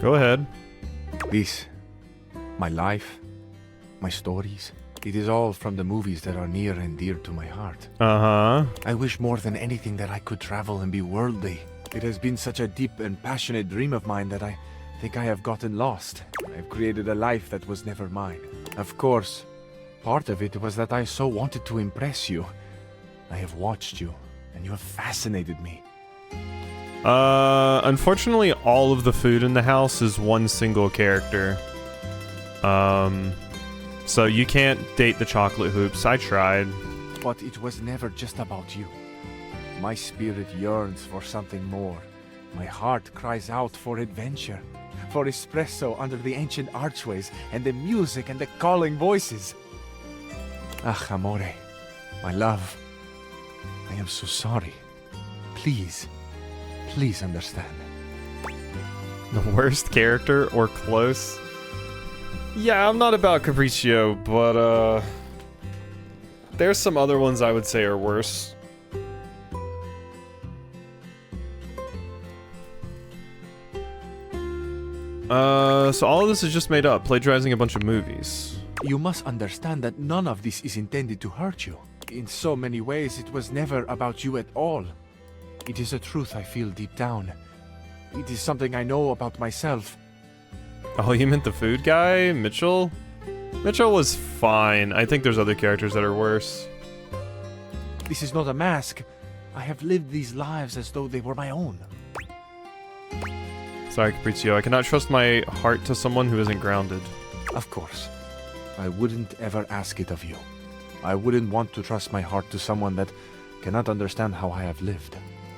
Go ahead. This, my life, my stories, it is all from the movies that are near and dear to my heart. Uh-huh. I wish more than anything that I could travel and be worldly. It has been such a deep and passionate dream of mine that I think I have gotten lost. I've created a life that was never mine. Of course, part of it was that I so wanted to impress you. I have watched you, and you have fascinated me. Unfortunately, all of the food in the house is one single character. So you can't date the chocolate hoops. I tried. But it was never just about you. My spirit yearns for something more. My heart cries out for adventure, for espresso under the ancient archways, and the music and the calling voices. Ah, amore, my love. I am so sorry. Please, please understand. The worst character or close? Yeah, I'm not about Capriccio, but there's some other ones I would say are worse. So all of this is just made up, plagiarizing a bunch of movies. You must understand that none of this is intended to hurt you. In so many ways, it was never about you at all. It is a truth I feel deep down. It is something I know about myself. Oh, you meant the food guy? Mitchell? Mitchell was fine. I think there's other characters that are worse. This is not a mask. I have lived these lives as though they were my own. Sorry, Capriccio. I cannot trust my heart to someone who isn't grounded. Of course. I wouldn't ever ask it of you. I wouldn't want to trust my heart to someone that cannot understand how I have lived.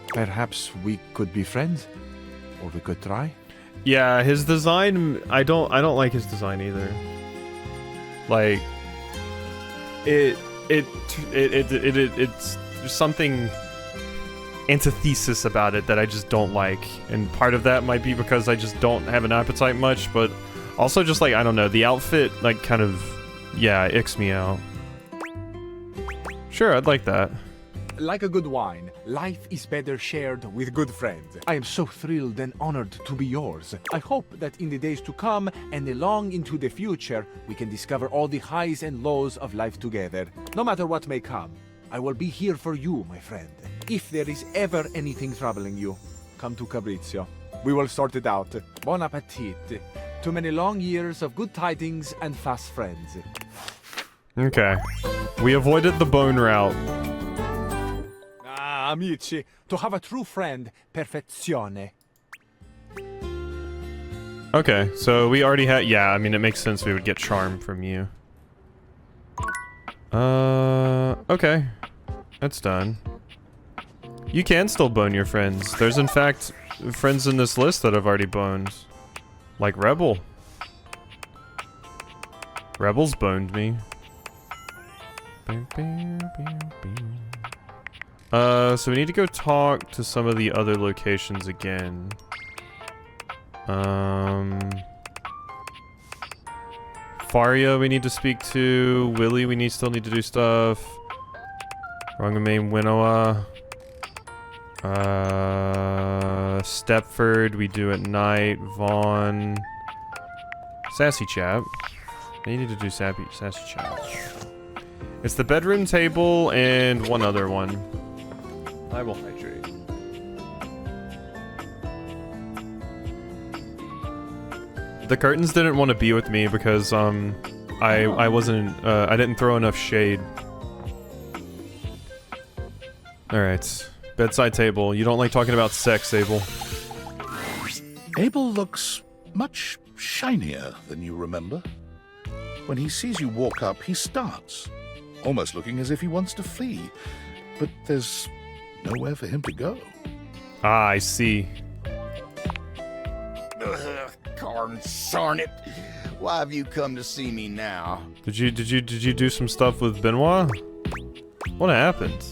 Perhaps we could be friends? Or we could try? Yeah, his design, I don't like his design either. Like it's there's something antithesis about it that I just don't like. And part of that might be because I just don't have an appetite much, but also just like, I don't know, the outfit like kind of, yeah, icks me out. Sure, I'd like that. Like a good wine, life is better shared with good friends. I am so thrilled and honored to be yours. I hope that in the days to come and long into the future, we can discover all the highs and lows of life together. No matter what may come, I will be here for you, my friend. If there is ever anything troubling you, come to Capriccio. We will sort it out. Bon appetit. Too many long years of good tidings and fast friends. Okay. We avoided the bone route. Ah, amici, to have a true friend, perfezione. Okay, so we already had... Yeah, I mean, it makes sense we would get charm from you. Okay. That's done. You can still bone your friends. There's, in fact, friends in this list that have already boned. Like Rebel. Rebel's boned me. So we need to go talk to some of the other locations again. Faria we need to speak to. Willie we still need to do stuff. Rongame Winoa. Stepford we do at night. Vaughn. Sassy Chap. I need to do Sassy Chap. It's the bedroom table and one other one. I will hydrate. The curtains didn't want to be with me because I wasn't I didn't throw enough shade. Alright. Bedside table. You don't like talking about sex, Abel. Abel looks much shinier than you remember. When he sees you walk up, he starts, almost looking as if he wants to flee. But there's nowhere for him to go. Ah, I see. Darn it. Why have you come to see me now? Did you do some stuff with Benoit? What happened?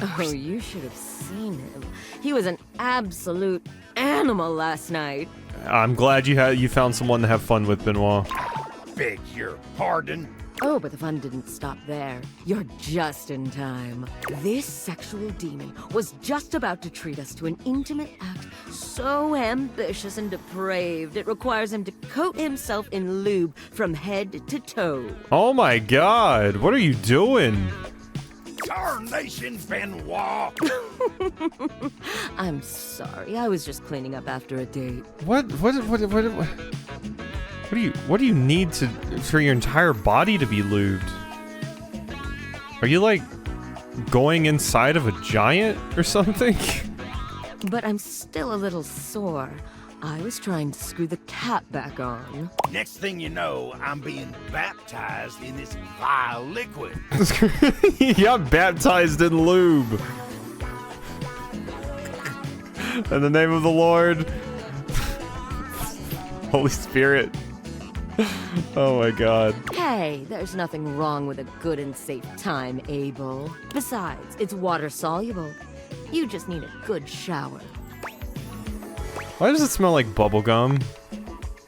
Oh, you should have seen him. He was an absolute animal last night. I'm glad you found someone to have fun with, Benoit. Beg your pardon? Oh, but the fun didn't stop there. You're just in time. This sexual demon was just about to treat us to an intimate act so ambitious and depraved it requires him to coat himself in lube from head to toe. Oh my god, what are you doing? Tarnation, Benoit! I'm sorry, I was just cleaning up after a date. What do you need for your entire body to be lubed? Are you like going inside of a giant or something? But I'm still a little sore. I was trying to screw the cap back on. Next thing you know, I'm being baptized in this vile liquid. You got baptized in lube. In the name of the Lord. Holy Spirit. Oh my god. Hey, there's nothing wrong with a good and safe time, Abel. Besides, it's water soluble. You just need a good shower. Why does it smell like bubblegum?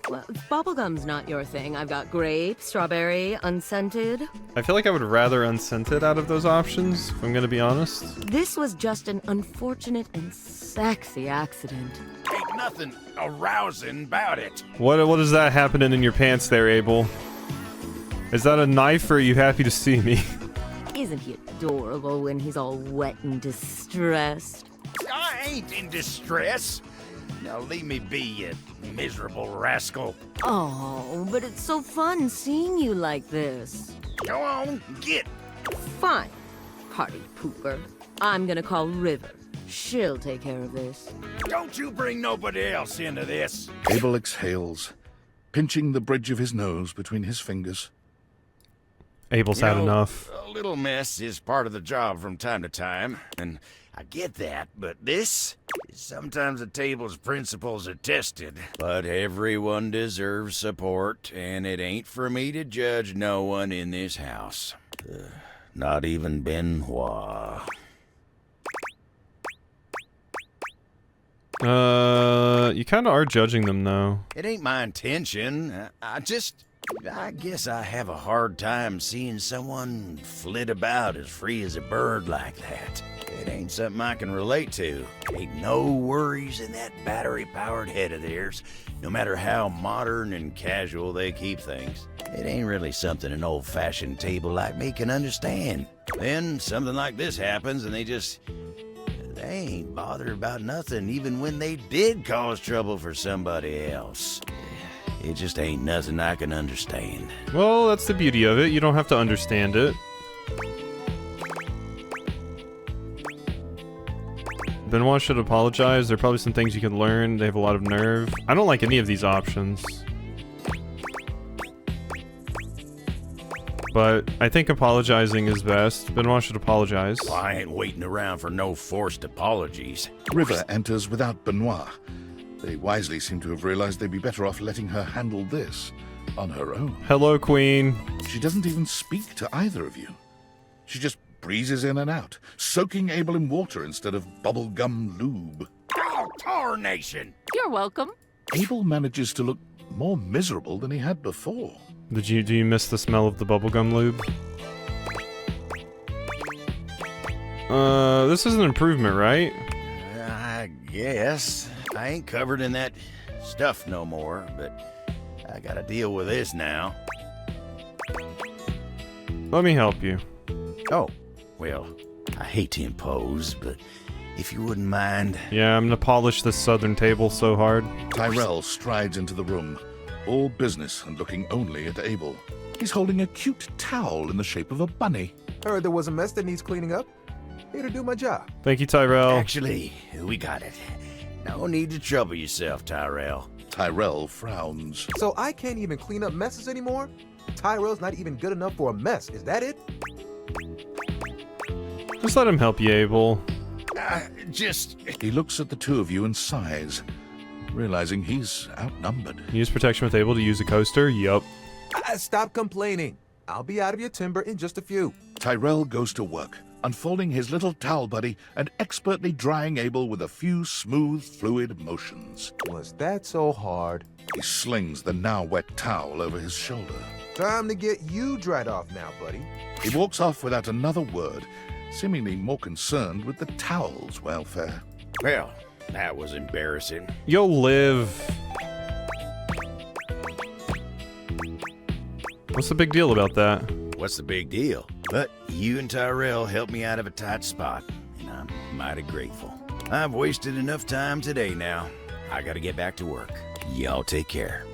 Well, bubblegum's not your thing. I've got grape, strawberry, unscented. I feel like I would rather unscented out of those options, if I'm gonna be honest. This was just an unfortunate and sexy accident. Ain't nothing arousing about it. What is that happening in your pants there, Abel? Is that a knife or are you happy to see me? Isn't he adorable when he's all wet and distressed? I ain't in distress. Now leave me be, you miserable rascal. Oh, but it's so fun seeing you like this. Go on, get. Fine, party pooper. I'm gonna call River. She'll take care of this. Don't you bring nobody else into this. Abel exhales, pinching the bridge of his nose between his fingers. Abel's had enough. A little mess is part of the job from time to time, and I get that, but this is sometimes a table's principles are tested. But everyone deserves support, and it ain't for me to judge no one in this house. Not even Benoit. You kind of are judging them, though. It ain't my intention. I guess I have a hard time seeing someone flit about as free as a bird like that. It ain't something I can relate to. Ain't no worries in that battery-powered head of theirs, no matter how modern and casual they keep things. It ain't really something an old-fashioned table like me can understand. Then something like this happens and they They ain't bothered about nothing even when they did cause trouble for somebody else. It just ain't nothing I can understand. Well, that's the beauty of it. You don't have to understand it. Benoit should apologize. There are probably some things you can learn. They have a lot of nerve. I don't like any of these options. But I think apologizing is best. Benoit should apologize. Well, I ain't waiting around for no forced apologies. River enters without Benoit. They wisely seem to have realized they'd be better off letting her handle this on her own. Hello, Queen. She doesn't even speak to either of you. She just breezes in and out, soaking Abel in water instead of bubblegum lube. Oh, tarnation! You're welcome. Abel manages to look more miserable than he had before. Do you miss the smell of the bubblegum lube? This is an improvement, right? I guess. I ain't covered in that stuff no more, but I gotta deal with this now. Let me help you. Oh, well, I hate to impose, but if you wouldn't mind... Yeah, I'm gonna polish this southern table so hard. Tyrell strides into the room, all business and looking only at Abel. He's holding a cute towel in the shape of a bunny. Heard there was a mess that needs cleaning up. Here to do my job. Thank you, Tyrell. Actually, we got it. No need to trouble yourself, Tyrell. Tyrell frowns. So I can't even clean up messes anymore? Tyrell's not even good enough for a mess, is that it? Just let him help you, Abel. He looks at the two of you and sighs, realizing he's outnumbered. Use protection with Abel to use a coaster? Yup. Stop complaining. I'll be out of your timber in just a few. Tyrell goes to work, unfolding his little towel buddy and expertly drying Abel with a few smooth, fluid motions. Was that so hard? He slings the now wet towel over his shoulder. Time to get you dried off now, buddy. He walks off without another word, seemingly more concerned with the towel's welfare. Well, that was embarrassing. You'll live. What's the big deal about that? What's the big deal? But you and Tyrell helped me out of a tight spot, and I'm mighty grateful. I've wasted enough time today now. I gotta get back to work. Y'all take care.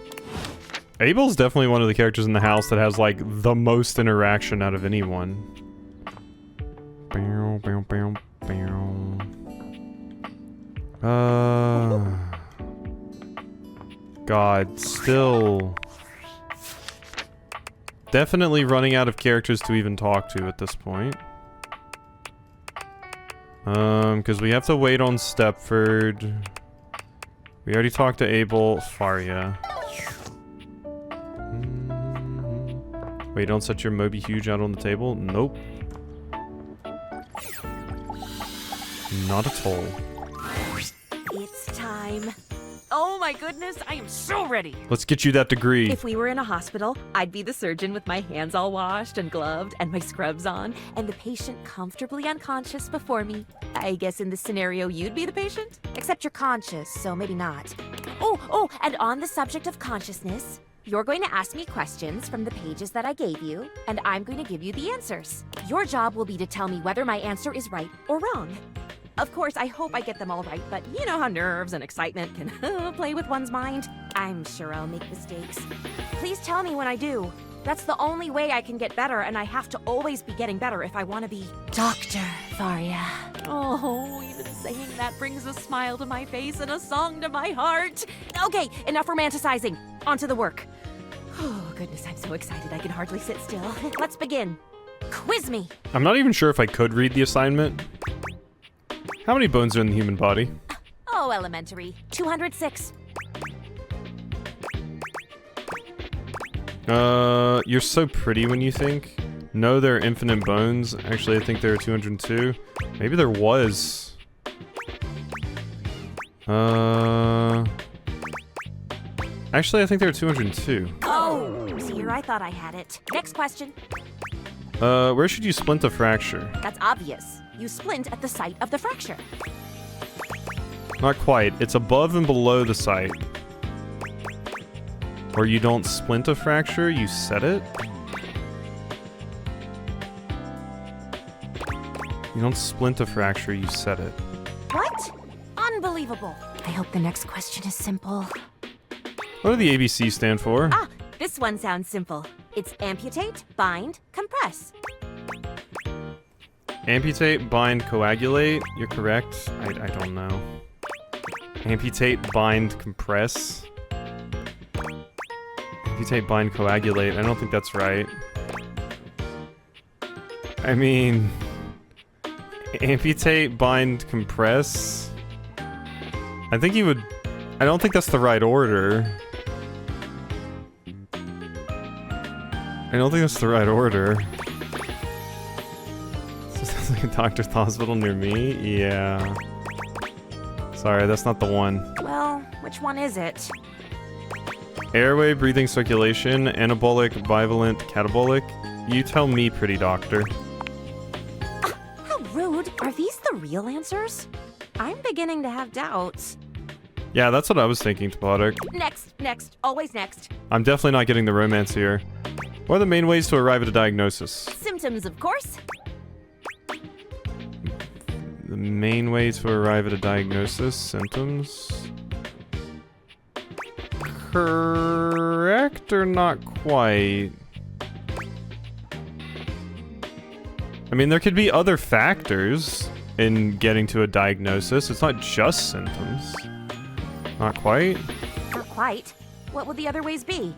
Abel's definitely one of the characters in the house that has, like, the most interaction out of anyone. God, still... Definitely running out of characters to even talk to at this point. Because we have to wait on Stepford. We already talked to Abel. Faria. Wait, don't set your Moby Huge out on the table? Nope. Not at all. It's time. Oh my goodness, I am so ready. Let's get you that degree. If we were in a hospital, I'd be the surgeon with my hands all washed and gloved and my scrubs on, and the patient comfortably unconscious before me. I guess in this scenario, you'd be the patient? Except you're conscious, so maybe not. Oh, and on the subject of consciousness, you're going to ask me questions from the pages that I gave you, and I'm going to give you the answers. Your job will be to tell me whether my answer is right or wrong. Of course, I hope I get them all right, but you know how nerves and excitement can play with one's mind. I'm sure I'll make mistakes. Please tell me when I do. That's the only way I can get better, and I have to always be getting better if I want to be Dr. Faria. Oh, even saying that brings a smile to my face and a song to my heart. Okay, enough romanticizing. On to the work. Oh, goodness, I'm so excited I can hardly sit still. Let's begin. Quiz me. I'm not even sure if I could read the assignment. How many bones are in the human body? Oh, elementary. 206. You're so pretty when you think. No, there are infinite bones. Actually, I think there are 202. Maybe there was. Actually, I think there are 202. Oh, see, here I thought I had it. Next question. Where should you splint a fracture? That's obvious. You splint at the site of the fracture. Not quite. It's above and below the site. Or you don't splint a fracture, you set it? You don't splint a fracture, you set it. What? Unbelievable. I hope the next question is simple. What do the ABC stand for? Ah, this one sounds simple. It's amputate, bind, compress. Amputate, bind, coagulate. You're correct. I don't know. Amputate, bind, compress. Amputate, bind, coagulate. I don't think that's right. I mean... Amputate, bind, compress? I think you would... I don't think that's the right order. I don't think that's the right order. This sounds like a doctor's hospital near me? Yeah. Sorry, that's not the one. Well, which one is it? Airway, breathing, circulation, anabolic, bivalent, catabolic. You tell me, pretty doctor. How rude. Are these the real answers? I'm beginning to have doubts. Yeah, that's what I was thinking, Topodic. Next, always next. I'm definitely not getting the romance here. What are the main ways to arrive at a diagnosis? Symptoms, of course. The main way to arrive at a diagnosis? Symptoms? Correct or not quite? I mean, there could be other factors in getting to a diagnosis. It's not just symptoms. Not quite. Not quite. What would the other ways be?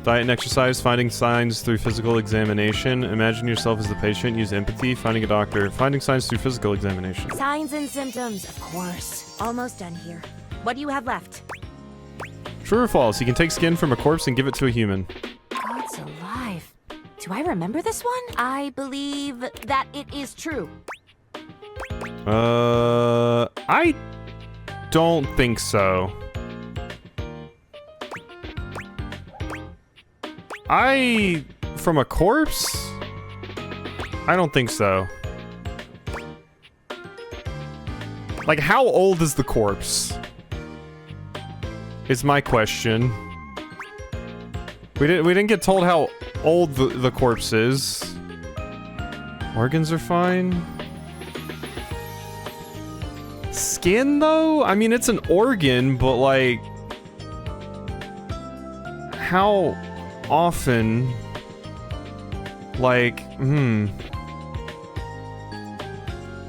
Diet and exercise, finding signs through physical examination. Imagine yourself as the patient, use empathy, finding a doctor, finding signs through physical examination. Signs and symptoms, of course. Almost done here. What do you have left? True or false? You can take skin from a corpse and give it to a human. God's alive. Do I remember this one? I believe that it is true. I don't think so. From a corpse? I don't think so. Like, how old is the corpse? Is my question. We didn't get told how old the corpse is. Organs are fine. Skin, though? I mean, it's an organ, but, like... How often... Like,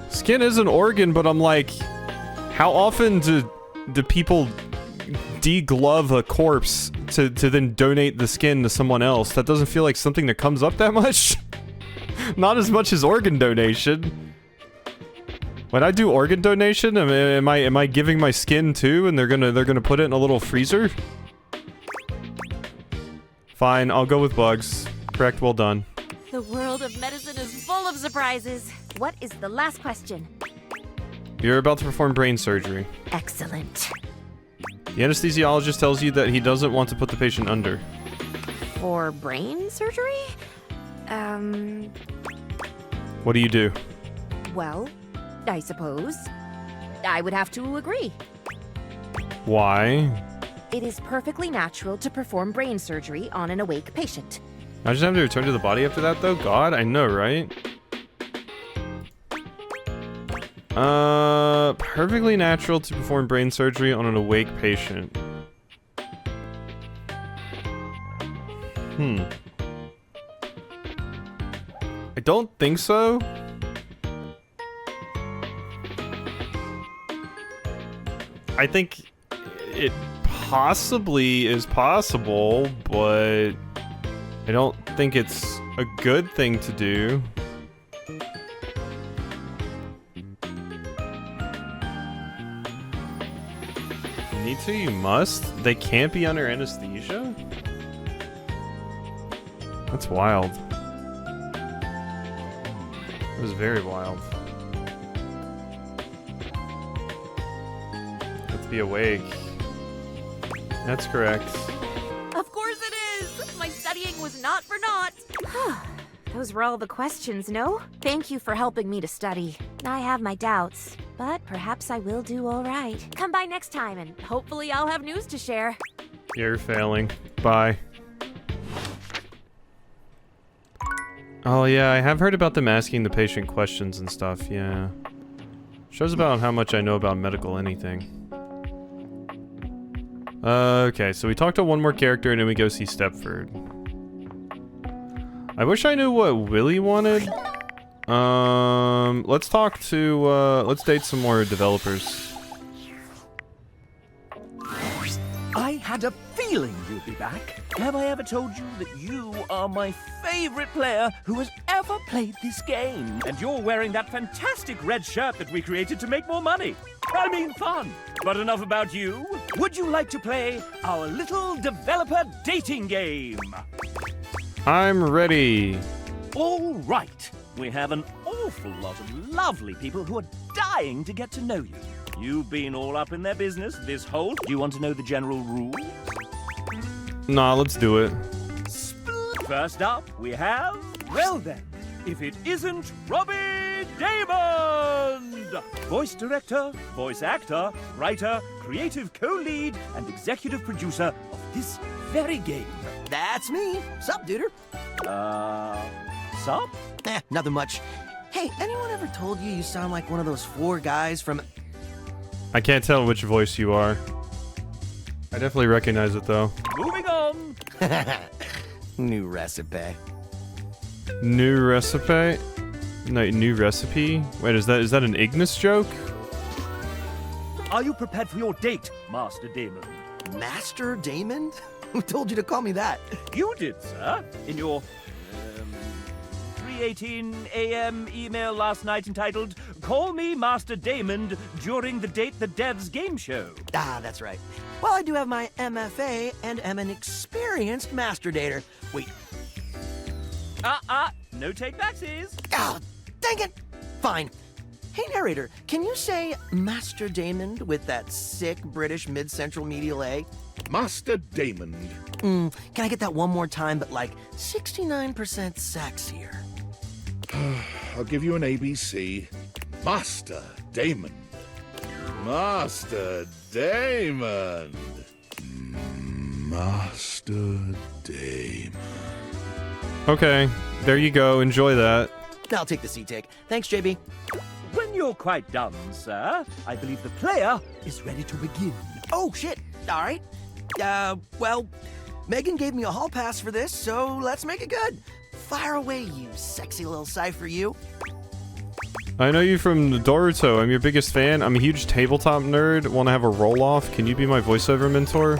Skin is an organ, but I'm like... How often do people deglove a corpse to then donate the skin to someone else? That doesn't feel like something that comes up that much. Not as much as organ donation. When I do organ donation, am I giving my skin too, and they're gonna put it in a little freezer? Fine, I'll go with bugs. Correct, well done. The world of medicine is full of surprises. What is the last question? You're about to perform brain surgery. Excellent. The anesthesiologist tells you that he doesn't want to put the patient under. For brain surgery? What do you do? Well, I suppose I would have to agree. Why? It is perfectly natural to perform brain surgery on an awake patient. Imagine having to return to the body after that, though? God, I know, right? Perfectly natural to perform brain surgery on an awake patient. I don't think so. I think it possibly is possible, but I don't think it's a good thing to do. You need to, you must. They can't be under anesthesia? That's wild. It was very wild. Let's be awake. That's correct. Of course it is! My studying was not for naught. Those were all the questions, no? Thank you for helping me to study. I have my doubts, but perhaps I will do all right. Come by next time, and hopefully I'll have news to share. You're failing. Bye. Oh yeah, I have heard about them asking the patient questions and stuff, yeah. Shows about how much I know about medical anything. Okay, so we talk to one more character and then we go see Stepford. I wish I knew what Willie wanted. Let's talk to, let's date some more developers. I had a feeling you'd be back. Have I ever told you that you are my favorite player who has ever played this game? And you're wearing that fantastic red shirt that we created to make more money. I mean fun. But enough about you. Would you like to play our little developer dating game? I'm ready. All right. We have an awful lot of lovely people who are dying to get to know you. You've been all up in their business this whole... Do you want to know the general rules? Nah, let's do it. First up, we have... Well then, if it isn't Robbie Damon! Voice director, voice actor, writer, creative co-lead, and executive producer of this very game. That's me. Sup, duder? Sup? Nothing much. Hey, anyone ever told you you sound like one of those 4 guys from... I can't tell which voice you are. I definitely recognize it though. Moving on. New recipe. New recipe? No, new recipe? Wait, is that an Ignis joke? Are you prepared for your date, Master Damon? Master Damon? Who told you to call me that? You did, sir. In your 3:18 a.m. email last night entitled, "Call me Master Damon during the Date the Devs game show." Ah, that's right. Well, I do have my MFA and am an experienced master dater. Wait. No take-backsies. Oh, dang it. Fine. Hey, narrator, can you say Master Damon with that sick British mid-central medial A? Master Damon. Can I get that one more time, but like 69% sexier? I'll give you an ABC. Master Damon. Master Damon. Master Damon. Okay, there you go. Enjoy that. I'll take the C-take. Thanks, JB. When you're quite done, sir, I believe the player is ready to begin. Oh, shit. All right. Well, Megan gave me a hall pass for this, so let's make it good. Fire away, you sexy little cipher, you. I know you from Naruto. I'm your biggest fan. I'm a huge tabletop nerd. Want to have a roll-off? Can you be my voiceover mentor?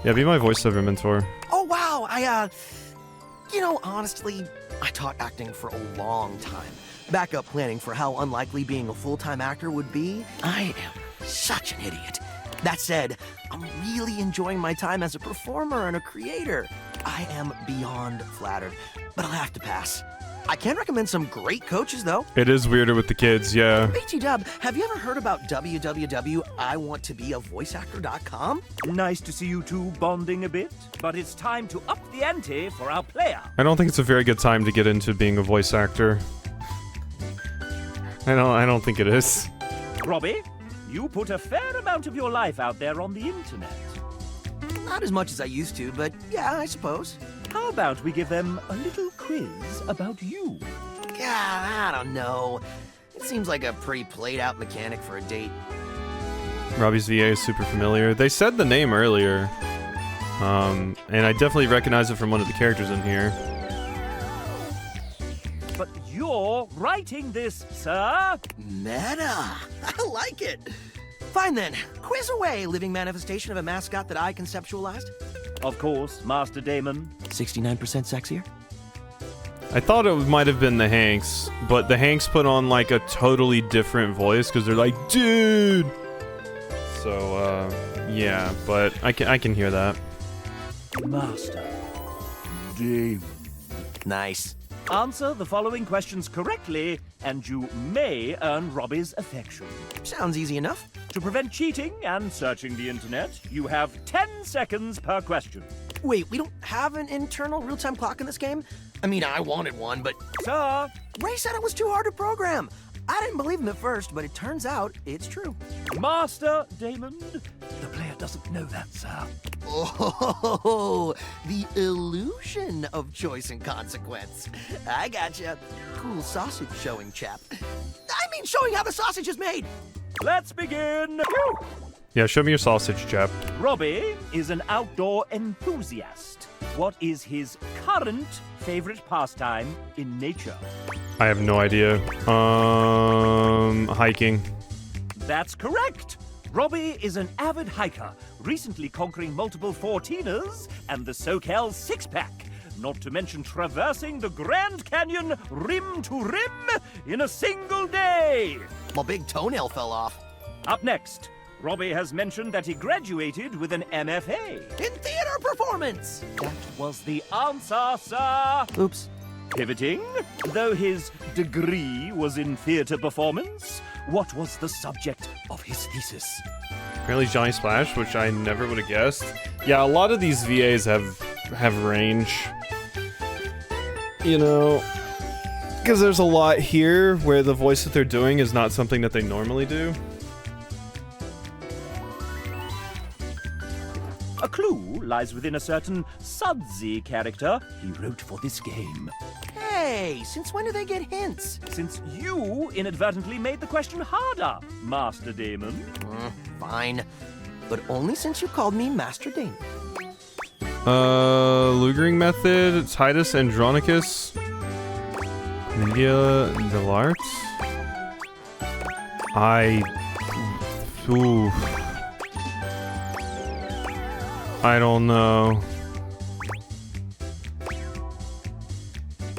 Yeah, be my voiceover mentor. Oh, wow. Honestly, I taught acting for a long time. Backup planning for how unlikely being a full-time actor would be. I am such an idiot. That said, I'm really enjoying my time as a performer and a creator. I am beyond flattered, but I'll have to pass. I can recommend some great coaches, though. It is weirder with the kids, yeah. BT-dub, have you ever heard about www.iwanttobeavoiceactor.com? Nice to see you two bonding a bit, but it's time to up the ante for our player. I don't think it's a very good time to get into being a voice actor. I don't think it is. Robbie, you put a fair amount of your life out there on the internet. Not as much as I used to, but yeah, I suppose. How about we give them a little quiz about you? Yeah, I don't know. It seems like a pretty played-out mechanic for a date. Robbie's VA is super familiar. They said the name earlier. And I definitely recognize it from one of the characters in here. But you're writing this, sir. Meta. I like it. Fine then. Quiz away, living manifestation of a mascot that I conceptualized. Of course, Master Damon. 69% sexier? I thought it might have been the Hanks, but the Hanks put on like a totally different voice because they're like, dude. So, yeah, but I can hear that. Master Damon. Nice. Answer the following questions correctly, and you may earn Robbie's affection. Sounds easy enough. To prevent cheating and searching the internet, you have 10 seconds per question. Wait, we don't have an internal real-time clock in this game? I mean, I wanted one, but... Sir! Ray said it was too hard to program. I didn't believe him at first, but it turns out it's true. Master Damon, the player doesn't know that, sir. Oh, the illusion of choice and consequence. I gotcha. Cool sausage showing, chap. I screen showing how the sausage is made. Let's begin. Yeah, show me your sausage, Jep. Robbie is an outdoor enthusiast. What is his current favorite pastime in nature? I have no idea. Hiking. That's correct. Robbie is an avid hiker, recently conquering multiple 14ers and the SoCal six-pack, not to mention traversing the Grand Canyon rim to rim in a single day. My big toenail fell off. Up next, Robbie has mentioned that he graduated with an MFA. In theater performance! That was the answer, sir. Oops. Pivoting, though his degree was in theater performance, what was the subject of his thesis? Apparently Johnny Splash, which I never would have guessed. Yeah, a lot of these VAs have range. You know, because there's a lot here where the voice that they're doing is not something that they normally do. A clue lies within a certain Sudsy character he wrote for this game. Hey, since when do they get hints? Since you inadvertently made the question harder, Master Damon. Fine. But only since you called me Master Damon. Lugering Method, Titus Andronicus, Lydia Delart. I don't know.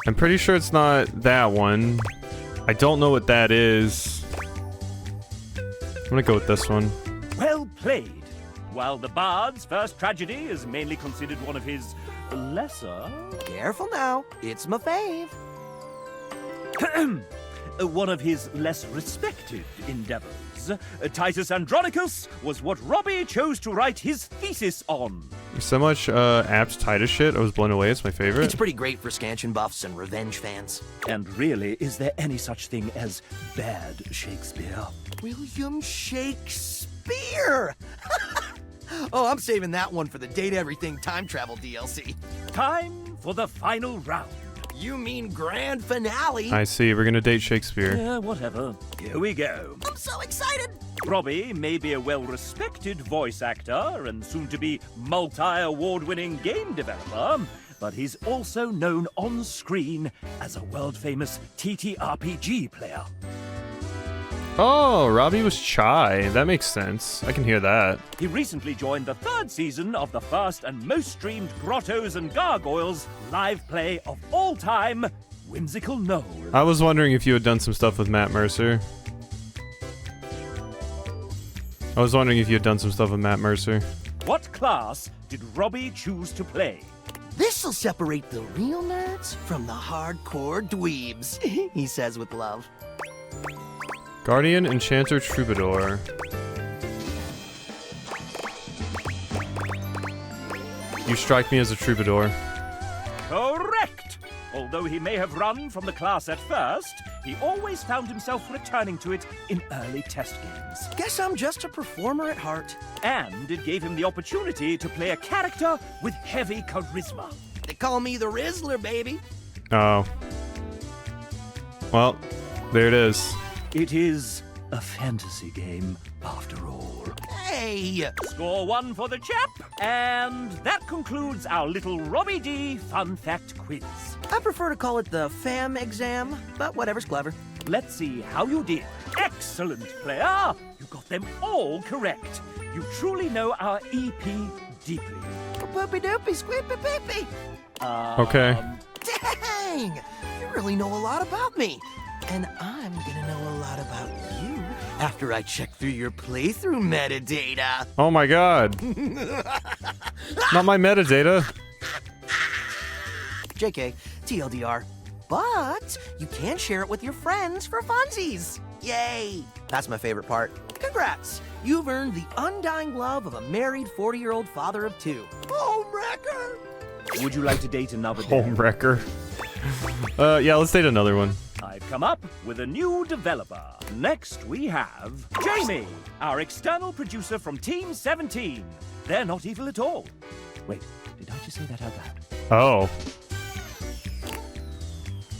I'm pretty sure it's not that one. I don't know what that is. I'm gonna go with this one. Well played. While the Bard's first tragedy is mainly considered one of his lesser... Careful now, it's my fave. One of his less respected endeavors. Titus Andronicus was what Robbie chose to write his thesis on. So much apt Titus shit. I was blown away. It's my favorite. It's pretty great for scansion buffs and revenge fans. And really, is there any such thing as bad Shakespeare? William Shakespeare! Oh, I'm saving that one for the Date Everything time travel DLC. Time for the final round. You mean grand finale? I see. We're gonna date Shakespeare. Yeah, whatever. Here we go. I'm so excited! Robbie may be a well-respected voice actor and soon-to-be multi-award-winning game developer, but he's also known on screen as a world-famous TTRPG player. Oh, Robbie was Chai. That makes sense. I can hear that. He recently joined the 3rd season of the first and most streamed Grottos and Gargoyles live play of all time, Whimsical Knoll. I was wondering if you had done some stuff with Matt Mercer. What class did Robbie choose to play? This'll separate the real nerds from the hardcore dweebs, he says with love. Guardian, Enchanter, Troubadour. You strike me as a Troubadour. Correct! Although he may have run from the class at first, he always found himself returning to it in early test games. Guess I'm just a performer at heart. And it gave him the opportunity to play a character with heavy charisma. They call me the Rizzler, baby. Oh. Well, there it is. It is a fantasy game, after all. Hey! Score 1 for the chap, and that concludes our little Robbie D fun fact quiz. I prefer to call it the FAM exam, but whatever's clever. Let's see how you did. Excellent, player! You got them all correct. You truly know our EP deeply. Poopy doopy squeepy peepy. Okay. Dang! You really know a lot about me. And I'm gonna know a lot about you after I check through your playthrough metadata. Oh my god. Not my metadata. JK, TLDR. But you can share it with your friends for funsies. Yay! That's my favorite part. Congrats! You've earned the undying love of a married 40-year-old father of 2. Homewrecker! Would you like to date another Homewrecker. Yeah, let's date another one. I've come up with a new developer. Next, we have Jamie, our external producer from Team 17. They're not evil at all. Wait, did I just say that out loud? Oh.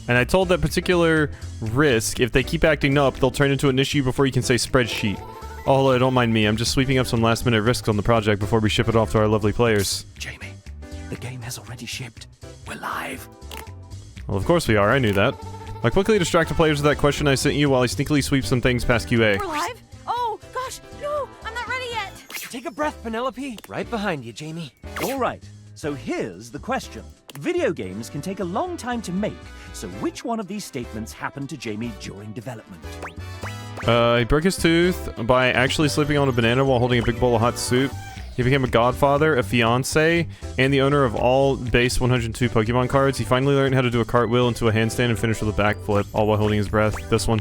And I told that particular risk, if they keep acting up, they'll turn into an issue before you can say spreadsheet. Oh, hello, don't mind me. I'm just sweeping up some last-minute risks on the project before we ship it off to our lovely players. Jamie, the game has already shipped. We're live. Well, of course we are. I knew that. I quickly distract the players with that question I sent you while I sneakily sweep some things past QA. We're live? Oh, gosh, no, I'm not ready yet. Take a breath, Penelope. Right behind you, Jamie. All right, so here's the question. Video games can take a long time to make, so which one of these statements happened to Jamie during development? He broke his tooth by actually slipping on a banana while holding a big bowl of hot soup. He became a godfather, a fiancé, and the owner of all base 102 Pokemon cards. He finally learned how to do a cartwheel into a handstand and finish with a backflip, all while holding his breath. This one.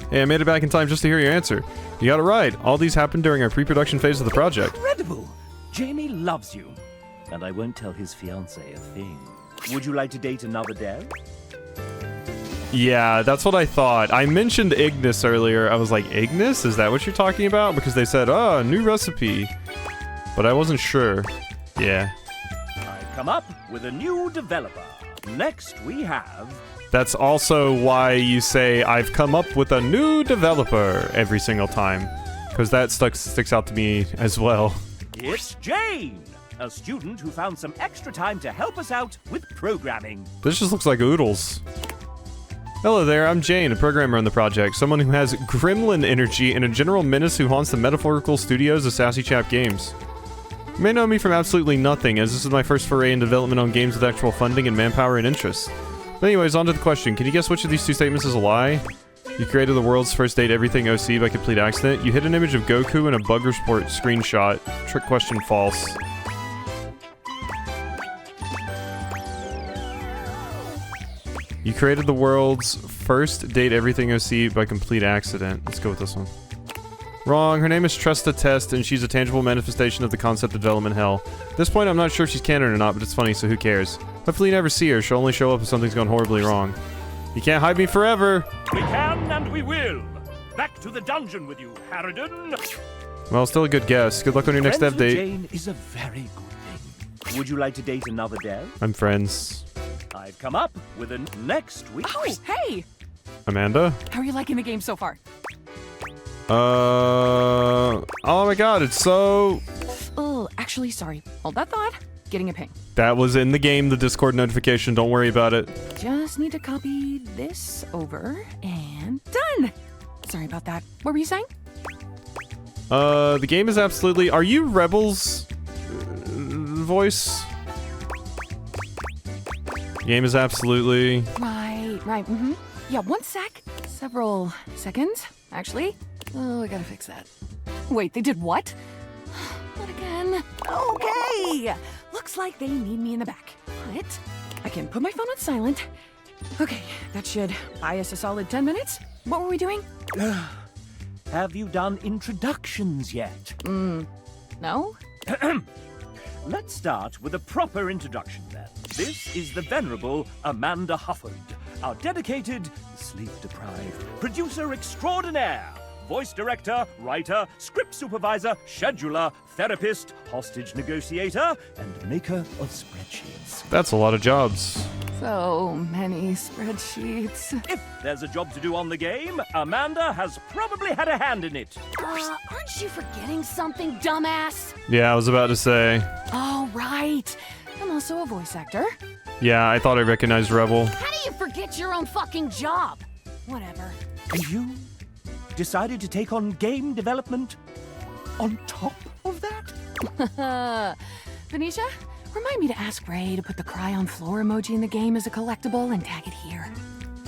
Hey, I made it back in time just to hear your answer. You got it right. All these happened during our pre-production phase of the project. Incredible! Jamie loves you. And I won't tell his fiancé a thing. Would you like to date another dev? Yeah, that's what I thought. I mentioned Ignis earlier. I was like, Ignis? Is that what you're talking about? Because they said, oh, new recipe. But I wasn't sure. Yeah. I've come up with a new developer. Next we have... That's also why you say, I've come up with a new developer every single time. Because that sticks out to me as well. It's Jane, a student who found some extra time to help us out with programming. This just looks like oodles. Hello there, I'm Jane, a programmer on the project, someone who has gremlin energy and a general menace who haunts the metaphorical studios of Sassy Chap Games. You may know me from absolutely nothing, as this is my first foray in development on games with actual funding and manpower and interest. But anyways, on to the question. Can you guess which of these two statements is a lie? You created the world's first date everything OC by complete accident. You hid an image of Goku in a Bugger Sport screenshot. Trick question false. You created the world's first date everything OC by complete accident. Let's go with this one. Wrong. Her name is Tresta Test, and she's a tangible manifestation of the concept of development hell. At this point, I'm not sure if she's canon or not, but it's funny, so who cares? Hopefully you never see her. She'll only show up if something's gone horribly wrong. You can't hide me forever! We can and we will! Back to the dungeon with you, Harridan! Well, still a good guess. Good luck on your next dev date. Jane is a very good thing. Would you like to date another dev? I'm friends. I've come up with a next week. Oh, hey! Amanda? How are you liking the game so far? Oh my god, it's so... Oh, actually, sorry. Hold that thought. Getting a ping. That was in the game, the Discord notification. Don't worry about it. Just need to copy this over and done. Sorry about that. What were you saying? The game is absolutely... Are you Rebel's voice? Game is absolutely... Right, mm-hmm. Yeah, one sec. Several seconds, actually. Oh, I gotta fix that. Wait, they did what? Not again. Okay! Looks like they need me in the back. But I can put my phone on silent. Okay, that should buy us a solid 10 minutes. What were we doing? Have you done introductions yet? No? Let's start with a proper introduction then. This is the venerable Amanda Hufford, our dedicated, sleep-deprived producer extraordinaire, voice director, writer, script supervisor, scheduler, therapist, hostage negotiator, and maker of spreadsheets. That's a lot of jobs. So many spreadsheets. If there's a job to do on the game, Amanda has probably had a hand in it. Aren't you forgetting something, dumbass? Yeah, I was about to say. Oh, right. I'm also a voice actor. Yeah, I thought I recognized Rebel. How do you forget your own fucking job? Whatever. And you decided to take on game development on top of that? Venetia, remind me to ask Ray to put the cry on floor emoji in the game as a collectible and tag it here.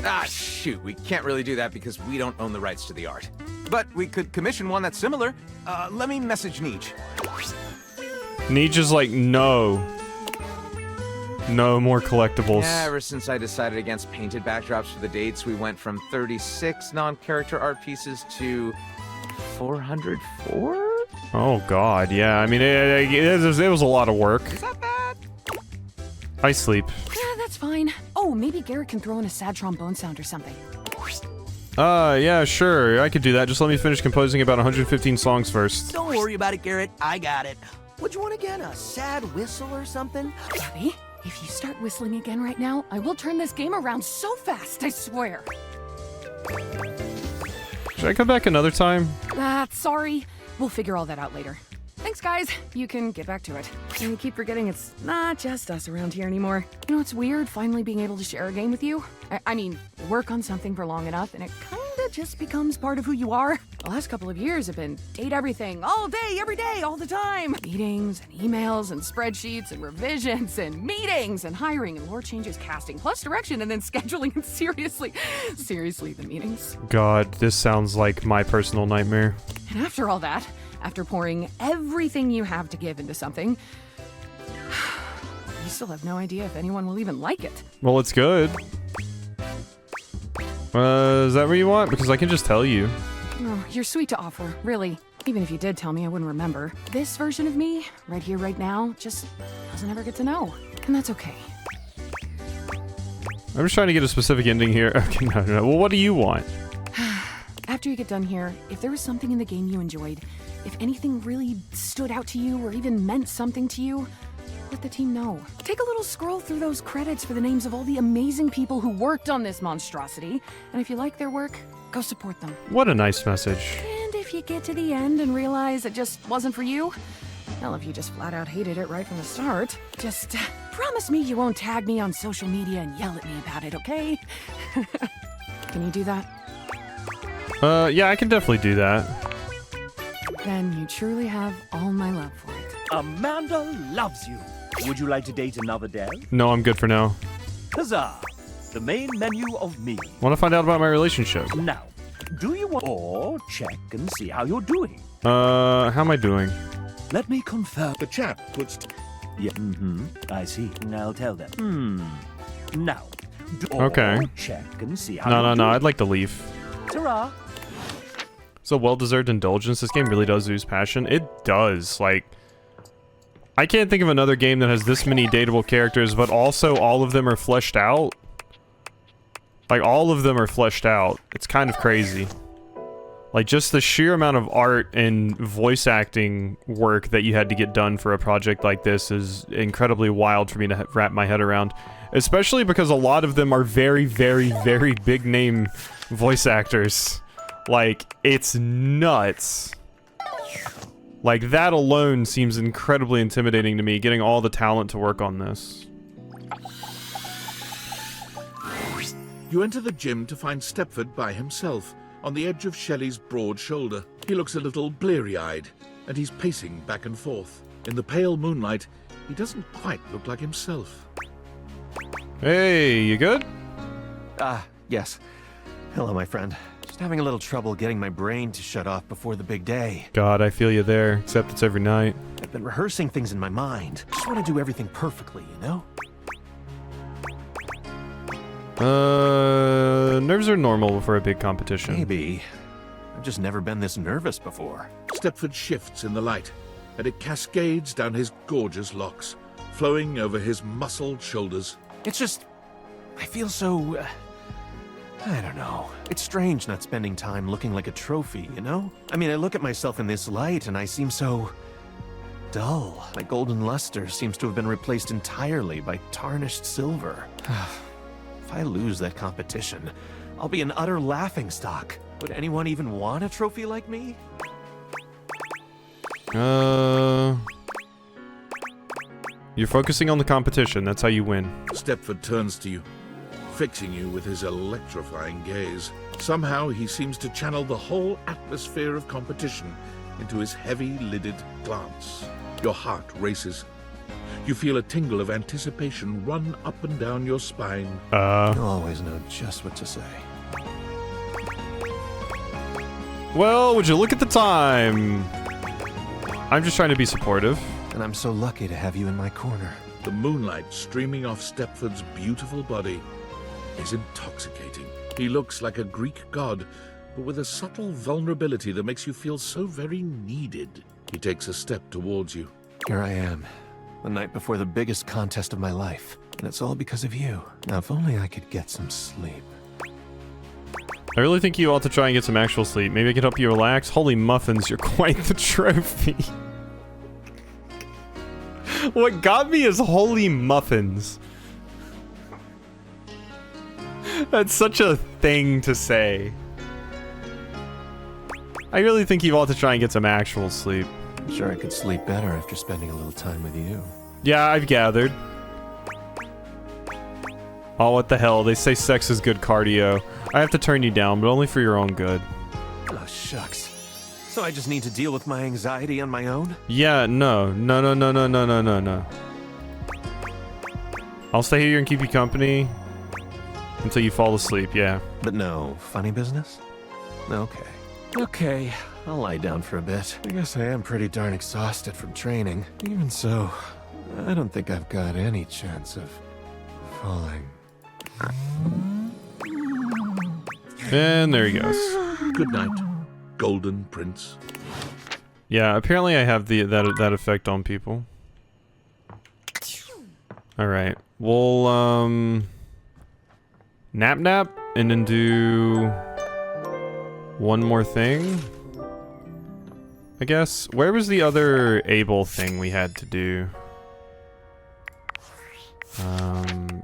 Ah, shoot, we can't really do that because we don't own the rights to the art. But we could commission one that's similar. Let me message Neej. Neej is like, no. No more collectibles. Yeah, ever since I decided against painted backdrops for the dates, we went from 36 non-character art pieces to 404? Oh god, yeah. I mean, it was a lot of work. Is that bad? I sleep. Yeah, that's fine. Oh, maybe Garrett can throw in a sad trombone sound or something. Yeah, sure. I could do that. Just let me finish composing about 115 songs first. Don't worry about it, Garrett. I got it. What'd you want again? A sad whistle or something? Abby, if you start start whistling again right now, I will turn this game around so fast, I swear. Should I come back another time? Sorry. We'll figure all that out later. Thanks, guys. You can get back to it. And you keep forgetting it's not just us around here anymore. You know, it's weird finally being able to share a game with you. I mean, work on something for long enough and it kinda just becomes part of who you are. The last couple of years have been date everything, all day, every day, all the time. Meetings and emails and spreadsheets and revisions and meetings and hiring and lore changes, casting, plus direction, and then scheduling and seriously, the meetings. God, this sounds like my personal nightmare. And after all that, after pouring everything you have to give into something, you still have no idea if anyone will even like it. Well, it's good. Is that what you want? Because I can just tell you. Oh, you're sweet to offer, really. Even if you did tell me, I wouldn't remember. This version of me, right here, right now, just doesn't ever get to know. And that's okay. I'm just trying to get a specific ending here. Okay, no. Well, what do you want? After you get done here, if there was something in the game you enjoyed, if anything really stood out to you or even meant something to you, let the team know. Take a little scroll through those credits for the names of all the amazing people who worked on this monstrosity, and if you like their work, go support them. What a nice message. And if you get to the end and realize it just wasn't for you, well, if you just flat out hated it right from the start, just promise me you won't tag me on social media and yell at me about it, okay? Can you do that? Yeah, I can definitely do that. Then you truly have all my love for it. Amanda loves you. Would you like to date another dev? No, I'm good for now. Huzzah! The main menu of me. Want to find out about my relationship? Now, do you want or check and see how you're doing? How am I doing? Let me confirm. The chap puts... Yeah, I see. I'll tell them. Now, do Okay. or check and see how you're No, doing. I'd like to leave. Ta-ra! It's a well-deserved indulgence. This game really does ooze passion. It does. Like, I can't think of another game that has this many dateable characters, but also all of them are fleshed out. Like, all of them are fleshed out. It's kind of crazy. Like, just the sheer amount of art and voice acting work that you had to get done for a project like this is incredibly wild for me to wrap my head around. Especially because a lot of them are very, very, very big-name voice actors. Like, it's nuts. Like, that alone seems incredibly intimidating to me, getting all the talent to work on this. You enter the gym to find Stepford by himself, on the edge of Shelley's broad shoulder. He looks a little bleary-eyed, and he's pacing back and forth. In the pale moonlight, he doesn't quite look like himself. Hey, you good? Yes. Hello, my friend. Just having a little trouble getting my brain to shut off before the big day. God, I feel you there, except it's every night. I've been rehearsing things in my mind. Just want to do everything perfectly, you know? Nerves are normal for a big competition. Maybe. I've just never been this nervous before. Stepford shifts in the light, and it cascades down his gorgeous locks, flowing over his muscled shoulders. It's just... I feel so... I don't know. It's strange not spending time looking like a trophy, you know? I mean, I look at myself in this light and I seem so... dull. My golden luster seems to have been replaced entirely by tarnished silver. If I lose that competition, I'll be an utter laughingstock. Would anyone even want a trophy like me? You're focusing on the competition, that's how you win. Stepford turns to you, fixing you with his electrifying gaze. Somehow he seems to channel the whole atmosphere of competition into his heavy-lidded glance. Your heart races. You feel a tingle of anticipation run up and down your spine. You'll always know just what to say. Well, would you look at the time? I'm just trying to be supportive. And I'm so lucky to have you in my corner. The moonlight streaming off Stepford's beautiful body is intoxicating. He looks like a Greek god, but with a subtle vulnerability that makes you feel so very needed. He takes a step towards you. Here I am, the night before the biggest contest of my life. And it's all because of you. Now, if only I could get some sleep. I really think you ought to try and get some actual sleep. Maybe I can help you relax. Holy muffins, you're quite the trophy. What got me is holy muffins. That's such a thing to say. I really think you ought to try and get some actual sleep. I'm sure I could sleep better after spending a little time with you. Yeah, I've gathered. Oh, what the hell? They say sex is good cardio. I have to turn you down, but only for your own good. Oh, shucks. So I just need to deal with my anxiety on my own? Yeah, no. I'll stay here and keep you company until you fall asleep, yeah. But no funny business? Okay. Okay, I'll lie down for a bit. I guess I am pretty darn exhausted from training. Even so, I don't think I've got any chance of falling. And there he goes. Good night, Golden Prince. Yeah, apparently I have that effect on people. Alright. We'll nap and then do one more thing, I guess. Where was the other able thing we had to do?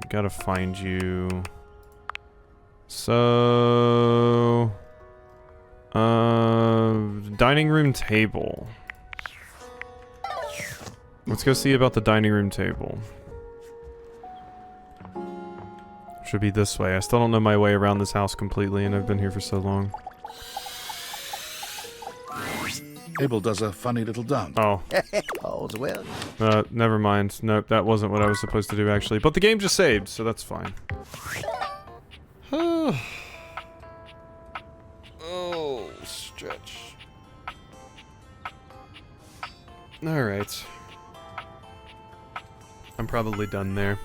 Gotta find you. So dining room table. Let's go see about the dining room table. Should be this way. I still don't know my way around this house completely, and I've been here for so long. Abel does a funny little dance. Oh. All's well. Never mind. Nope, that wasn't what I was supposed to do, actually. But the game just saved, so that's fine. Oh, stretch. Alright. I'm probably done there.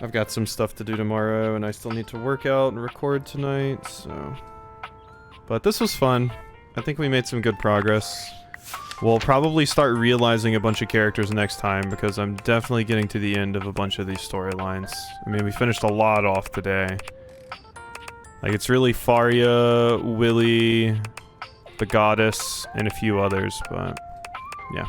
I've got some stuff to do tomorrow, and I still need to work out and record tonight, so... But this was fun. I think we made some good progress. We'll probably start realizing a bunch of characters next time, because I'm definitely getting to the end of a bunch of these storylines. I mean, we finished a lot off today. Like, it's really Faria, Willy, the Goddess, and a few others, but... yeah.